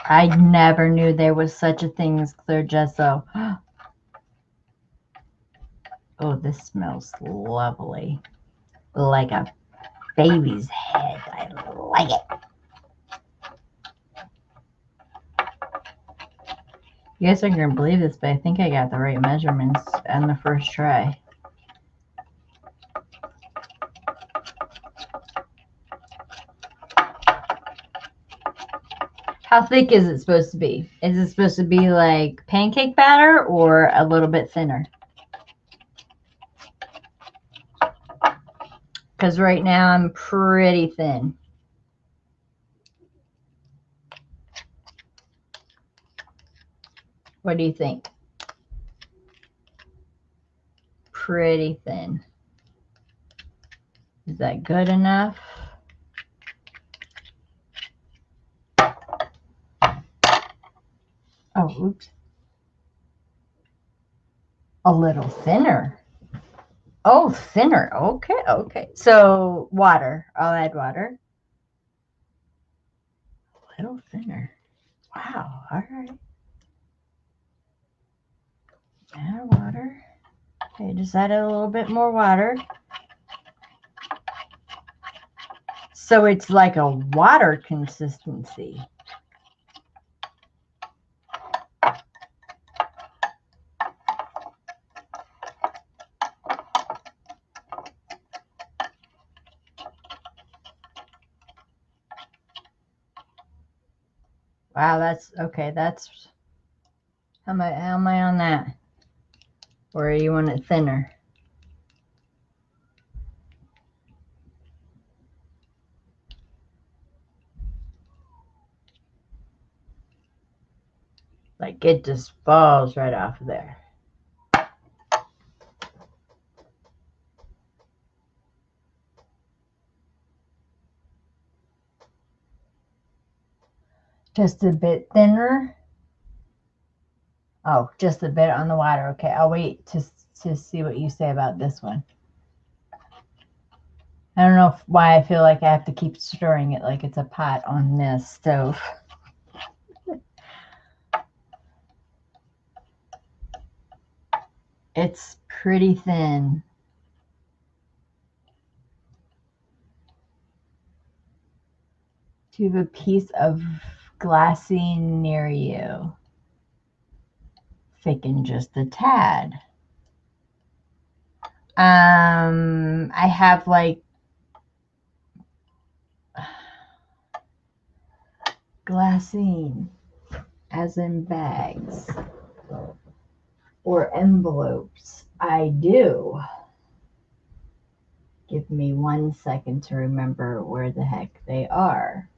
I never knew there was such a thing as clear gesso. Oh, this smells lovely. Like a baby's head. I like it. You guys aren't going to believe this, but I think I got the right measurements on the first try. How thick is it supposed to be? Is it supposed to be like pancake batter or a little bit thinner? Because right now I'm pretty thin. What do you think? Pretty thin. Is that good enough? Oh, oops. A little thinner. Oh, thinner. Okay, okay. So water. I'll add water. A little thinner. Wow. All right. Add water. Okay, just add a little bit more water. So it's like a water consistency. Wow, that's okay. That's how am I on that? Or you want it thinner? Like it just falls right off of there. Just a bit thinner. Oh, just a bit on the water. Okay, I'll wait to see what you say about this one. I don't know why I feel like I have to keep stirring it like it's a pot on this stove. It's pretty thin. Do you have a piece of glassine near you? Thicken just a tad. I have like glassine, as in bags or envelopes. I do. Give me 1 second to remember where the heck they are.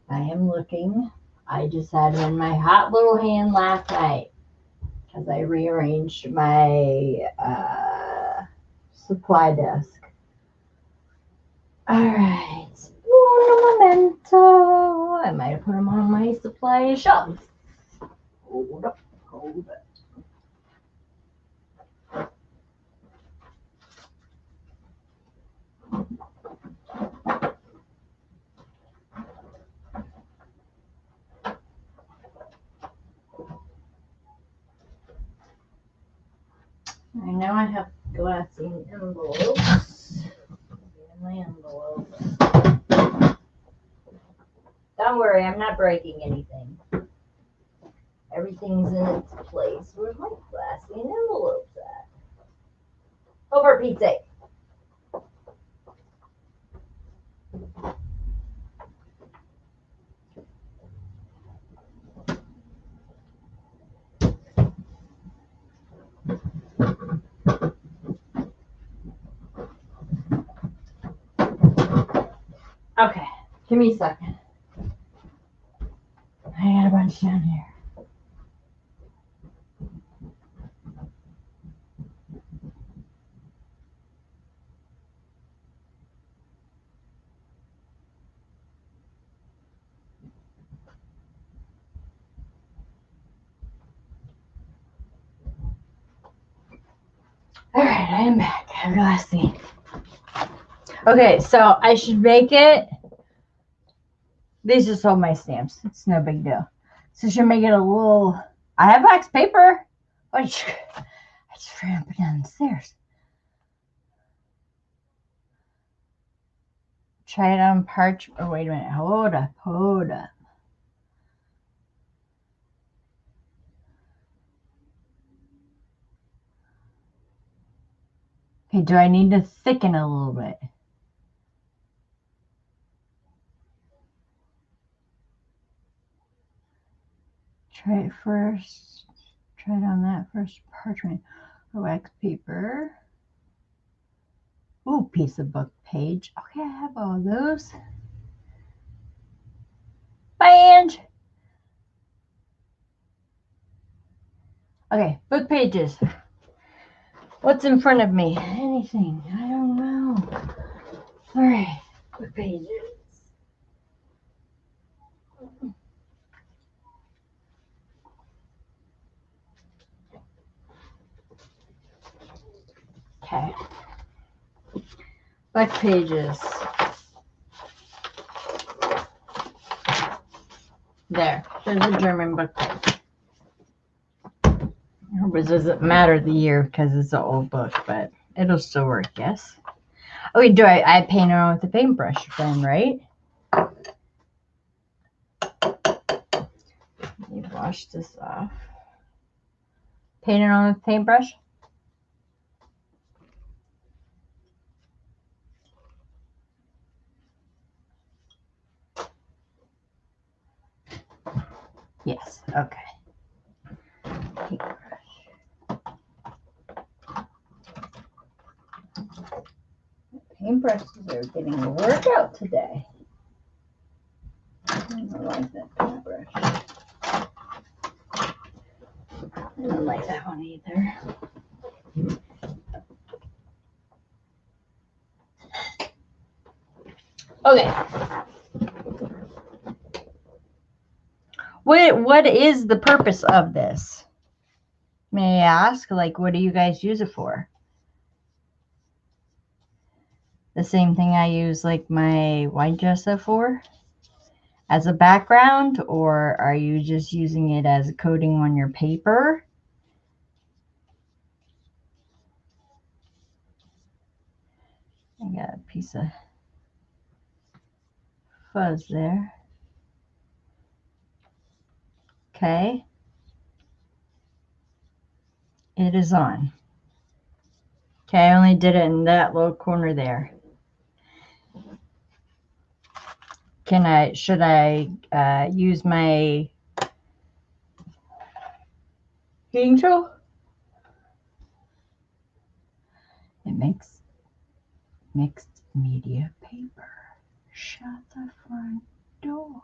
I am looking. I just had them in my hot little hand last night. as I rearranged my supply desk. All right. Un momento. I might have put them on my supply shelf. Hold up. Hold up. I know I have glassy envelopes. In my envelopes. Don't worry, I'm not breaking anything. Everything's in its place. Where's my glassy envelopes at? Oh, for Pete's sake. Okay, give me a second. I got a bunch down here. All right, I am back. I'm glassy. Okay, so I should make it. These are all my stamps. It's no big deal. So I should make it a little. I have wax paper. Oh, I just ran up and down the stairs. Try it on parchment. Oh, wait a minute. Hold up. Hold up. Okay, do I need to thicken a little bit? Try it first. Try it on that first. Parchment or wax paper. Ooh, piece of book page. Okay, I have all those. Bye, Ange. Okay, book pages. What's in front of me? Anything? I don't know. All right, book pages. Okay. Book pages. There. There's a German book page. It doesn't matter the year because it's an old book, but it'll still work, yes? Okay, do I paint it on with a paintbrush then, right? Let me wash this off. Paint it on with paintbrush? Yes, okay. Paintbrush. Paintbrushes are getting a workout today. I don't like that paintbrush. I don't like that one either. Okay. What is the purpose of this? May I ask? Like, what do you guys use it for? The same thing I use like my white gesso for? As a background? Or are you just using it as a coating on your paper? I got a piece of fuzz there. Okay. It is on. Okay, I only did it in that little corner there. Should I use my heating tool? It makes mixed media paper. Shut the front door.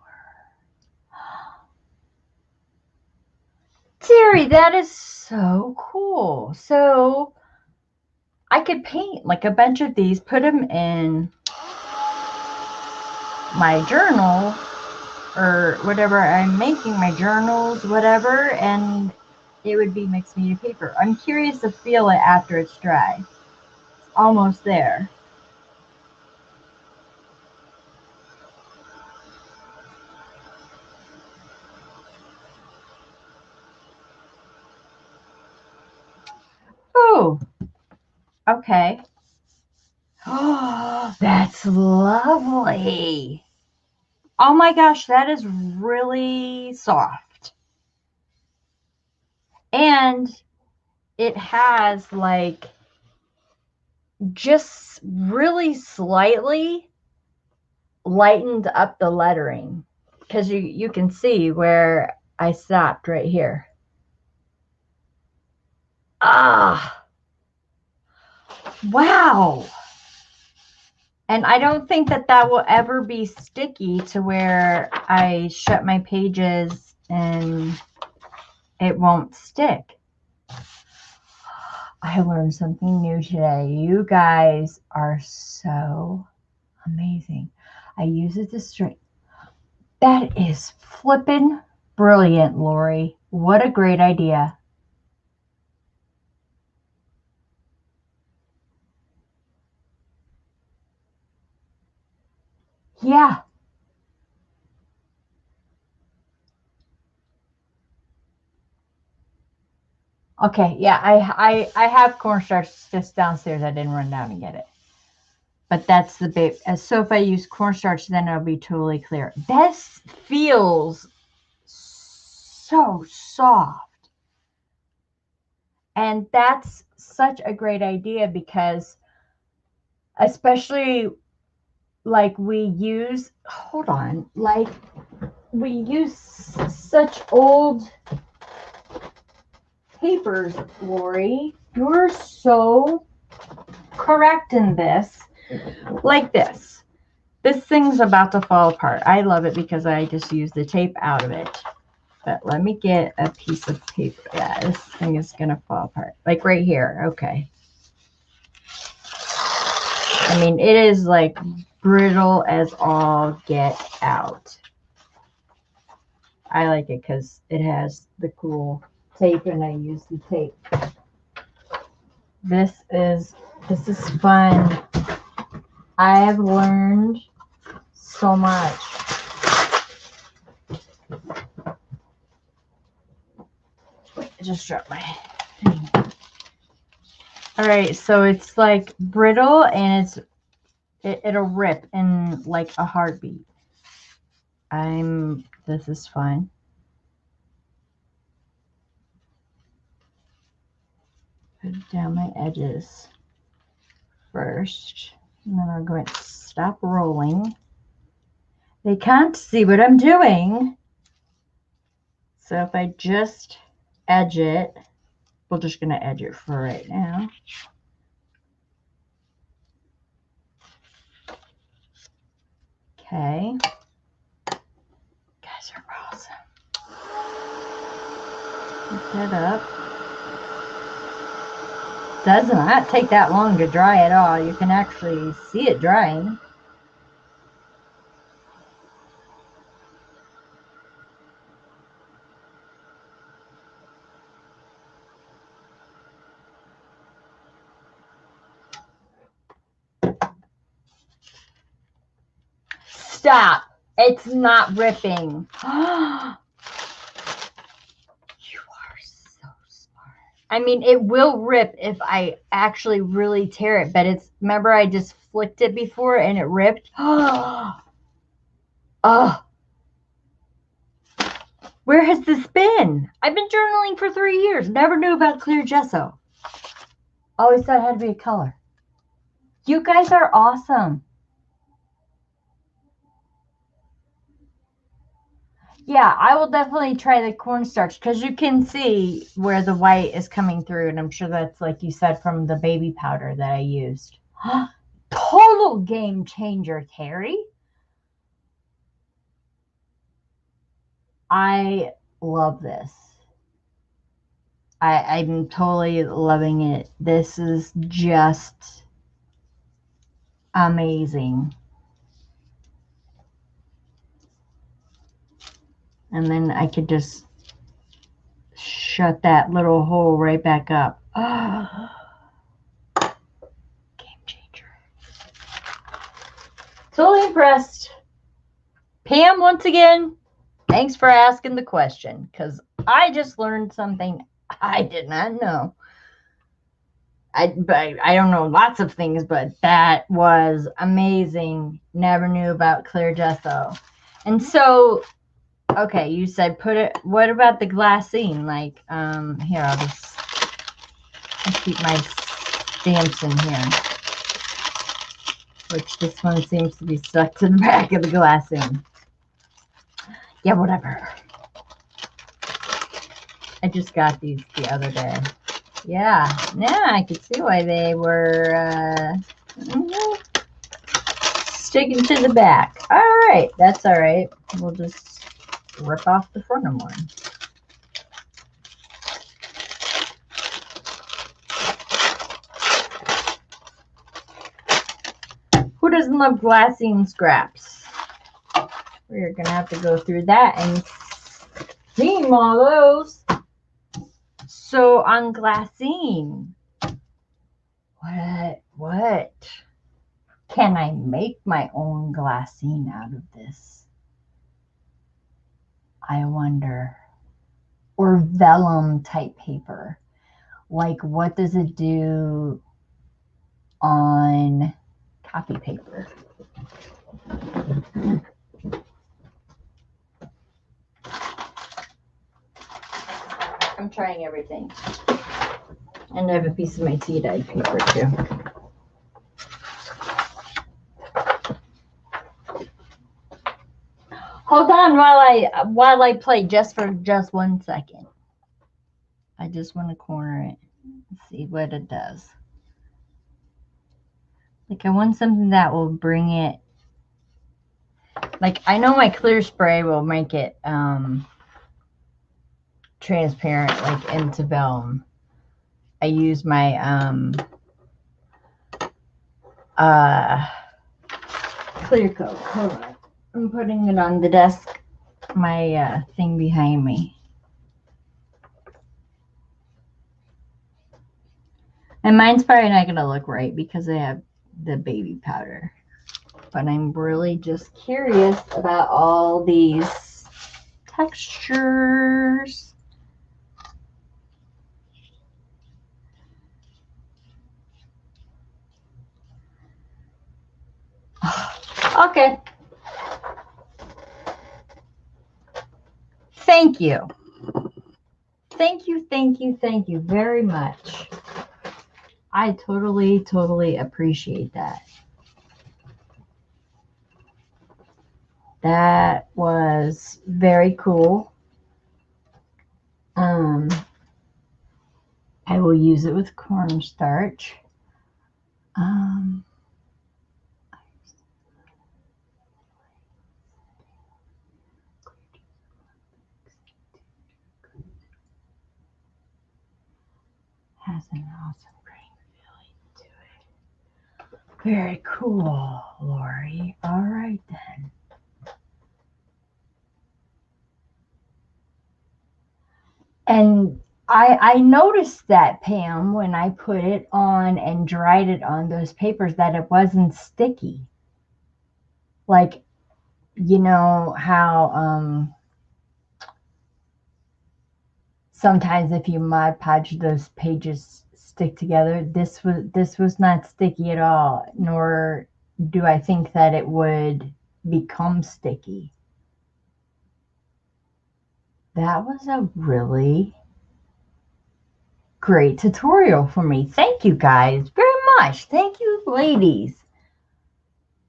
Terry, that is so cool. So I could paint like a bunch of these, put them in my journal or whatever I'm making, my journals, whatever, and it would be mixed media paper. I'm curious to feel it after it's dry. It's almost there. Oh, okay. Oh, that's lovely. Oh my gosh, that is really soft. And it has like just really slightly lightened up the lettering because you can see where I stopped right here. Ah, wow. And I don't think that that will ever be sticky to where I shut my pages and it won't stick. I learned something new today. You guys are so amazing. I use it to string. That is flippin' brilliant, Lori. What a great idea. Yeah. Okay. Yeah. I have cornstarch just downstairs. I didn't run down and get it. But that's the big. So if I use cornstarch, then it'll be totally clear. This feels so soft. And that's such a great idea because especially like we use, hold on, like we use such old papers, Lori. You're so correct in this. Like this. This thing's about to fall apart. I love it because I just use the tape out of it. But let me get a piece of paper. Yeah, this thing is going to fall apart. Like right here. Okay. I mean, it is like brittle as all get out. I like it because it has the cool tape and I use the tape. This is fun. I have learned so much. I just dropped my thing. All right, so it's like brittle and it'll rip in like a heartbeat. This is fun. Put down my edges first, and then I'm going to stop rolling. They can't see what I'm doing. So if I just edge it, we're just going to edge it for right now. Okay. You guys are awesome. Pick that up. Does not take that long to dry at all. You can actually see it drying. Stop. It's not ripping. You are so smart. I mean, it will rip if I actually really tear it, but it's, remember I just flicked it before and it ripped? Oh. Where has this been? I've been journaling for 3 years. Never knew about clear gesso. Always thought it had to be a color. You guys are awesome. Yeah, I will definitely try the cornstarch because you can see where the white is coming through. And I'm sure that's, like you said, from the baby powder that I used. Total game changer, Terry. I love this. I'm totally loving it. This is just amazing. And then I could just shut that little hole right back up. Oh, game changer. Totally impressed. Pam, once again, thanks for asking the question, because I just learned something I did not know. I don't know lots of things, but that was amazing. Never knew about clear gesso. And so, okay, you said put it. What about the glassine? Like, here, I'll keep my stamps in here. Which this one seems to be stuck to the back of the glassine. Yeah, whatever. I just got these the other day. Yeah, I could see why they were sticking to the back. All right, that's all right. We'll just rip off the front of one. Who doesn't love glassine scraps? We're going to have to go through that and steam all those. So on glassine, what? Can I make my own glassine out of this? I wonder. Or vellum type paper. Like, what does it do on copy paper? I'm trying everything. And I have a piece of my tea dyed paper too. Hold on while I play just for 1 second. I just want to corner it and see what it does. Like, I want something that will bring it. Like, I know my clear spray will make it transparent, like into vellum. I use my clear coat. Hold on. I'm putting it on the desk, my thing behind me. And mine's probably not going to look right because I have the baby powder. But I'm really just curious about all these textures. Okay. Thank you. Thank you very much. I totally appreciate that. That was very cool. I will use it with cornstarch. Has an awesome green feeling to it. Very cool, Lori. All right then. And I noticed that, Pam, when I put it on and dried it on those papers, that it wasn't sticky. Like, you know how sometimes if you Mod Podge, those pages stick together. This was not sticky at all, nor do I think that it would become sticky. That was a really great tutorial for me. Thank you guys very much. Thank you, ladies.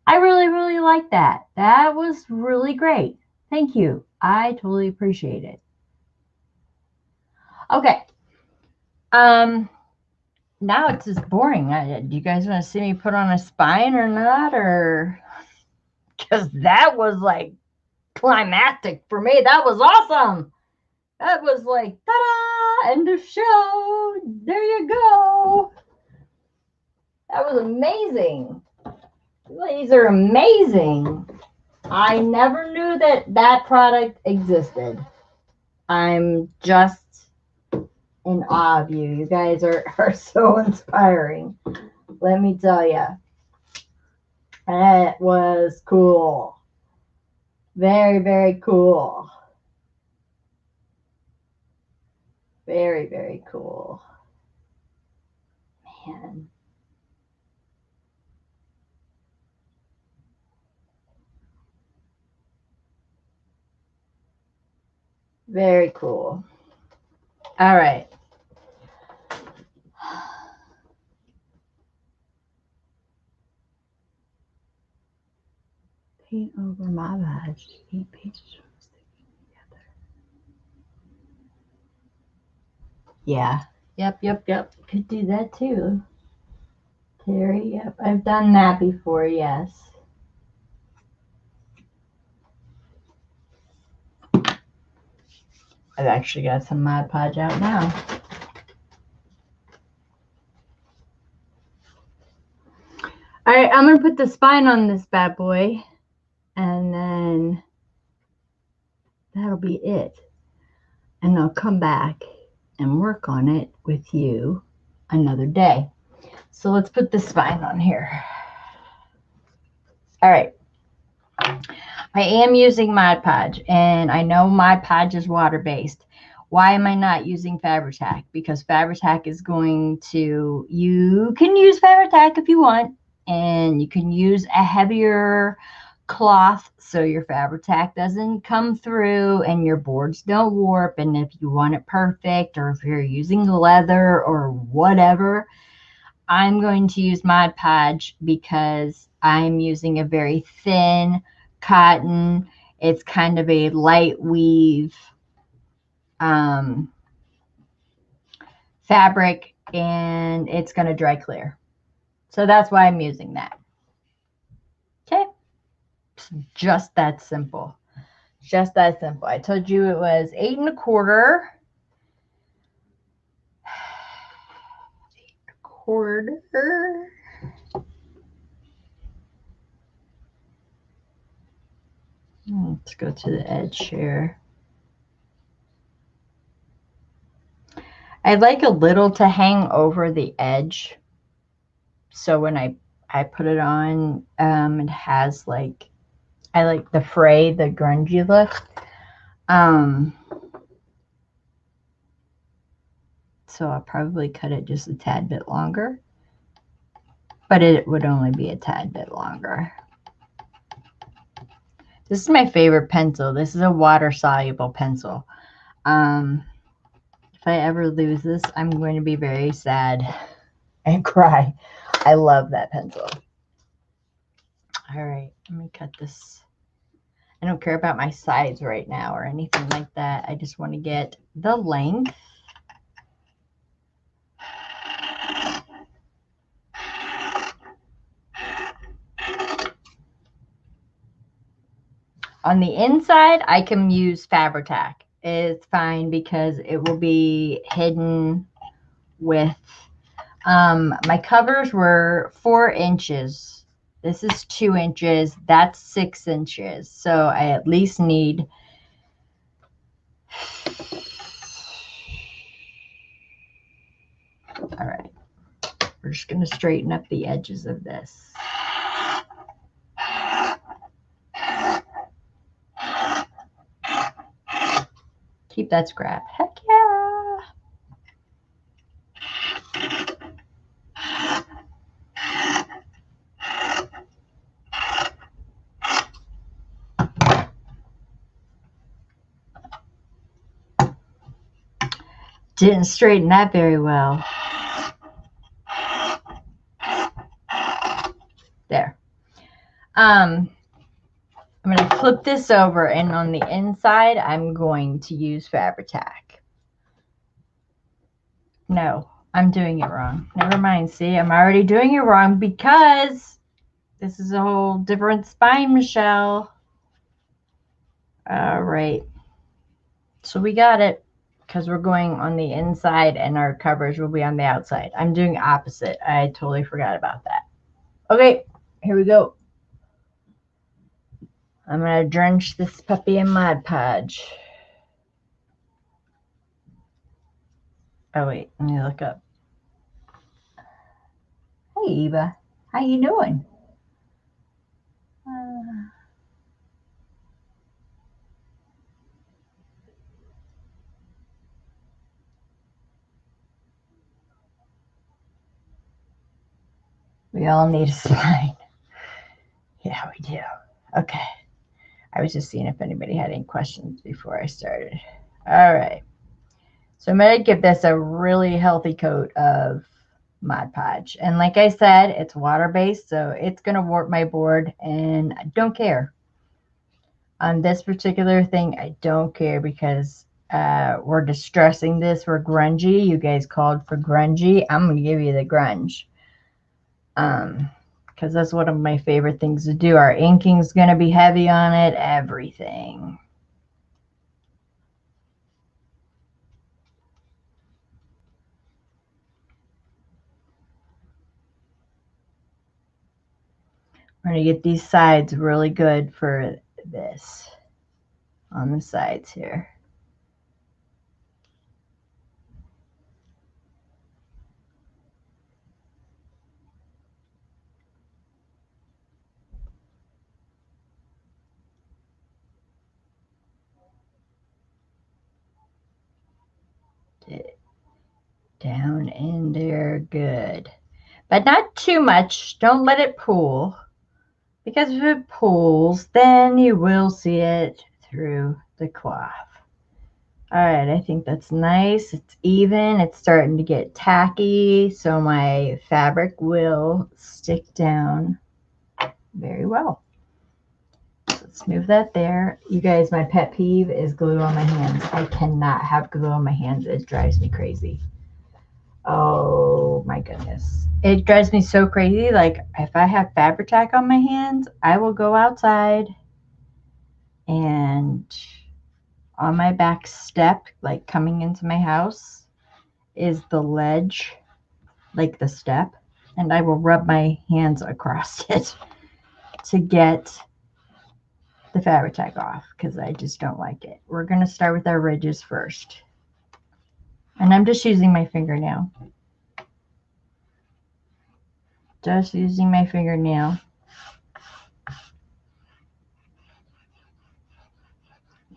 I really like that. That was really great. Thank you. I totally appreciate it. Okay. Now it's just boring. Do you guys want to see me put on a spine or not? Or because that was like climactic for me. That was awesome. That was like, ta-da! End of show. There you go. That was amazing. These are amazing. I never knew that that product existed. I'm just in awe of you. You guys are so inspiring. Let me tell you. That was cool. Very, very cool. Very, very cool. Man. Very cool. All right. Paint over my badge. 8 pages from sticking together. Yeah. Yep. Could do that too. Terry, yep. I've done that before, yes. I've actually got some Mod Podge out now. All right, I'm going to put the spine on this bad boy, and then that'll be it. And I'll come back and work on it with you another day. So let's put the spine on here. All right. I am using Mod Podge, and I know Mod Podge is water-based. Why am I not using Fabri-Tac? Because Fabri-Tac is going to, you can use Fabri-Tac if you want, and you can use a heavier cloth so your Fabri-Tac doesn't come through and your boards don't warp. And if you want it perfect, or if you're using leather or whatever, I'm going to use Mod Podge because I'm using a very thin cotton. It's kind of a light weave fabric, and it's going to dry clear. So that's why I'm using that. Okay. It's just that simple. Just that simple. I told you it was 8 1/4. 8 1/4. Let's go to the edge here. I'd like a little to hang over the edge. So when I put it on, it has like, I like the fray, the grungy look. So I'll probably cut it just a tad bit longer. But it would only be a tad bit longer. This is my favorite pencil. This is a water-soluble pencil. If I ever lose this, I'm going to be very sad and cry. I love that pencil. All right, let me cut this. I don't care about my size right now or anything like that. I just want to get the length. On the inside, I can use Fabri-Tac. It's fine because it will be hidden with, my covers were 4 inches. This is 2 inches. That's 6 inches. So I at least need all right. We're just going to straighten up the edges of this. Keep that scrap. Heck yeah. Didn't straighten that very well. There. I'm going to flip this over, and on the inside, I'm going to use Fabri-Tac. No, I'm doing it wrong. Never mind. See, I'm already doing it wrong because this is a whole different spine, Michelle. All right. So we got it. because we're going on the inside and our covers will be on the outside. I'm doing opposite. I totally forgot about that. Okay, here we go. I'm going to drench this puppy in Mod Podge. Oh, wait, let me look up. Hey, Eva. How you doing? We all need a spine. Yeah, we do. Okay. I was just seeing if anybody had any questions before I started. All right. So I'm going to give this a really healthy coat of Mod Podge. And like I said, it's water-based, so it's going to warp my board, and I don't care. On this particular thing, I don't care because we're distressing this. We're grungy. You guys called for grungy. I'm going to give you the grunge. Because that's one of my favorite things to do. Our inking's going to be heavy on it, everything. We're going to get these sides really good for this on the sides here. Down in there good, but not too much. Don't let it pool, because if it pools, then you will see it through the cloth. All right, I think that's nice. It's even. It's starting to get tacky, so my fabric will stick down very well. Let's move that there. You guys, my pet peeve is glue on my hands. I cannot have glue on my hands. It drives me crazy. Oh my goodness. It drives me so crazy. Like if I have Fabri-Tac on my hands, I will go outside and on my back step, like coming into my house, is the ledge, like the step, and I will rub my hands across it to get the Fabri-Tac off because I just don't like it. We're going to start with our ridges first. And I'm just using my fingernail. Just using my fingernail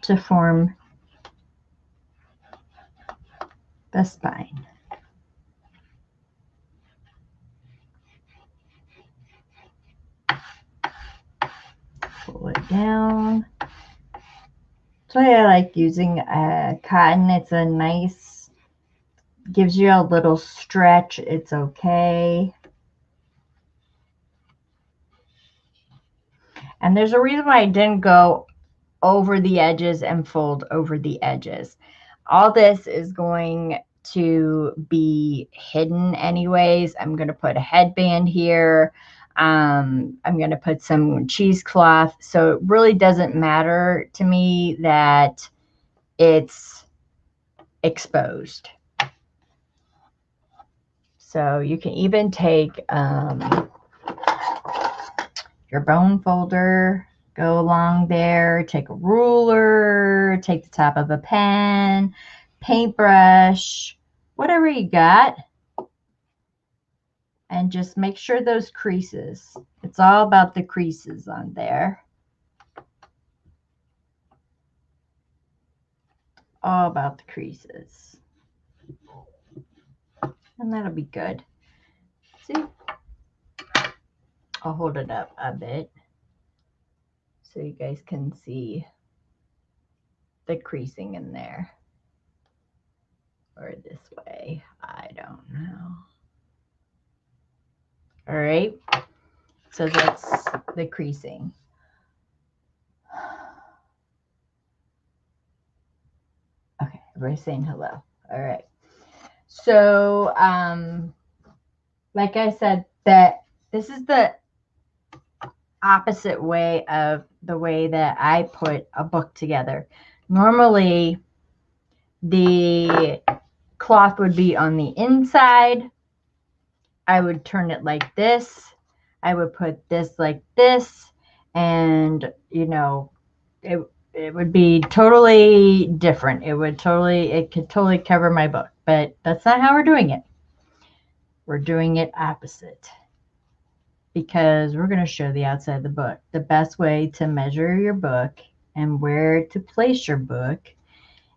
to form the spine. Pull it down. So I like using cotton. It's a nice, gives you a little stretch. It's okay. And there's a reason why I didn't go over the edges and fold over the edges. All this is going to be hidden anyways. I'm going to put a headband here. I'm going to put some cheesecloth. So it really doesn't matter to me that it's exposed. So you can even take your bone folder, go along there, take a ruler, take the top of a pen, paintbrush, whatever you got, and just make sure those creases. It's all about the creases on there. All about the creases. And that'll be good. See? I'll hold it up a bit so you guys can see the creasing in there. Or this way. I don't know. All right. So that's the creasing. Okay, everybody's saying hello. All right. So, like I said, that this is the opposite way of the way that I put a book together. Normally, The cloth would be on the inside. I would turn it like this. I would put this like this, and you know, it would be totally different. It could totally cover my book, but that's not how we're doing it. We're doing it opposite, because we're going to show the outside of the book. The best way to measure your book and where to place your book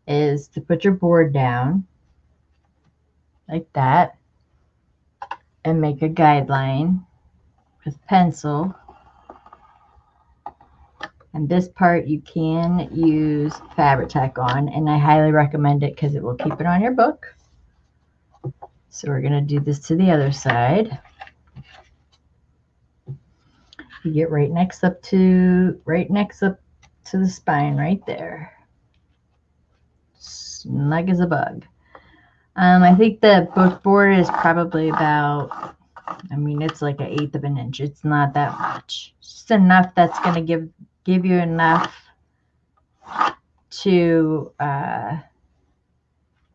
is to put your board down like that and make a guideline with pencil. And this part you can use fabric tack on, and I highly recommend it because it will keep it on your book. So we're going to do this to the other side. You get right next up to the spine right there. Snug as a bug. I think the book board is probably about, I mean, it's like 1/8 of an inch. It's not that much. Just enough that's going to give you enough to, there,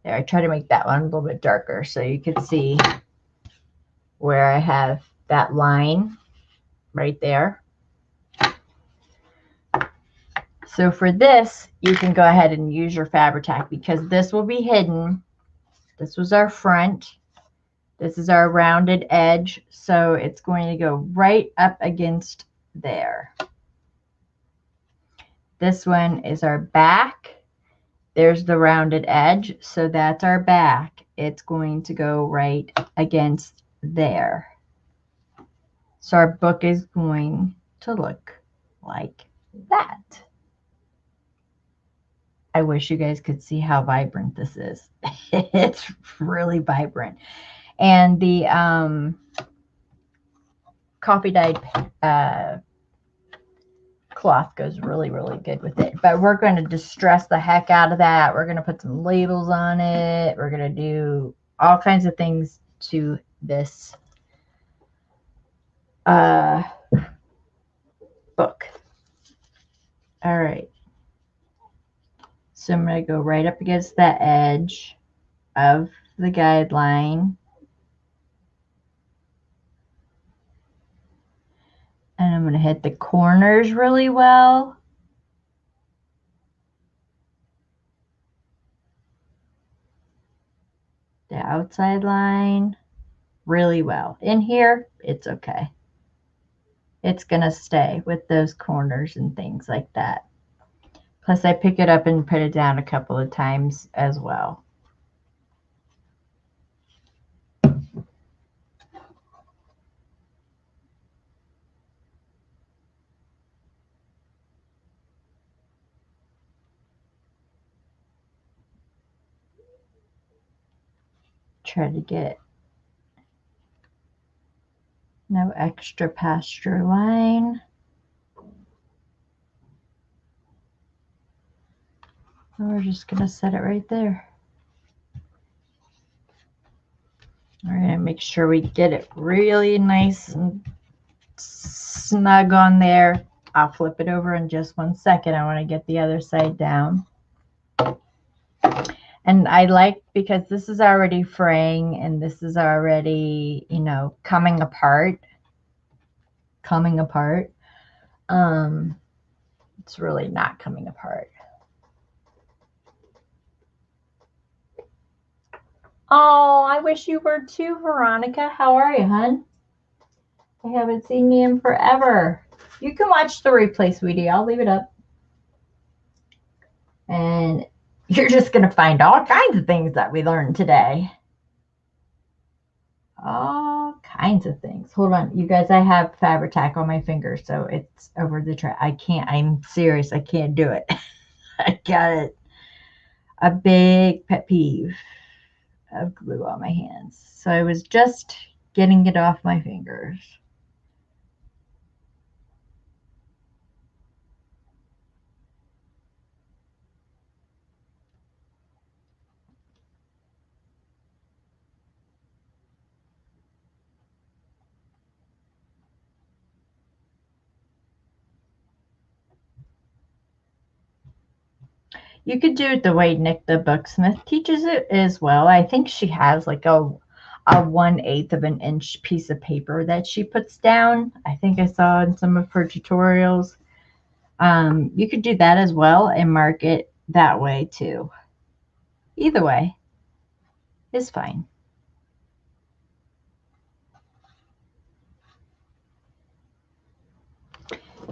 I try to make that one a little bit darker so you can see where I have that line right there. So for this, you can go ahead and use your fabric tack because this will be hidden. This was our front. This is our rounded edge. So it's going to go right up against there. This one is our back. There's the rounded edge. So that's our back. It's going to go right against there. So our book is going to look like that. I wish you guys could see how vibrant this is. It's really vibrant. And the coffee dyed cloth goes really, really good with it. But we're going to distress the heck out of that. We're going to put some labels on it. We're going to do all kinds of things to this book. All right. So I'm going to go right up against that edge of the guideline. And I'm going to hit the corners really well. The outside line really well. In here, it's okay. It's going to stay with those corners and things like that. Plus, I pick it up and put it down a couple of times as well. Try to get no extra past your line. And we're just going to set it right there. We're going to make sure we get it really nice and snug on there. I'll flip it over in just 1 second. I want to get the other side down. And I like, because this is already fraying and this is already, you know, coming apart. It's really not coming apart. Oh, I wish you were too, Veronica. How are you, hon? I haven't seen you in forever. You can watch the replay, sweetie. I'll leave it up. And you're just going to find all kinds of things that we learned today. All kinds of things. Hold on. You guys, I have fabric tack on my fingers, so it's over the tray. I can't. I'm serious. I can't do it. I got it. A big pet peeve of glue on my hands. So I was just getting it off my fingers. You could do it the way Nick the Booksmith teaches it as well. I think she has like a 1/8 of an inch piece of paper that she puts down. I think I saw in some of her tutorials. You could do that as well and mark it that way too. Either way is fine.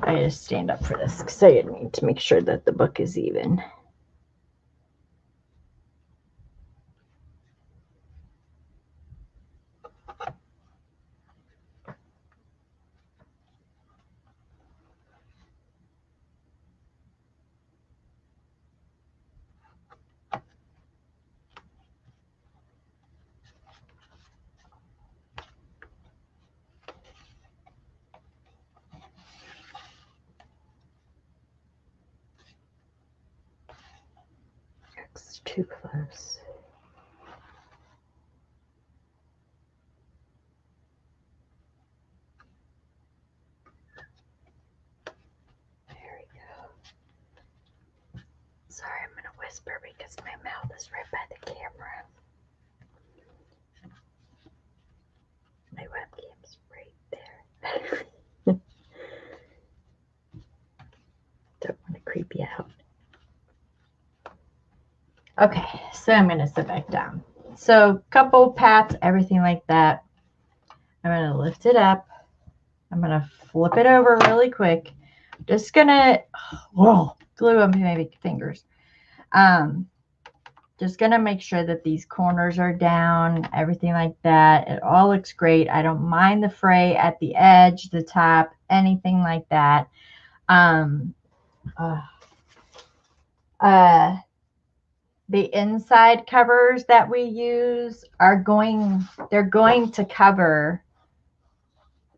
I just stand up for this because I need to make sure that the book is even. It's too close. There we go. Sorry, I'm going to whisper because my mouth is right by the camera. My webcam's right there. Don't want to creep you out. Okay, so I'm going to sit back down. So, couple pats, everything like that. I'm going to lift it up. I'm going to flip it over really quick. Just going to glue on my fingers. Just going to make sure that these corners are down, everything like that. It all looks great. I don't mind the fray at the edge, the top, anything like that. The inside covers that we use are going to cover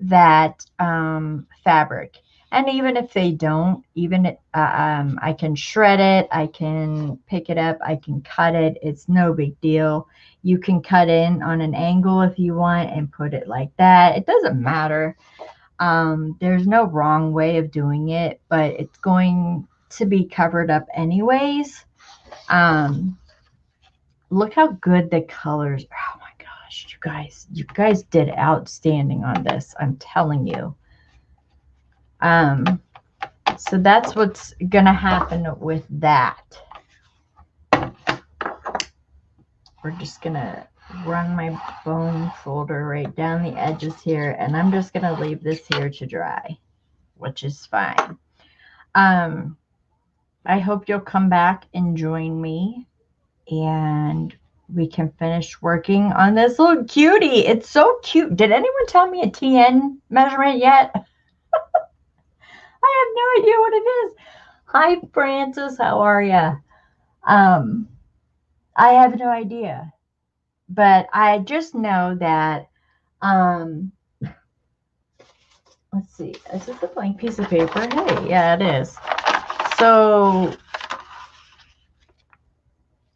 that fabric. And even if they don't, I can shred it, I can pick it up, I can cut it. It's no big deal. You can cut in on an angle if you want and put it like that. It doesn't matter. There's no wrong way of doing it, but it's going to be covered up anyways. Look how good the colors are. Oh my gosh, you guys did outstanding on this. I'm telling you. So that's what's gonna happen with that. We're just gonna run my bone folder right down the edges here, and I'm just gonna leave this here to dry, which is fine. I hope you'll come back and join me, and we can finish working on this little cutie. It's so cute. Did anyone tell me a TN measurement yet? I have no idea what it is. Hi, Francis. How are you? I have no idea. But I just know that, let's see. Is this a blank piece of paper? Hey, yeah, it is. So,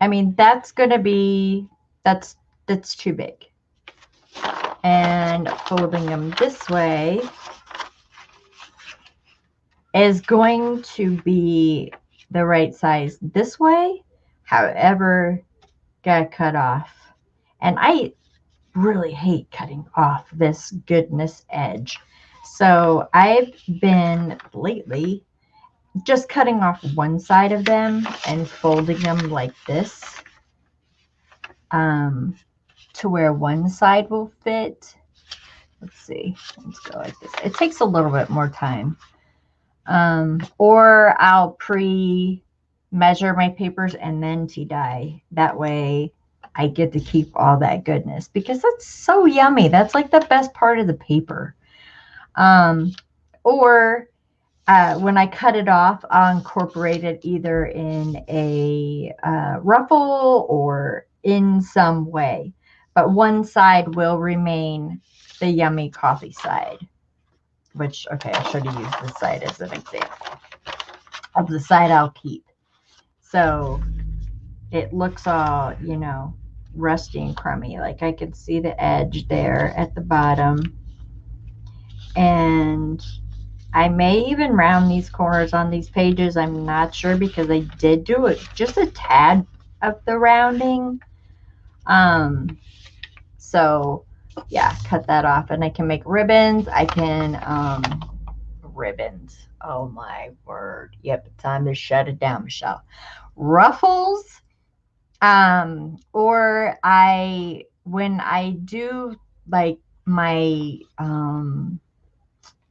I mean, that's going to be, that's too big. And folding them this way is going to be the right size this way. However, got cut off. And I really hate cutting off this goodness edge. So I've been lately just cutting off one side of them and folding them like this, to where one side will fit. Let's see. Let's go like this. It takes a little bit more time. Or I'll pre-measure my papers and then tea-dye. That way I get to keep all that goodness, because that's so yummy. That's like the best part of the paper. Or when I cut it off, I'll incorporate it either in a ruffle or in some way. But one side will remain the yummy coffee side. Which, okay, I should have used this side as an example of the side I'll keep. So it looks all, you know, rusty and crummy. Like I could see the edge there at the bottom. And I may even round these corners on these pages. I'm not sure because I did do it just a tad of the rounding. So yeah, cut that off, and I can make ribbons. I can ribbons. Oh my word. Yep, time to shut it down, Michelle. Ruffles. Or when I do like my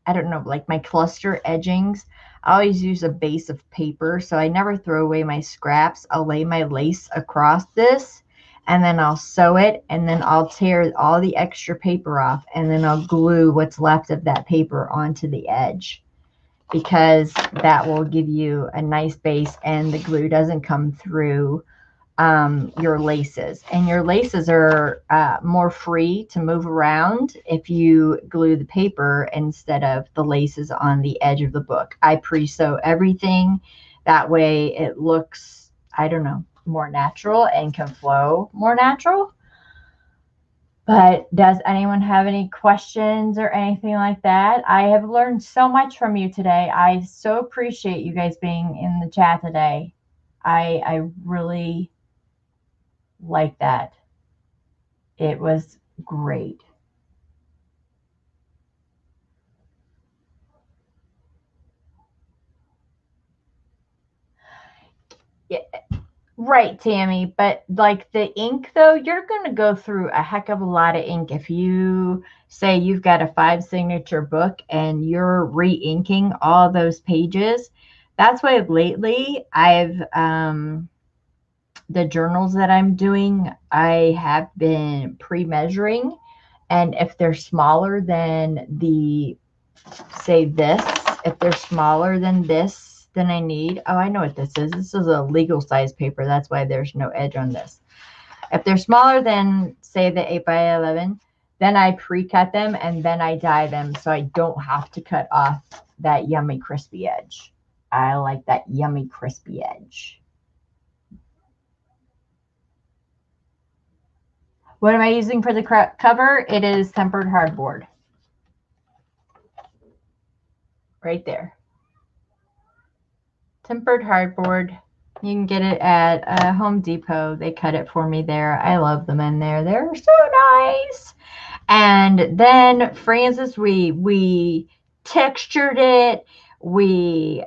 I don't know, like my cluster edgings, I always use a base of paper, so I never throw away my scraps. I'll lay my lace across this, and then I'll sew it, and then I'll tear all the extra paper off, and then I'll glue what's left of that paper onto the edge, because that will give you a nice base and the glue doesn't come through your laces. And your laces are more free to move around if you glue the paper instead of the laces on the edge of the book. I pre-sew everything. That way it looks, I don't know, more natural and can flow more natural. But does anyone have any questions or anything like that? I have learned so much from you today. I so appreciate you guys being in the chat today. I really like that. It was great. Yeah, right, Tammy. But like the ink, though, you're going to go through a heck of a lot of ink if you say you've got a 5 signature book and you're re-inking all those pages. That's why lately I've the journals that I'm doing, I have been pre-measuring, and if they're smaller than the, say this, if they're smaller than this, then I need, oh, I know what this is. This is a legal size paper. That's why there's no edge on this. If they're smaller than, say, the 8x11, then I pre-cut them and then I dye them so I don't have to cut off that yummy crispy edge. I like that yummy crispy edge. What am I using for the cover? It is tempered hardboard. Right there. Tempered hardboard. You can get it at Home Depot. They cut it for me there. I love them in there. They're so nice. And then, Francis, we textured it. We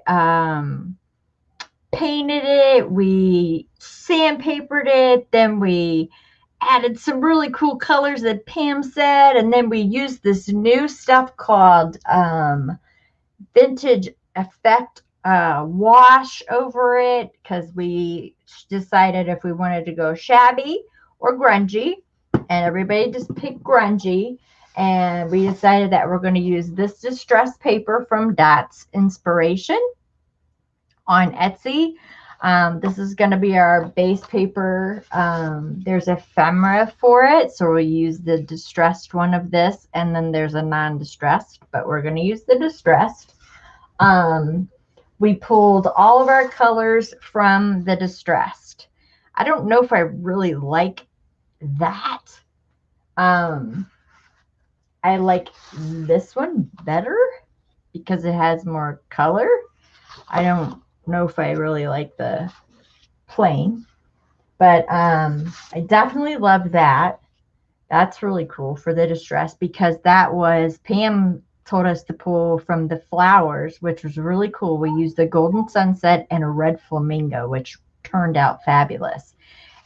painted it. We sandpapered it. Then we added some really cool colors that Pam said. And then we used this new stuff called Vintage Effect wash over it, because we decided if we wanted to go shabby or grungy, and everybody just picked grungy, and we decided that we're going to use this distressed paper from Dots Inspiration on Etsy. This is going to be our base paper. There's ephemera for it, so we'll use the distressed one of this, and then there's a non-distressed, but we're going to use the distressed. We pulled all of our colors from the distressed. I don't know if I really like that. I like this one better because it has more color. I don't know if I really like the plain, but I definitely love that. That's really cool for the distress, because that was, Pam told us to pull from the flowers, which was really cool. We used the golden sunset and a red flamingo, which turned out fabulous.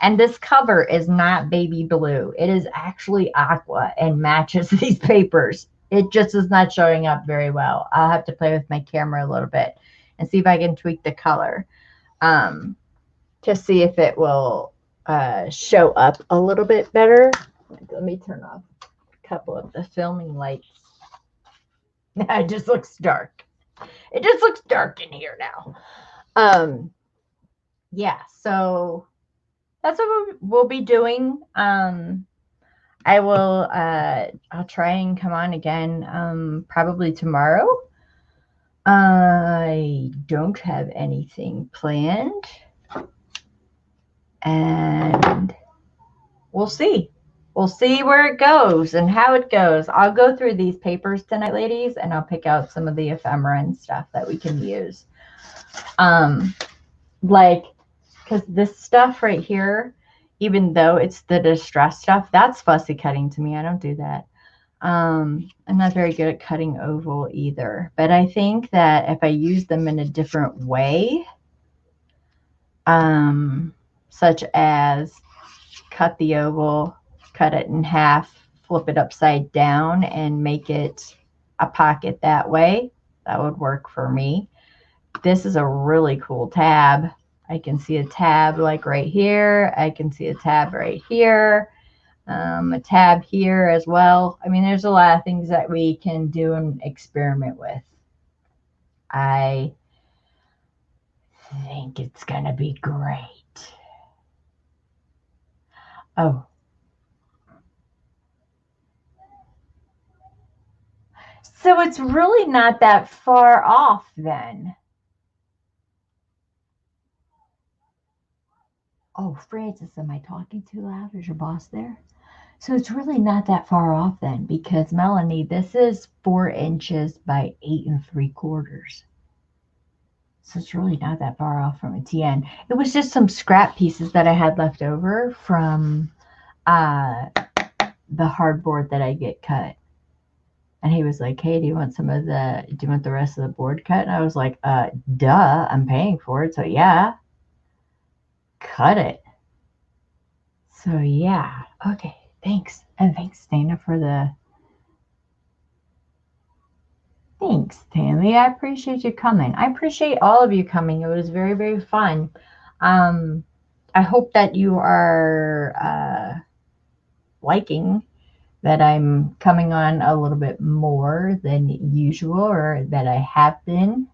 And this cover is not baby blue. It is actually aqua and matches these papers. It just is not showing up very well. I'll have to play with my camera a little bit and see if I can tweak the color to see if it will show up a little bit better. Let me turn off a couple of the filming lights. It just looks dark. It just looks dark in here now. Yeah, so that's what we'll be doing. I will I'll try and come on again probably tomorrow. I don't have anything planned, and we'll see. we'll see where it goes and how it goes. I'll go through these papers tonight, ladies, and I'll pick out some of the ephemera and stuff that we can use. Like, because this stuff right here, even though it's the distress stuff, that's fussy cutting to me. I don't do that. I'm not very good at cutting oval either, but I think that if I use them in a different way, such as cut the oval, cut it in half, flip it upside down, and make it a pocket that way, that would work for me. This is a really cool tab. I can see a tab like right here. I can see a tab right here. A tab here as well. I mean, there's a lot of things that we can do and experiment with. I think it's going to be great. Oh. So it's really not that far off then. Oh, Francis, am I talking too loud? Is your boss there? So it's really not that far off then, because Melanie, this is 4 inches by 8 3/4. So it's really not that far off from a TN. It was just some scrap pieces that I had left over from the hardboard that I get cut. And he was like, hey, do you want the rest of the board cut? And I was like, duh, I'm paying for it. So yeah, cut it. So yeah, okay, thanks. And thanks, Dana, for the... Thanks, Stanley. I appreciate you coming. I appreciate all of you coming. It was very, very fun. I hope that you are liking that I'm coming on a little bit more than usual, or that I have been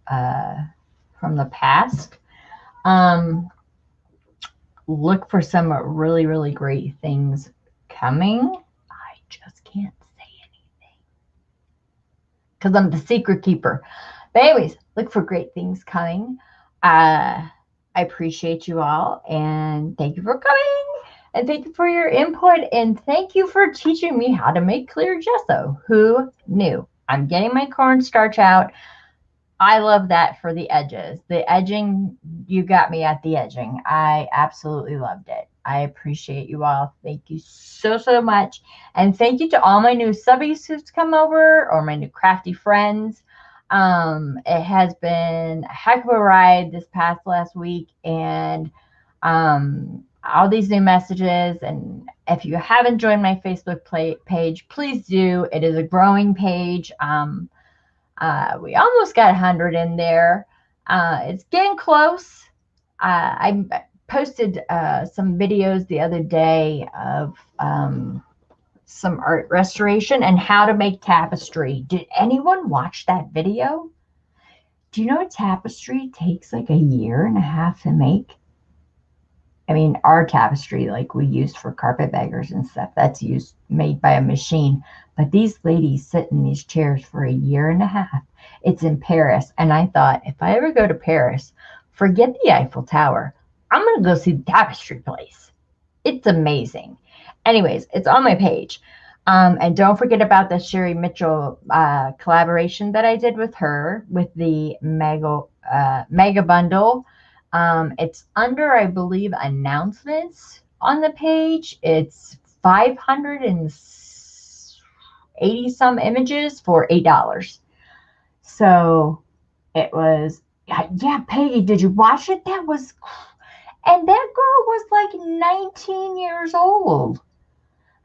from the past. Look for some really, really great things coming. I just can't say anything because I'm the secret keeper. But anyways, look for great things coming. I appreciate you all, and thank you for coming. And thank you for your input, and thank you for teaching me how to make clear gesso. Who knew? I'm getting my cornstarch out. I love that for the edges. The edging, you got me at the edging. I absolutely loved it. I appreciate you all. Thank you so, so much. And thank you to all my new subbies who's come over, or my new crafty friends. It has been a heck of a ride this last week, and all these new messages. And if you haven't joined my Facebook page, please do. It is a growing page. We almost got 100 in there. It's getting close. I posted some videos the other day of some art restoration and how to make tapestry. Did anyone watch that video? Do you know a tapestry takes like 1.5 years to make? I mean, our tapestry, like we used for carpetbaggers and stuff, that's made by a machine. But these ladies sit in these chairs for 1.5 years. It's in Paris. And I thought, if I ever go to Paris, forget the Eiffel Tower. I'm going to go see the tapestry place. It's amazing. Anyways, it's on my page. And don't forget about the Sherry Mitchell collaboration that I did with her with the Mega Bundle. It's under, I believe, announcements on the page. It's 580 some images for $8. So it was, yeah, Peggy, did you watch it? And that girl was like 19 years old.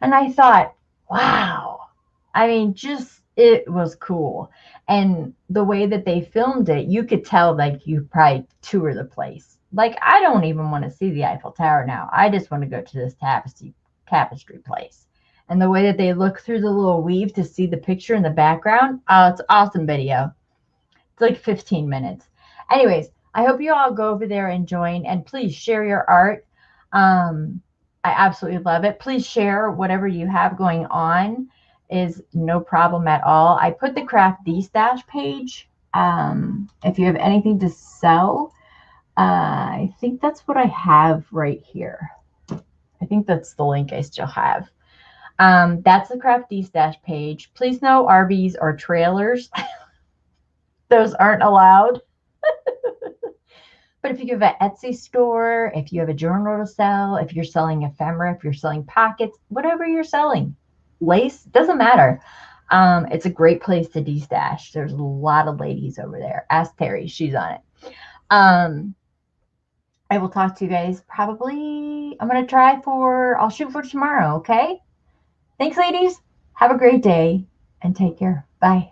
And I thought, wow. I mean, it was cool. And the way that they filmed it, you could tell like you probably tour the place. Like, I don't even want to see the Eiffel Tower now. I just want to go to this tapestry place. And the way that they look through the little weave to see the picture in the background, oh, it's an awesome video. It's like 15 minutes. Anyways, I hope you all go over there and join. And please share your art. I absolutely love it. Please share whatever you have going on. Is no problem at all. I put the Craft D-Stash page. If you have anything to sell, I think that's what I have right here. I think that's the link I still have. That's the craft de-stash page. Please no RVs or trailers. Those aren't allowed. But if you have an Etsy store, if you have a journal to sell, if you're selling ephemera, if you're selling pockets, whatever you're selling, lace, doesn't matter. It's a great place to de-stash. There's a lot of ladies over there. Ask Terry, she's on it. I will talk to you guys probably, I'll shoot for tomorrow, okay? Thanks, ladies. Have a great day and take care. Bye.